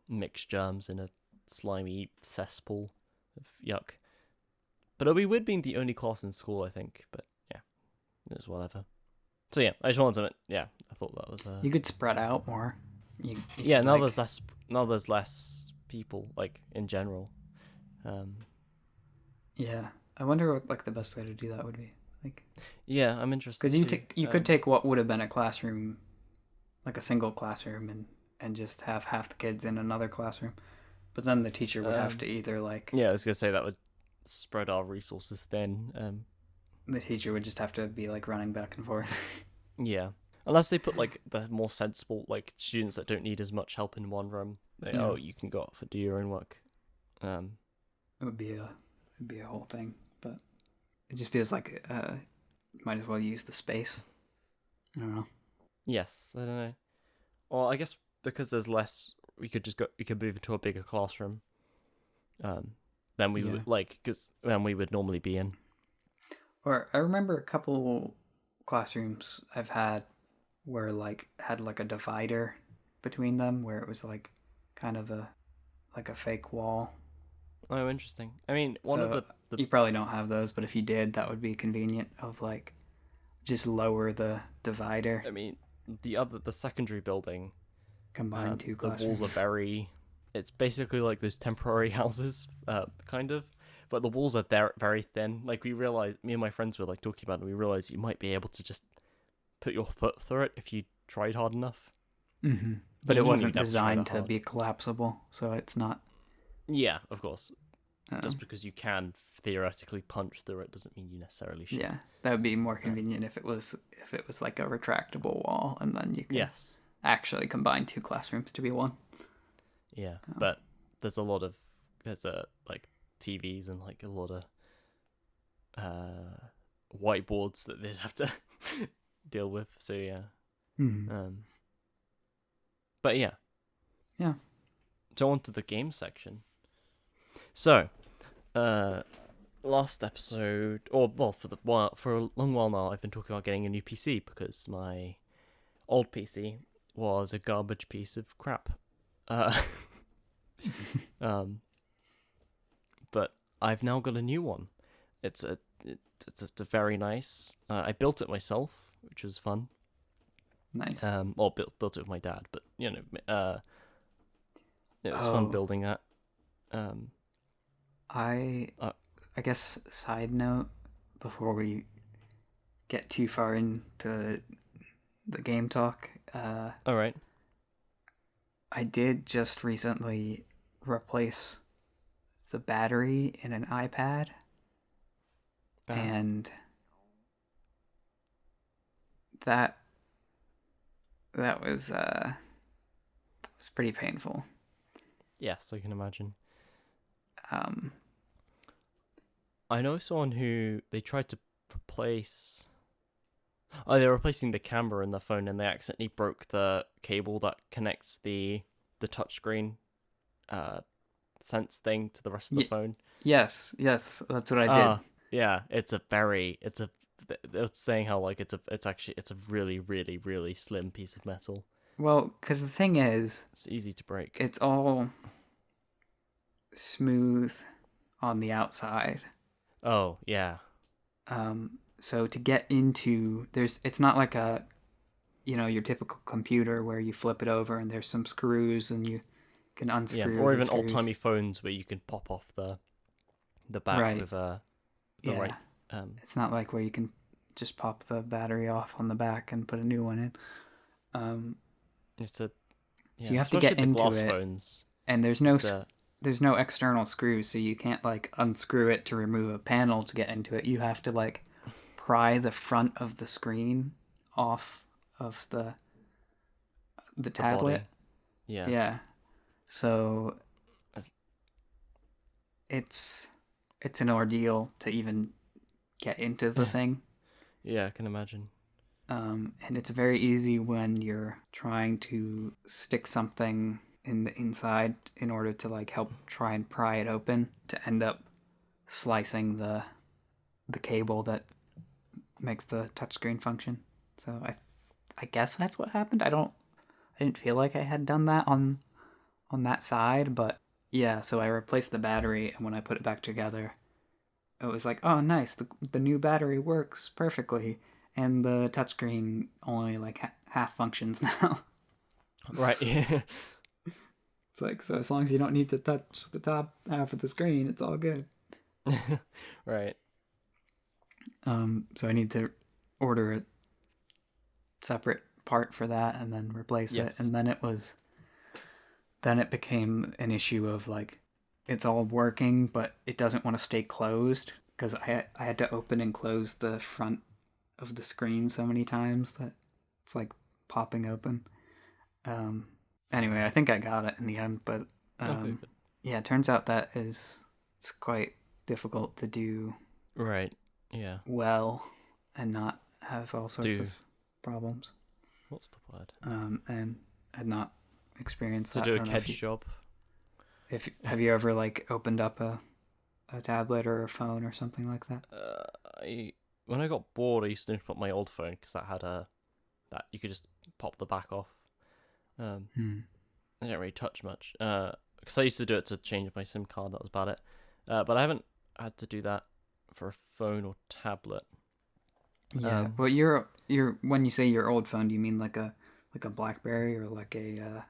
mix germs in a slimy cesspool of yuck. But it'll be weird being the only class in school, I think. But yeah, it's whatever. So yeah, I just wanted to. Yeah, I thought that was. You could spread out more. Now there's less. Now there's less people, like in general. Yeah, I wonder what like the best way to do that would be. Like. Yeah, I'm interested. Because you could take what would have been a classroom, like a single classroom, and just have half the kids in another classroom, but then the teacher would have to either like. Yeah, I was gonna say that would spread our resources thin. The teacher would just have to be like running back and forth. Yeah, unless they put like the more sensible like students that don't need as much help in one room. Oh, you can go off and do your own work. It would be a whole thing, but it just feels like might as well use the space. I don't know. Yes, I don't know. Or I guess because there's less, we could move into a bigger classroom. Than we would because then we would normally be in. Or I remember a couple classrooms I've had where had a divider between them, where it was like kind of a fake wall. Oh, interesting. I mean, one So of the you probably don't have those, but if you did, that would be convenient. Of like, just lower the divider. I mean, the secondary building, Combine two the walls classrooms. are very. It's basically like those temporary houses, kind of. But the walls are very, very thin. Like we realized, me and my friends were like talking about it. And we realized you might be able to just put your foot through it if you tried hard enough. Mm-hmm. But You it wouldn't wasn't even have to try designed that to hard. be collapsible, so it's not. Yeah, of course. Um, Just because you can theoretically punch through it doesn't mean you necessarily should. yeah, that would be more convenient if it was like a retractable wall, and then you can actually combine two classrooms to be one. Yeah, but there's like TVs and like a lot of whiteboards that they'd have to deal with. So yeah. Mm-hmm. But yeah. Yeah. So on to the game section. So, last episode, for a long while now, I've been talking about getting a new PC because my old PC was a garbage piece of crap. But I've now got a new one. It's a very nice. I built it myself, which was fun. Nice. Built it with my dad, but it was fun building that. I guess side note before we get too far into the game talk. All right. I did just recently replace the battery in an iPad, and that was pretty painful. Yes, I can imagine. I know someone who they tried to replace. Oh, they're replacing the camera in the phone, and they accidentally broke the cable that connects the touchscreen sense thing to the rest of the phone. Yes, that's what I did. Yeah, they're saying how like it's a really, really, really slim piece of metal. Well, because the thing is, it's easy to break. It's all smooth on the outside. Oh yeah. So to get into it's not like a, your typical computer where you flip it over and there's some screws and you can unscrew. Yeah, or even old-timey phones where you can pop off the back with right. It's not like where you can just pop the battery off on the back and put a new one in. So you have to get into it, phones, and there's no external screws, so you can't like unscrew it to remove a panel to get into it. You have to like pry the front of the screen off of the tablet. Body. Yeah. So it's an ordeal to even get into the thing. Yeah, I can imagine. And it's very easy when you're trying to stick something in the inside in order to like help try and pry it open to end up slicing the cable that makes the touchscreen function. So I guess that's what happened. I didn't feel like I had done that on that side, but yeah, so I replaced the battery, and when I put it back together, it was like, oh nice, the new battery works perfectly, and the touchscreen only like half functions now. Right. Yeah. It's like, so as long as you don't need to touch the top half of the screen, it's all good. Right. So I need to order a separate part for that and then replace it. And then it became an issue of like, it's all working, but it doesn't want to stay closed because I had to open and close the front of the screen so many times that it's like popping open. Anyway, I think I got it in the end, but yeah, it turns out that it's quite difficult to do. Right. Yeah. Well, and not have all sorts of problems. What's the word? And had not experienced that. To do a catch job. Have you ever like opened up a tablet or a phone or something like that? When I got bored, I used to put my old phone because that had that you could just pop the back off. I didn't really touch much. because I used to do it to change my SIM card. That was about it. But I haven't had to do that for a phone or tablet. Yeah. Well, you're when you say your old phone, do you mean like a BlackBerry or like a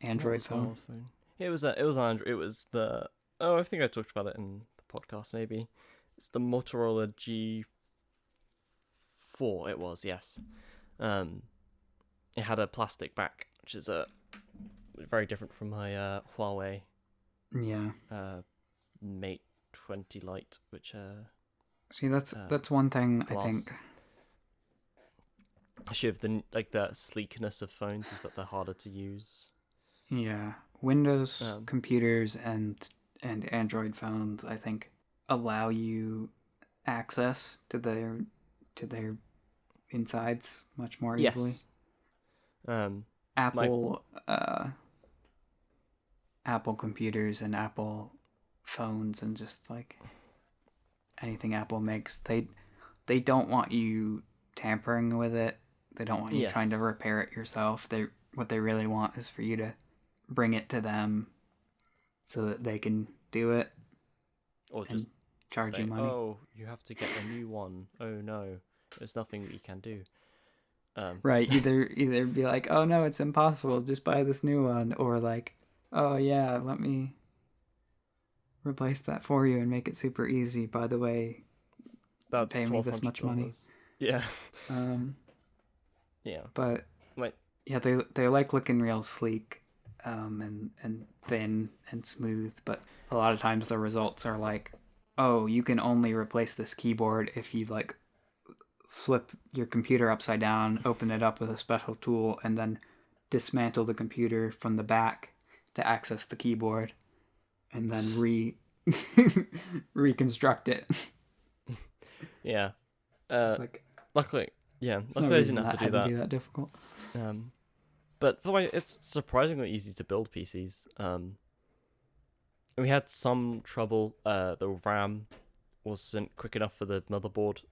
Android phone? Old phone? It was an Android. It was the I think I talked about it in the podcast. Maybe it's the Motorola G4. It was, yes. It had a plastic back, which is very different from my Huawei. Yeah. Mate 20 Lite, which see that's one thing glass. I think. Actually, the sleekness of phones is that they're harder to use. Yeah, Windows computers and Android phones, I think, allow you access to their insides much more easily. Yes. Apple computers and Apple phones and just like anything Apple makes, they don't want you tampering with it. They don't want you trying to repair it yourself. What they really want is for you to bring it to them so that they can do it. Or just charge say, you money. Oh, you have to get a new one. Oh no, there's nothing we can do. Right, either be like, oh no, it's impossible, just buy this new one, or like, oh yeah, let me replace that for you and make it super easy. By the way, that's pay me this much money. Yeah. Yeah. But yeah, they like looking real sleek, and thin and smooth. But a lot of times the results are like, oh, you can only replace this keyboard if you like flip your computer upside down, open it up with a special tool, and then dismantle the computer from the back to access the keyboard, and then reconstruct it. Yeah. Like, luckily I didn't have to do that. Be that difficult. But it's surprisingly easy to build PCs. We had some trouble. The RAM wasn't quick enough for the motherboard.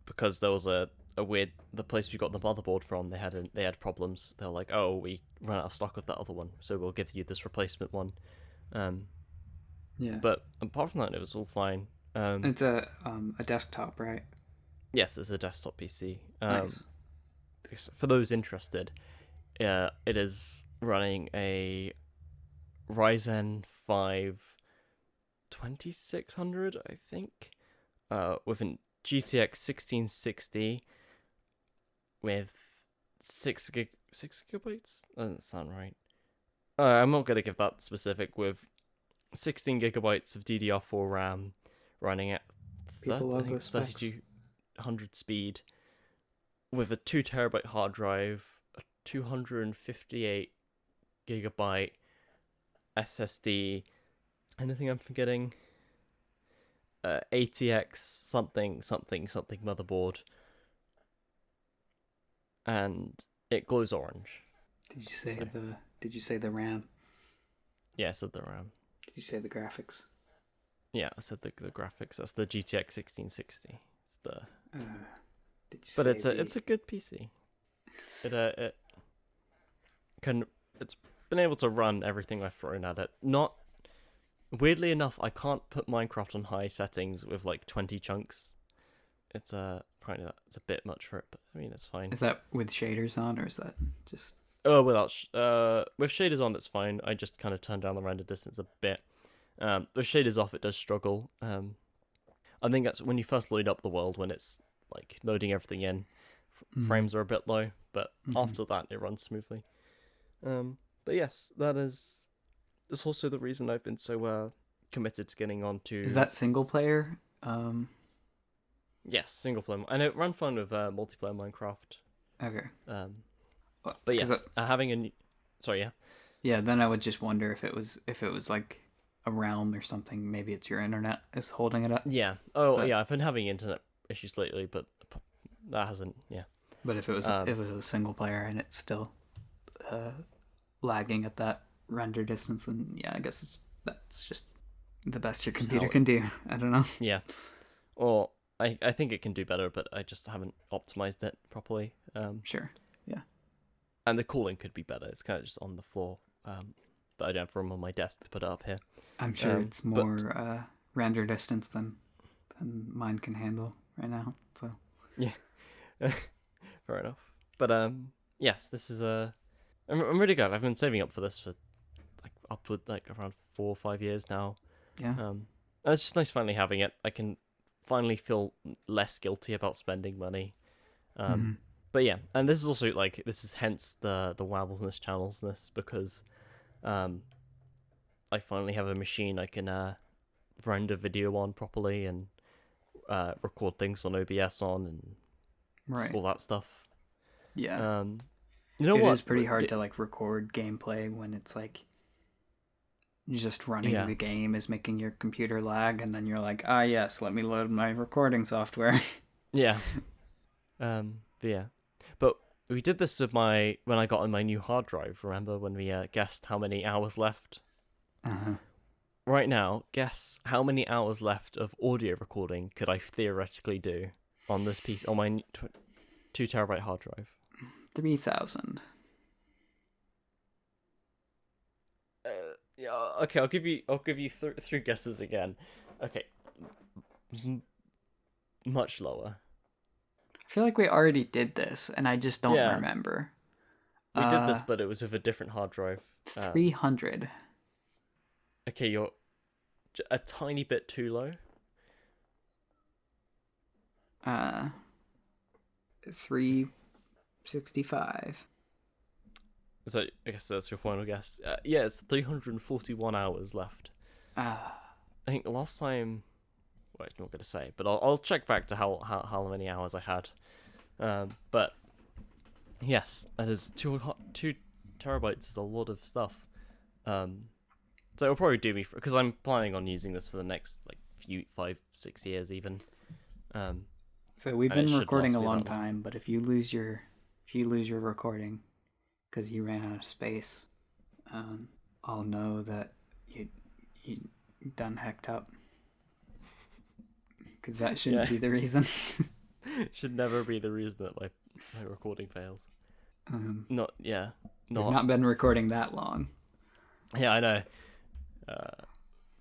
Because there was the place we got the motherboard from, they had problems. They were like, oh, we ran out of stock of that other one, so we'll give you this replacement one. Yeah. But apart from that, it was all fine. It's a desktop, right? Yes, it's a desktop PC. Nice. For those interested, it is running a Ryzen 5 2600, I think, with an GTX 1660 with 6 gigabytes? That doesn't sound right. I'm not going to give that specific. With 16 gigabytes of DDR4 RAM running at 3200 speed, with a 2 terabyte hard drive, a 258 gigabyte SSD, anything I'm forgetting? ATX something motherboard, and it glows orange. Did you say the RAM? Yeah, I said the RAM. Did you say the graphics? Yeah, I said the graphics. That's the GTX 1660. It's the. Did you say it's a good PC. It's been able to run everything I've thrown at it. Not. Weirdly enough, I can't put Minecraft on high settings with like 20 chunks. It's apparently that's a bit much for it, but I mean it's fine. Is that with shaders on, or is that just? Oh, with shaders on, it's fine. I just kind of turn down the render distance a bit. With shaders off, it does struggle. I think that's when you first load up the world, when it's like loading everything in, frames are a bit low, but after that it runs smoothly. But yes, that's also the reason I've been so committed to getting onto. Is that single player? Yes, single player, and it ran fun with multiplayer Minecraft. Okay. But yes, having a new. Sorry, yeah. Yeah, then I would just wonder if it was like a realm or something. Maybe it's your internet is holding it up. Yeah. Oh, yeah. I've been having internet issues lately, but that hasn't. Yeah. But if it was single player and it's still lagging at that render distance, then yeah, I guess that's just the best your computer can do. I don't know. Yeah. Or I think it can do better, but I just haven't optimized it properly. Sure. Yeah. And the cooling could be better. It's kind of just on the floor but I don't have room on my desk to put it up here. I'm sure it's more render distance than mine can handle right now. So yeah, fair enough. But yes, this is I'm really glad. I've been saving up for this for like upward like around 4 or 5 years now. Yeah. And it's just nice finally having it. I can finally feel less guilty about spending money. But yeah, and this is also like this is hence the Wabblesness channelsness, because I finally have a machine I can render video on properly and record things on OBS on and all that stuff. Yeah. You know what? It is pretty hard to like record gameplay when it's like just running the game is making your computer lag, and then you're like, yes, let me load my recording software. Yeah. But we did this with when I got on my new hard drive. Remember when we guessed how many hours left? Right now, guess how many hours left of audio recording could I theoretically do on this piece on my 2 terabyte hard drive? 3,000. Yeah. Okay. I'll give you 3 guesses again. Okay. Much lower. I feel like we already did this, and I just don't remember. We did this, but it was with a different hard drive. 300. Okay, you're a tiny bit too low. 365. So I guess that's your final guess. Yeah, it's 341 hours left. I think last time. Well, I'm not going to say, but I'll check back to how many hours I had. But yes, that is 2 terabytes is a lot of stuff. So it'll probably do me because I'm planning on using this for the next like 5-6 years even. So we've been recording a long time, but if you lose your recording because you ran out of space, I'll know that you done hecked up. Because that shouldn't be the reason. Should never be the reason that my recording fails. We've not been recording that long. Yeah, I know.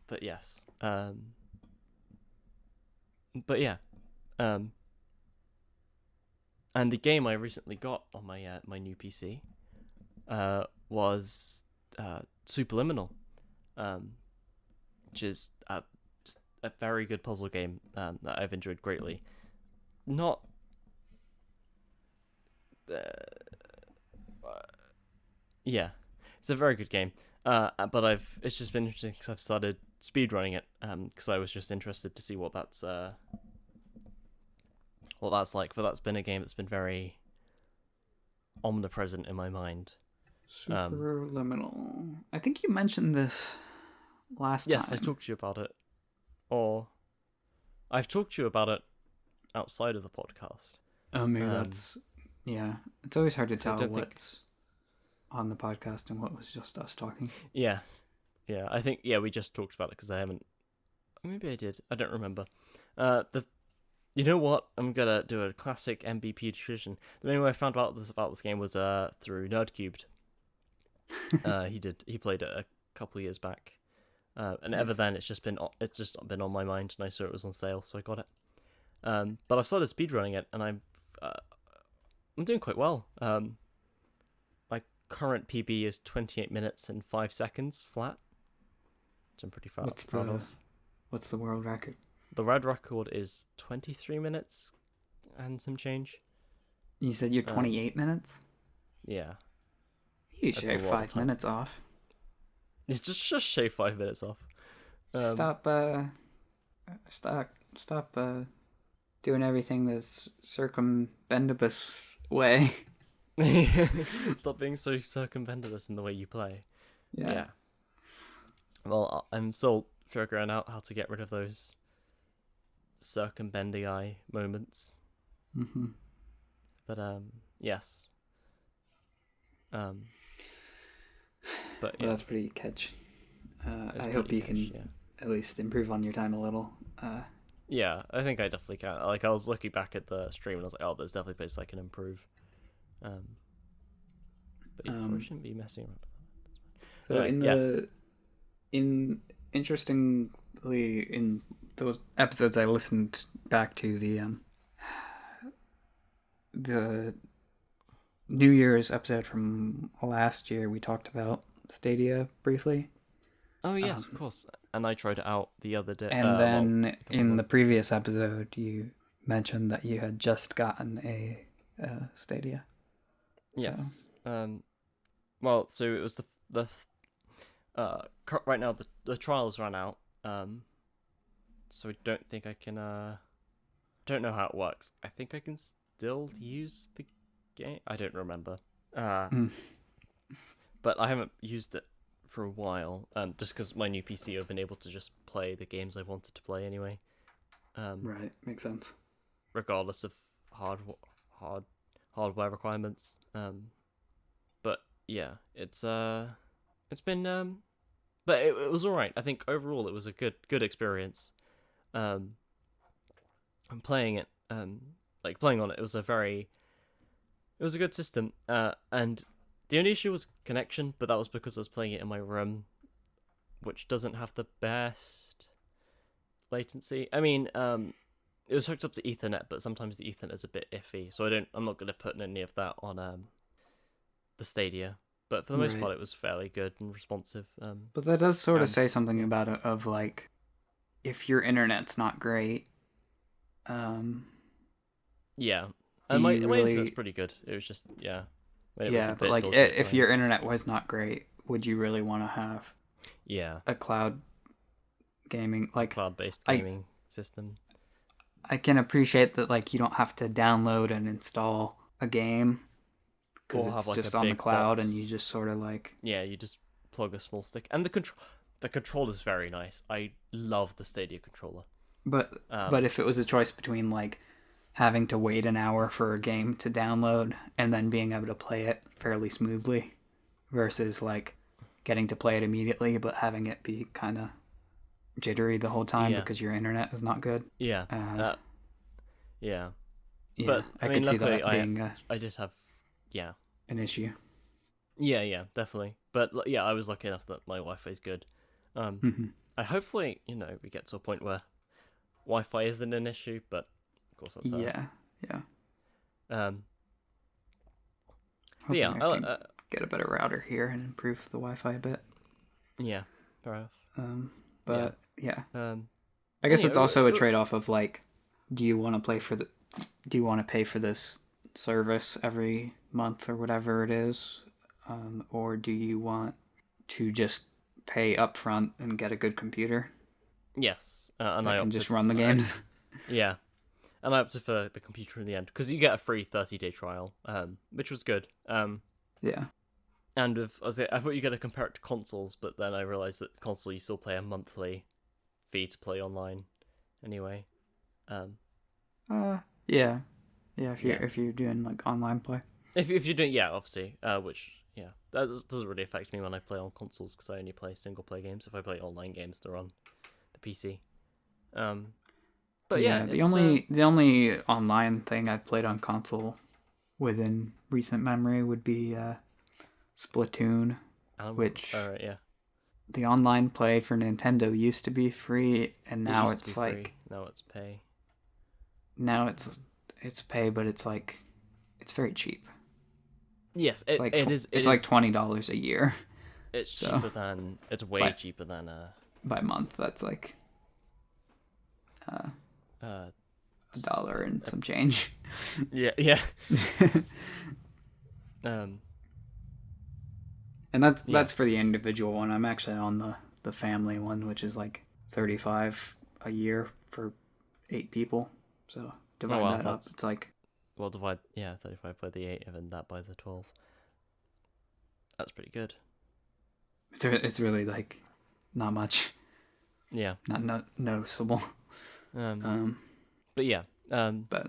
But yes. But yeah. And the game I recently got on my new PC was Superliminal, which is just a very good puzzle game that I've enjoyed greatly. Not it's a very good game. But it's just been interesting because I've started speedrunning it because I was just interested to see what that's like. But that's been a game that's been very omnipresent in my mind. Superliminal. I think you mentioned this last time. Yes, I talked to you about it. Or I've talked to you about it outside of the podcast. Oh, maybe that's... Yeah. It's always hard to tell what's on the podcast and what was just us talking. Yeah. Yeah, I think... Yeah, we just talked about it because I haven't... Maybe I did. I don't remember. You know what? I'm going to do a classic MBP tradition. The main way I found out about this game was through Nerdcubed. He played it a couple of years back. And ever then, it's just been on my mind, and I saw it was on sale, so I got it. But I've started speedrunning it, and I'm doing quite well. My current PB is 28 minutes and 5 seconds flat, which I'm pretty proud of. What's the world record? The world record is 23 minutes and some change. You said you're 28 minutes? Yeah. You shave 5 minutes off. You just shave 5 minutes off. Stop doing everything this circumbendibus way. Stop being so circumbendibus in the way you play. Yeah. Well, I'm still figuring out how to get rid of those circumbendy moments. Mm-hmm. But yes. But yeah, that's pretty catchy. I hope you can at least improve on your time a little. Yeah, I think I definitely can. Like, I was looking back at the stream and I was like, oh, there's definitely places I can improve. But you probably shouldn't be messing around with that. So interestingly, in those episodes I listened back to, the New Year's episode from last year, we talked about Stadia briefly. Oh yes, of course. And I tried it out the other day. And then in the previous episode, you mentioned that you had just gotten a Stadia. Yes. Well, so it was right now the trials ran out. So I don't think I can. Don't know how it works. I think I can still use the game. I don't remember. But I haven't used it for a while. Just because my new PC, I've been able to just play the games I wanted to play anyway. Right, makes sense. Regardless of hardware requirements. But yeah, it's been but it was all right. I think overall it was a good experience. I'm playing it playing on it. It was a good system. And the only issue was connection, but that was because I was playing it in my room, which doesn't have the best latency. I mean, it was hooked up to Ethernet, but sometimes the Ethernet is a bit iffy, so I'm not going to put any of that on the Stadia. But for the most part, it was fairly good and responsive. But that does sort of say something about it, of like, if your internet's not great, yeah, and my internet's pretty good. It was just but like if your internet was not great, would you really want to have a cloud gaming, like cloud-based gaming system? I can appreciate that, like, you don't have to download and install a game because it's just on the cloud box. And you just sort of like you just plug a small stick, and the controller is very nice. I love the Stadia controller. But if it was a choice between like having to wait an hour for a game to download and then being able to play it fairly smoothly versus like getting to play it immediately but having it be kind of jittery the whole time because your internet is not good. But I could see that being I did have an issue. Yeah, definitely. But yeah, I was lucky enough that my Wi-Fi is good. And hopefully, we get to a point where Wi-Fi isn't an issue, but of course that's but yeah, I'll get a better router here and improve the Wi-Fi a bit. Yeah, fair enough. I guess it's also a trade-off of like, do you want to pay for this service every month or whatever it is, or do you want to just pay upfront and get a good computer? Yes, and I can just run the games. Yeah, and I opted for the computer in the end because you get a free 30-day trial, which was good. Yeah. And I thought you got to compare it to consoles, but then I realized that console you still pay a monthly fee to play online, anyway. If you're doing like online play. If you're doing obviously, which that doesn't really affect me when I play on consoles because I only play single player games. If I play online games, they're on the PC. But the only online thing I've played on console within recent memory would be Splatoon, which the online play for Nintendo used to be free, and now it's like now it's pay. Now it's pay, but it's like it's very cheap. Yes, it's like $20 a year. It's cheaper than cheaper than by month. That's like $1 and some change. Yeah. And that's for the individual one. I'm actually on the family one, which is like $35 a year for 8 people. So divide that up. It's like divide 35 by the 8 and then that by the 12. That's pretty good. It's really like not much. Yeah. Not noticeable. But yeah. But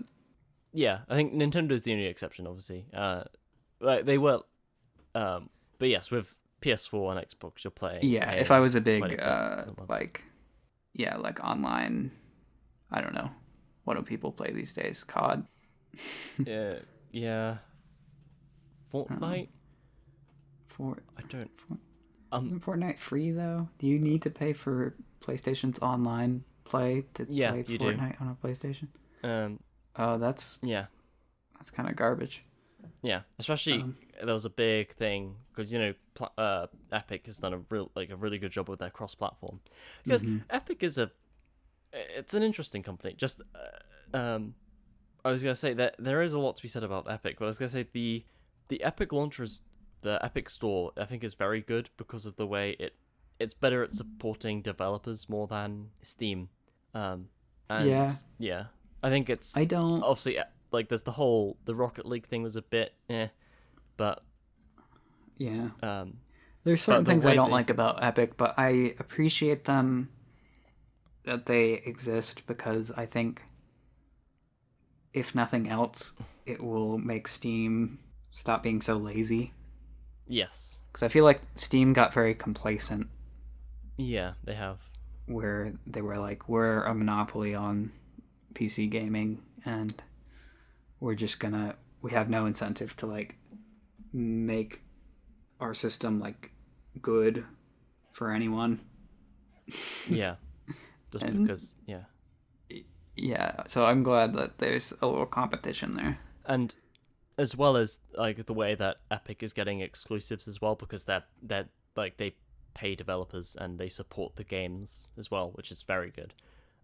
yeah, I think Nintendo's the only exception, obviously. Like they were. But yes, with PS4 and Xbox, you're playing. Yeah, if I was a big like online, I don't know. What do people play these days? COD. Yeah. Fortnite. Isn't Fortnite free though? Do you need to pay for PlayStation's online play to play Fortnite on a PlayStation? Oh, that's kind of garbage. Yeah, especially there was a big thing because Epic has done a really good job with their cross-platform. Because Epic is it's an interesting company. Just I was gonna say that there is a lot to be said about Epic, but I was gonna say the Epic launchers, the Epic Store, I think is very good because of the way it's better at supporting developers more than Steam. I think it's. I don't obviously like there's the Rocket League thing was a bit but yeah. There's certain things I don't like about Epic, but I appreciate them that they exist because I think if nothing else, it will make Steam stop being so lazy. Yes. Because I feel like Steam got very complacent. Yeah, they have. Where they were like, we're a monopoly on PC gaming, and we have no incentive to like make our system like good for anyone. Yeah. Just because, yeah. Yeah, so I'm glad that there's a little competition there. And as well as like the way that Epic is getting exclusives as well, because they're like they pay developers and they support the games as well, which is very good.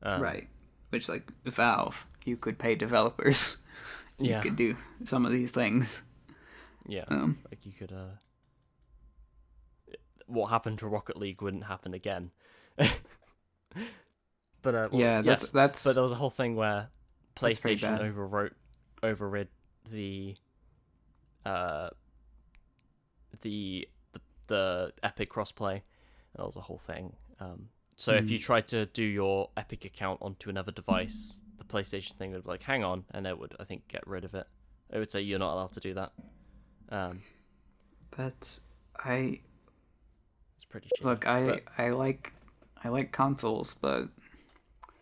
Right. Which, like Valve, you could pay developers. You could do some of these things. Yeah. Like you could what happened to Rocket League wouldn't happen again. But that's but there was a whole thing where PlayStation overrid the Epic crossplay. That was a whole thing. So if you tried to do your Epic account onto another device, the PlayStation thing would be like, hang on, and it would, I think, get rid of it. It would say you're not allowed to do that. It's pretty cheap. Look, I like consoles, but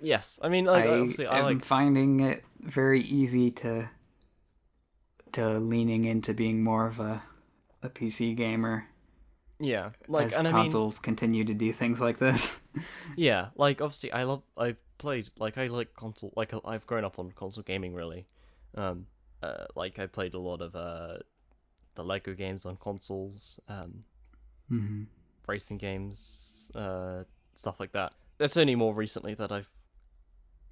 yes, I mean, like, I'm finding it very easy to leaning into being more of a PC gamer. Yeah, like as consoles continue to do things like this. Yeah, like obviously I've played, like I like console, like I've grown up on console gaming really. Like I played a lot of the Lego games on consoles, racing games, stuff like that. It's only more recently that I've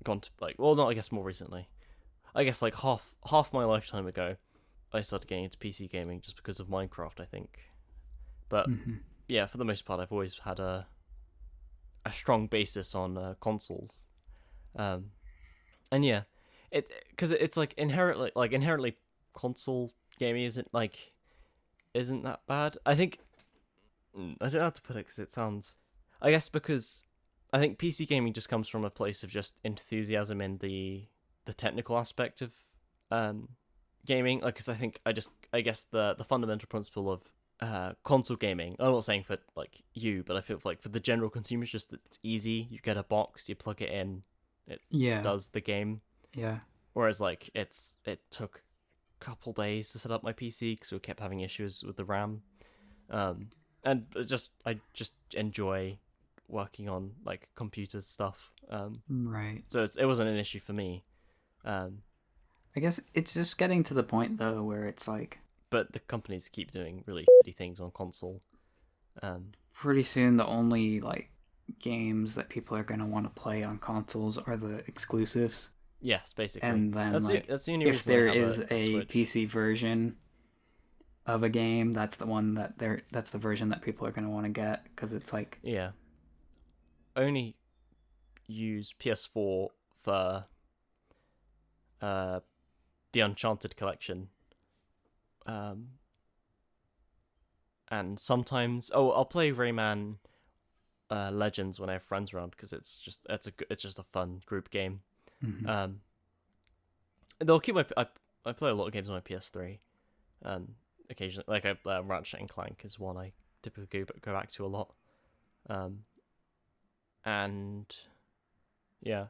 gone to not I guess more recently. I guess like half my lifetime ago, I started getting into PC gaming just because of Minecraft, I think. But yeah, for the most part, I've always had a strong basis on consoles, and yeah, because it's like inherently console gaming isn't that bad. I think I don't know how to put it because it sounds. I guess because I think PC gaming just comes from a place of just enthusiasm in the technical aspect of gaming. Like, because I guess the fundamental principle of console gaming, I'm not saying for like you, but I feel like for the general consumer, it's just that it's easy. You get a box, you plug it in, it does the game. Yeah. Whereas like it took a couple days to set up my PC because we kept having issues with the RAM. And I just enjoy working on like computer stuff. Right. So it wasn't an issue for me. I guess it's just getting to the point though where it's like. But the companies keep doing really shitty things on console. Pretty soon, the only like games that people are gonna want to play on consoles are the exclusives. Yes, basically. And then that's the only if reason there is a Switch. PC version of a game, that's the one that's the version that people are gonna want to get because it's like only use PS4 for the Uncharted collection. And sometimes I'll play Rayman Legends when I have friends around because it's just a fun group game. They'll keep I play a lot of games on my PS3. Occasionally, like Ratchet and Clank is one I typically go back to a lot. And yeah,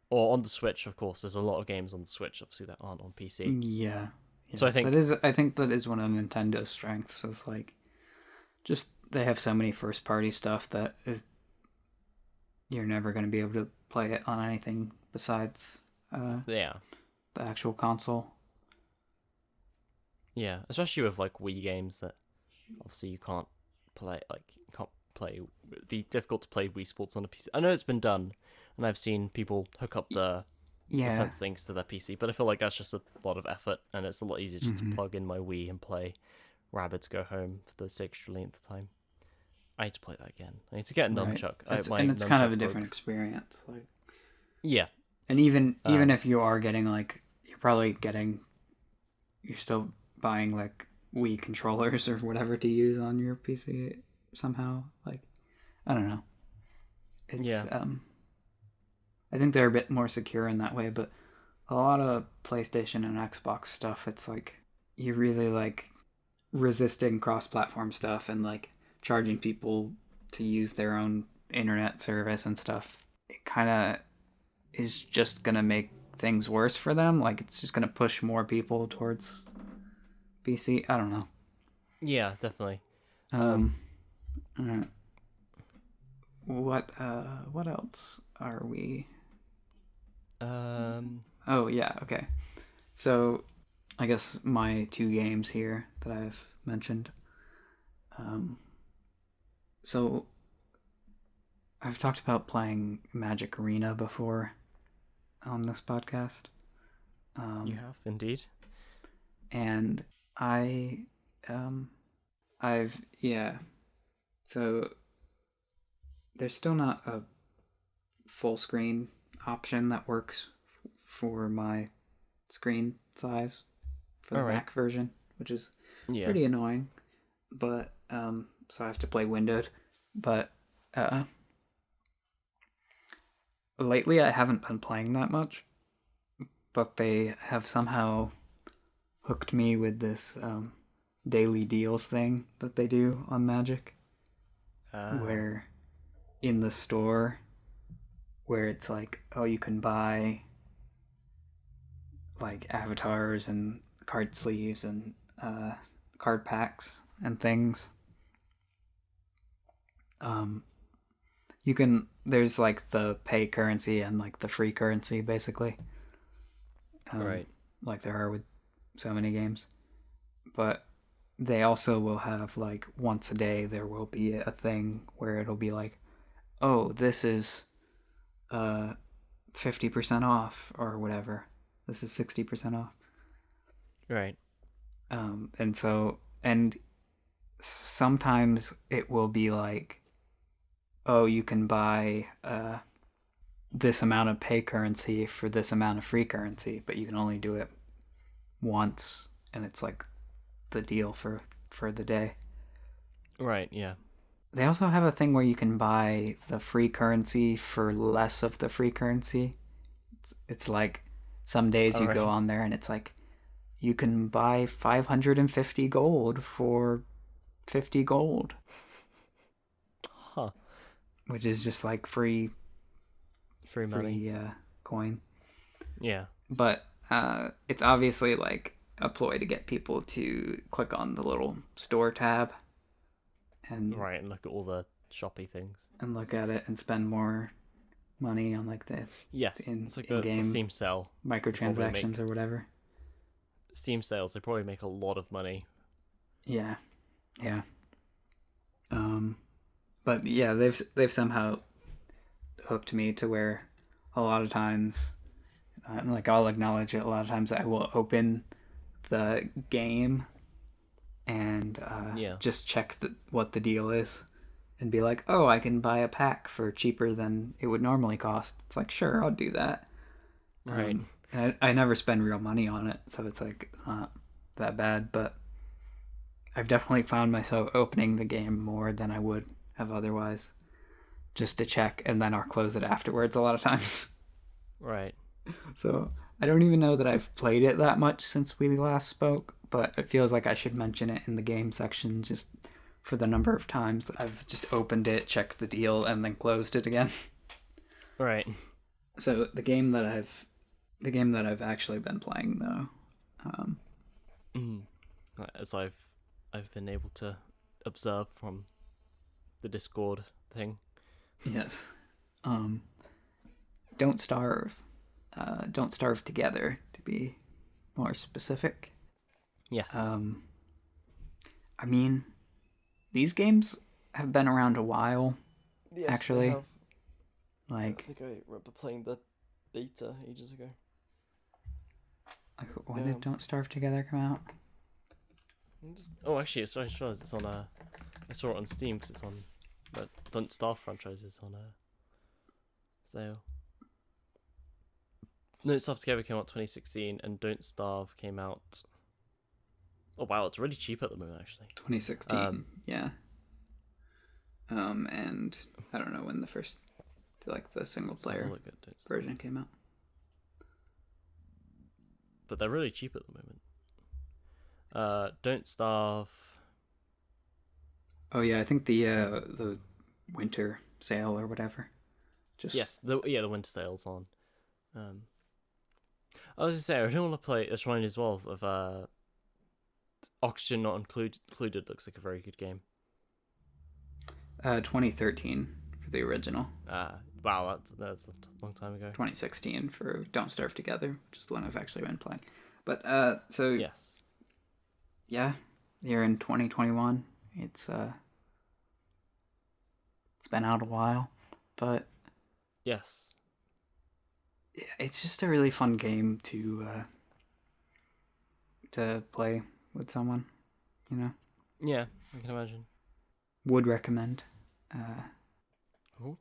or on the Switch, of course. There's a lot of games on the Switch, obviously, that aren't on PC. Yeah. So I think that is one of Nintendo's strengths is like just they have so many first party stuff that is you're never going to be able to play it on anything besides the actual console. Yeah, especially with like Wii games that obviously you can't play. Like you can't play. It'd be difficult to play Wii Sports on a PC. I know it's been done, and I've seen people hook up the Sense things to their PC, but I feel like that's just a lot of effort, and it's a lot easier just to plug in my Wii and play Rabbids Go Home for the 6th time. I need to play that again. I need to get a nunchuck. It's kind of a different experience. Like, yeah, and even if you are getting like, you're still buying like Wii controllers or whatever to use on your PC somehow. Like, I don't know. It's I think they're a bit more secure in that way, but a lot of PlayStation and Xbox stuff, it's like you really like resisting cross-platform stuff and like charging people to use their own internet service and stuff. It kind of is just going to make things worse for them. Like it's just going to push more people towards PC. I don't know. Yeah, definitely. All right. What else are we? Oh yeah, okay. So, I guess my 2 games here that I've mentioned. So I've talked about playing Magic Arena before on this podcast. You have indeed. And so there's still not a full screen option that works for my screen size for the Mac version, which is pretty annoying. But so I have to play windowed. But lately I haven't been playing that much. But they have somehow hooked me with this daily deals thing that they do on Magic, where in the store, where it's like, oh, you can buy like avatars and card sleeves and card packs and things. There's like the pay currency and like the free currency basically. Right. Like there are with so many games. But they also will have like once a day there will be a thing where it'll be like, oh, this is 50% off or whatever. This is 60% off. Right. And sometimes it will be like, oh, you can buy this amount of pay currency for this amount of free currency, but you can only do it once, and it's like the deal for the day. Right, yeah. They also have a thing where you can buy the free currency for less of the free currency. It's like some days you go on there and it's like you can buy 550 gold for 50 gold. Huh. Which is just like free money. Coin. Yeah. But it's obviously like a ploy to get people to click on the little store tab. And look at all the shoppy things. And look at it and spend more money on like the it's like a Steam sale. Microtransactions or whatever. Steam sales, they probably make a lot of money. Yeah. Yeah. But yeah, they've somehow hooked me to where a lot of times, like I'll acknowledge it, a lot of times I will open the game and just check what the deal is and be like, oh, I can buy a pack for cheaper than it would normally cost. It's like, sure, I'll do that. Right. And I never spend real money on it, so it's like not that bad, but I've definitely found myself opening the game more than I would have otherwise, just to check, and then I'll close it afterwards a lot of times. Right. So I don't even know that I've played it that much since we last spoke, but it feels like I should mention it in the game section just for the number of times that I've just opened it, checked the deal, and then closed it again. Right. So the game that I've actually been playing though, as I've been able to observe from the Discord thing. Yes. Don't starve. Don't starve together, to be more specific. Yes. I mean, these games have been around a while. Yes, actually. they have. Like, I think I remember playing the beta ages ago. when did Don't Starve Together come out? Oh, actually, it's on I saw it on Steam because it's on the Don't Starve franchise is on sale. Don't Starve Together came out 2016, and Don't Starve came out. Oh wow, it's really cheap at the moment, actually. 2016. Yeah. And I don't know when the first, the single player version came out. But they're really cheap at the moment. Don't Starve. Oh yeah, I think the winter sale or whatever. Yes, the winter sale's on. I was gonna say I really want to play a Shrine as well of Oxygen Not Included. Looks like a very good game. 2013 for the original. Wow, that's a long time ago. 2016 for Don't Starve Together, which is the one I've actually been playing. But so yes, yeah, here in 2021, it's been out a while, but yes, yeah, it's just a really fun game to play with someone, you know. Yeah, I can imagine. Would recommend. Cool.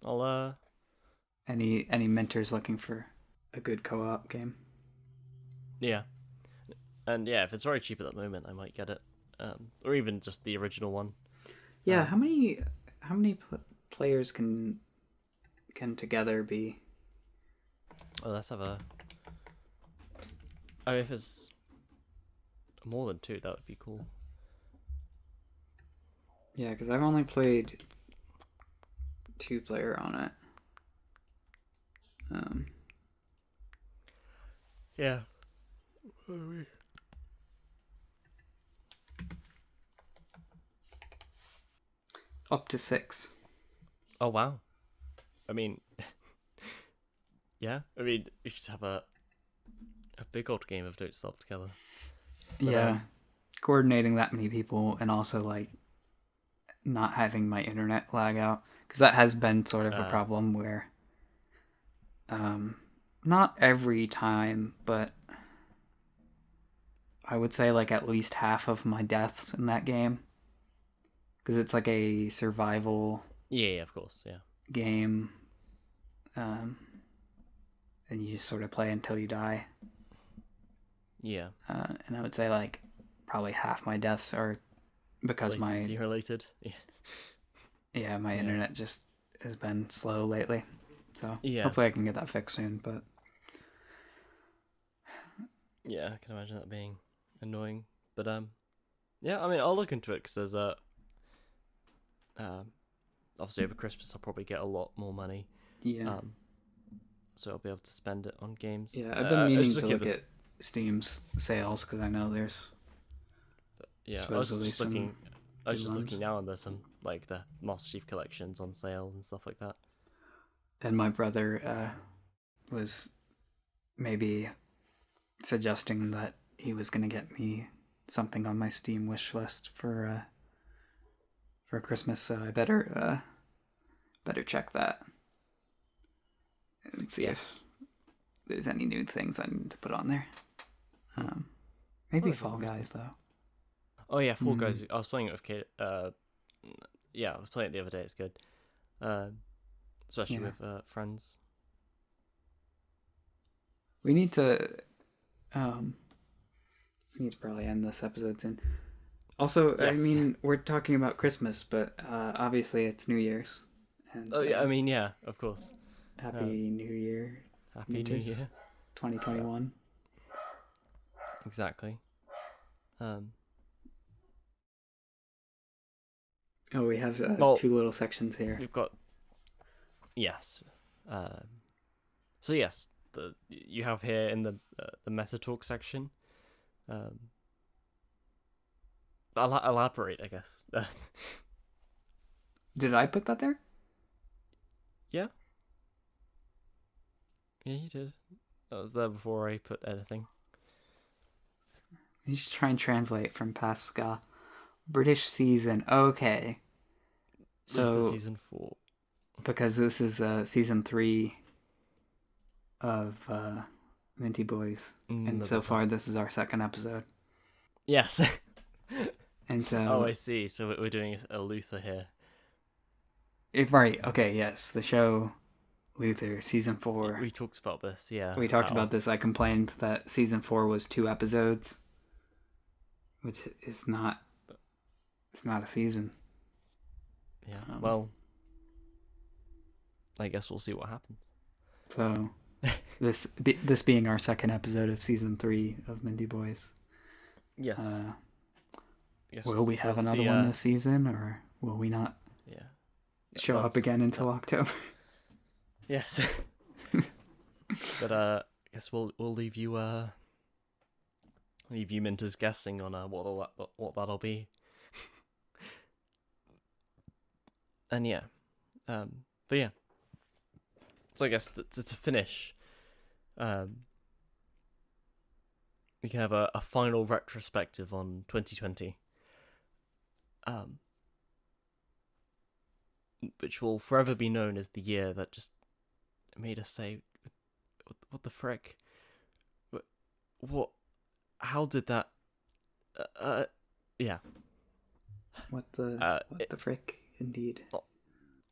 I'll any mentors looking for a good co-op game. Yeah, and yeah, if it's very cheap at the moment, I might get it, or even just the original one. Yeah, how many players can together be? Oh, let's have a. Oh, if it's more than 2, that would be cool. Yeah, because I've only played 2-player on it. Yeah. Up to 6. Oh wow. I mean, yeah. I mean, you should have a big old game of Don't Starve Together. But, yeah, coordinating that many people and also not having my internet lag out, because that has been sort of a problem where not every time, but I would say at least half of my deaths in that game, because it's a survival yeah, of course, yeah, game, and you just sort of play until you die. Yeah. And I would say probably half my deaths are because latency related. Yeah, my internet just has been slow lately. So yeah, hopefully I can get that fixed soon. But yeah, I can imagine that being annoying. But yeah, I mean, I'll look into it because there's obviously over Christmas I'll probably get a lot more money. Yeah. So I'll be able to spend it on games. Yeah, I've been meaning to look at Steam's sales because I know there's. Yeah, I was just looking now, and there's some the Master Chief collections on sale and stuff like that. And my brother was maybe suggesting that he was going to get me something on my Steam wish list for Christmas, so I better check that and see if there's any new things I need to put on there. Maybe Fall Guys though. Oh yeah, Fall Guys. I was playing it with Kate. Yeah, I was playing it the other day. It's good, especially with friends. We need to probably end this episode soon. Also, yes. I mean, we're talking about Christmas, but obviously it's New Year's. And, yeah, I mean, yeah, of course. Happy New Year. Happy New Year. 2021. Exactly. Oh, we have 2 little sections here. We've got. Yes. So yes, you have here in the meta talk section. Elaborate, I guess. Did I put that there? Yeah. Yeah, you did. That was there before I put anything. You should try and translate from Pascal. British season. Okay. So season 4. Because this is season 3 of Minty Boys, and so far this is our second episode. Yes. And so. Oh, I see. So we're doing a Luther here. Right. Okay. Yes, the show Luther season 4. We talked about this. Yeah. We talked about this. I complained that season 4 was 2 episodes, which is not. It's not a season. Yeah. Well, I guess we'll see what happens. So, this being our second episode of season 3 of Minty Boys. Yes. Will we have another one this season, or will we not? Yeah. Show up again until October. Yes. But I guess we'll leave you Minters guessing on what that'll be. And yeah, but yeah. So I guess to finish, we can have a final retrospective on 2020, which will forever be known as the year that just made us say, "What the frick? What? How did that? Yeah. What the frick?" Indeed.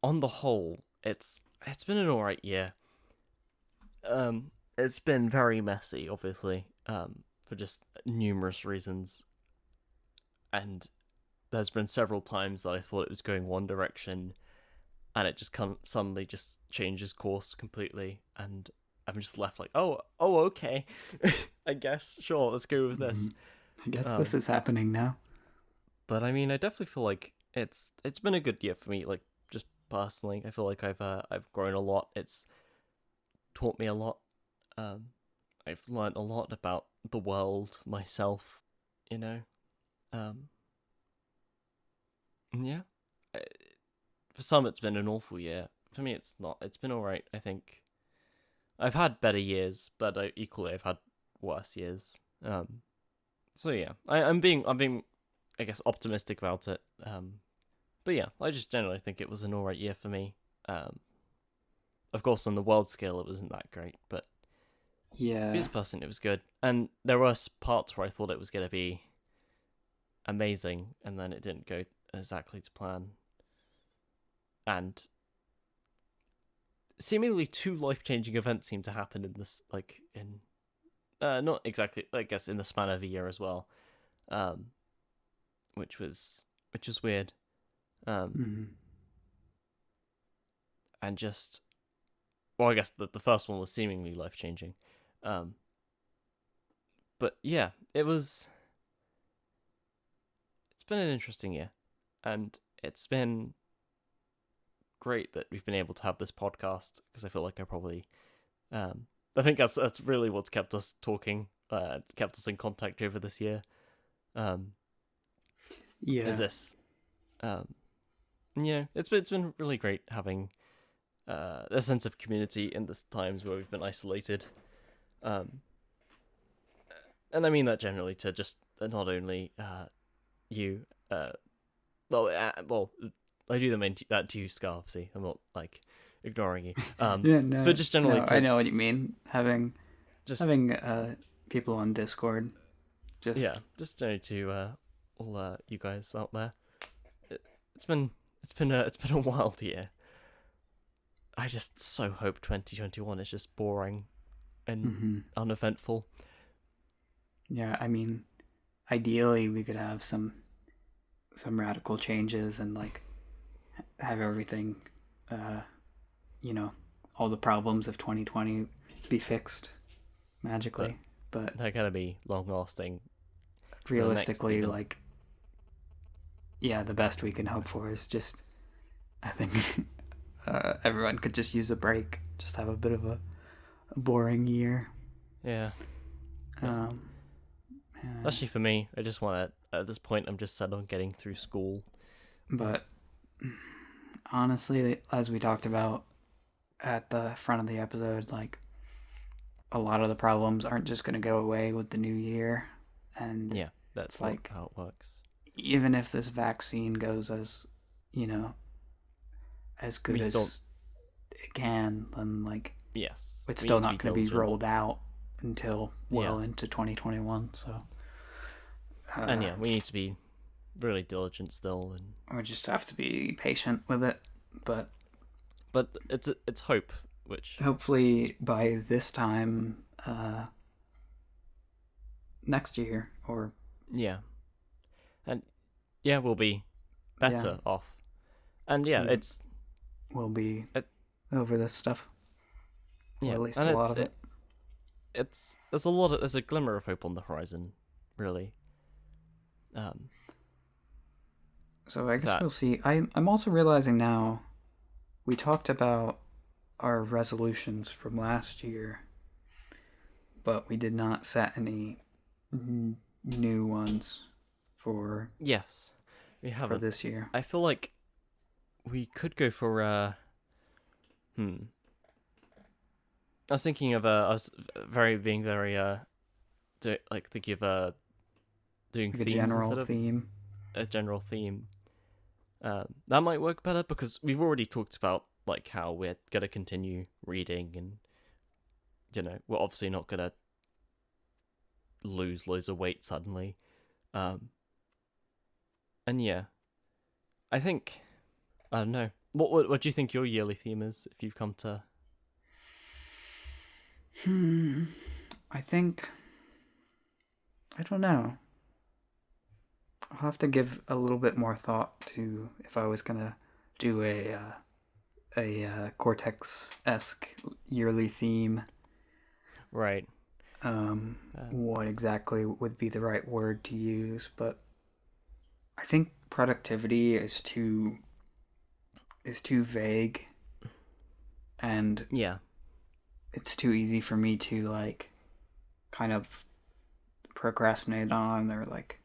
On the whole, it's been an alright year. It's been very messy, obviously, for just numerous reasons. And there's been several times that I thought it was going one direction, and it just suddenly just changes course completely, and I'm just left like, oh, okay, I guess, sure, let's go with this. I guess this is happening now. But I mean, I definitely feel like it's been a good year for me, like, just personally. I feel like I've grown a lot. It's taught me a lot. I've learned a lot about the world, myself, you know. Yeah. For some, it's been an awful year. For me, it's not. It's been alright, I think. I've had better years, but equally I've had worse years. So yeah, I'm being, I guess, optimistic about it. But yeah, I just generally think it was an alright year for me. Of course, on the world scale, it wasn't that great, but yeah, as a person, it was good. And there were parts where I thought it was going to be amazing, and then it didn't go exactly to plan. And seemingly 2 life-changing events seem to happen in this, like, in not exactly, I guess, in the span of a year as well, which was weird. And just, well, I guess the first one was seemingly life-changing. But yeah, it's been an interesting year, and it's been great that we've been able to have this podcast, because I feel like I think that's really what's kept us talking, kept us in contact over this year. Is this, yeah, it's been really great having a sense of community in the times where we've been isolated, and I mean that generally to just not only you, well, I do mean that to you, Scar. See, I'm not like ignoring you. Yeah, no, but just generally, I know what you mean. Having people on Discord, just generally to all you guys out there. It's been a wild year. I just so hope 2021 is just boring and uneventful. Yeah, I mean, ideally we could have some radical changes and like have everything, all the problems of 2020 be fixed magically. But they're gonna be long lasting. Realistically, like, yeah, the best we can hope for is just, I think, everyone could just use a break, just have a bit of a boring year. Yeah. Especially for me, I just want to, at this point, I'm just set on getting through school. But honestly, as we talked about at the front of the episode, like, a lot of the problems aren't just going to go away with the new year. And Yeah, that's like how it works. Even if this vaccine goes as, as good as it can, then, like, yes, it's still not going to be rolled out until well into 2021. So, and we need to be really diligent still, and we just have to be patient with it. But it's hope, which hopefully by this time next year, or and we'll be better off, and we'll be over this stuff. Yeah, or at least a lot of it. There's a glimmer of hope on the horizon, really. So I guess we'll see. I'm also realizing now, we talked about our resolutions from last year, but we did not set any new ones for we haven't for this year. I feel like we could go for I was thinking of thinking of doing like a general theme. A general theme. That might work better because we've already talked about like how we're gonna continue reading, and we're obviously not gonna lose loads of weight suddenly. And I think I don't know. What do you think your yearly theme is if you've come to? I think I don't know. I'll have to give a little bit more thought to if I was gonna do a Cortex-esque yearly theme. Right. What exactly would be the right word to use? But I think productivity is too vague, and it's too easy for me to like kind of procrastinate on, or like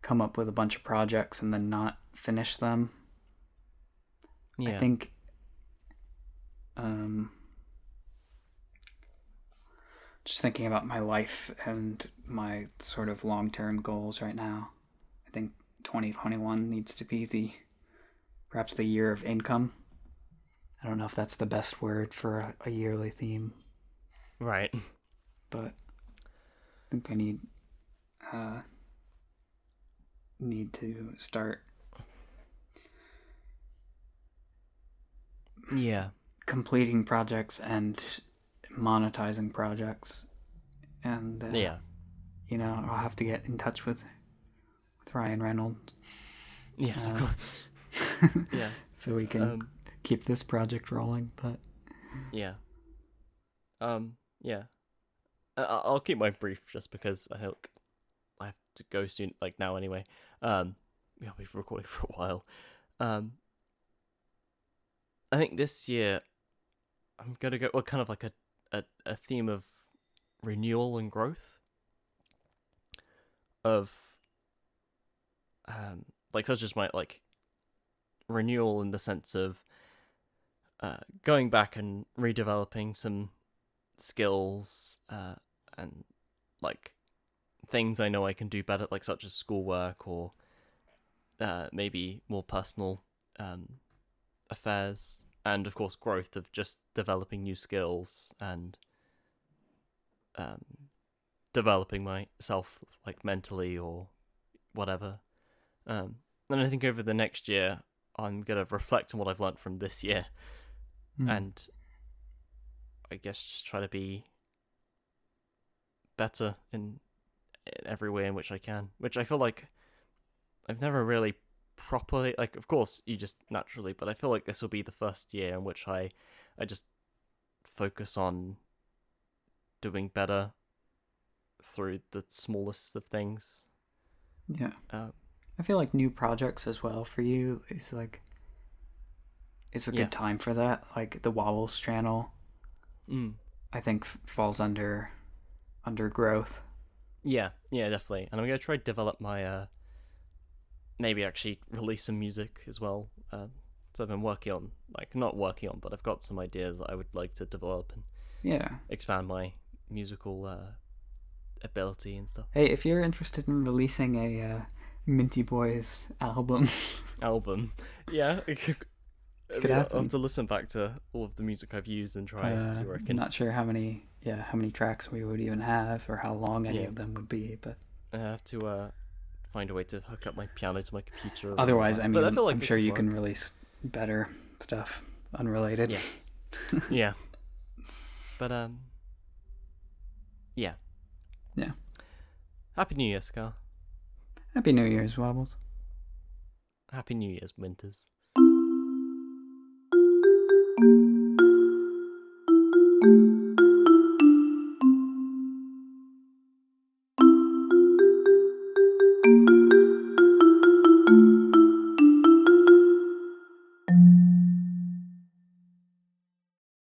come up with a bunch of projects and then not finish them. I think just thinking about my life and my sort of long-term goals right now, I think 2021 needs to be perhaps the year of income. I don't know if that's the best word for a yearly theme. Right. But I think I need to start completing projects and monetizing projects, and I'll have to get in touch with Ryan Reynolds. Yes, of course. So we can keep this project rolling. But I'll keep mine brief just because I think I have to go soon, like now anyway. We've recorded for a while. I think this year I'm gonna go kind of like a theme of renewal and growth, of such as my like renewal in the sense of going back and redeveloping some skills and like things I know I can do better, like such as schoolwork or maybe more personal affairs, and of course growth of just developing new skills and developing myself like mentally or whatever. And I think over the next year I'm gonna reflect on what I've learned from this year and I guess just try to be better in every way in which I can, which I feel like I've never really properly, like, of course you just naturally, but I feel like this will be the first year in which I just focus on doing better through the smallest of things. I feel like new projects as well for you is like, it's a good time for that. Like the Wobbles channel I think falls under growth. Yeah, definitely. And I'm gonna try to develop my maybe actually release some music as well So I've been working on, like, not working on, but I've got some ideas that I would like to develop and expand my musical ability and stuff. Hey, if you're interested in releasing a Minty Boys album, yeah, could happen. I'll have to listen back to all of the music I've used and try and see where I can. I'm not sure how many tracks we would even have or how long any of them would be, but I have to find a way to hook up my piano to my computer. Otherwise, I mean, I feel like I'm sure you can release better stuff unrelated. Yeah. Yeah. But yeah. Happy New Year, Scar. Happy New Year's, Wobbles. Happy New Year's, Winters.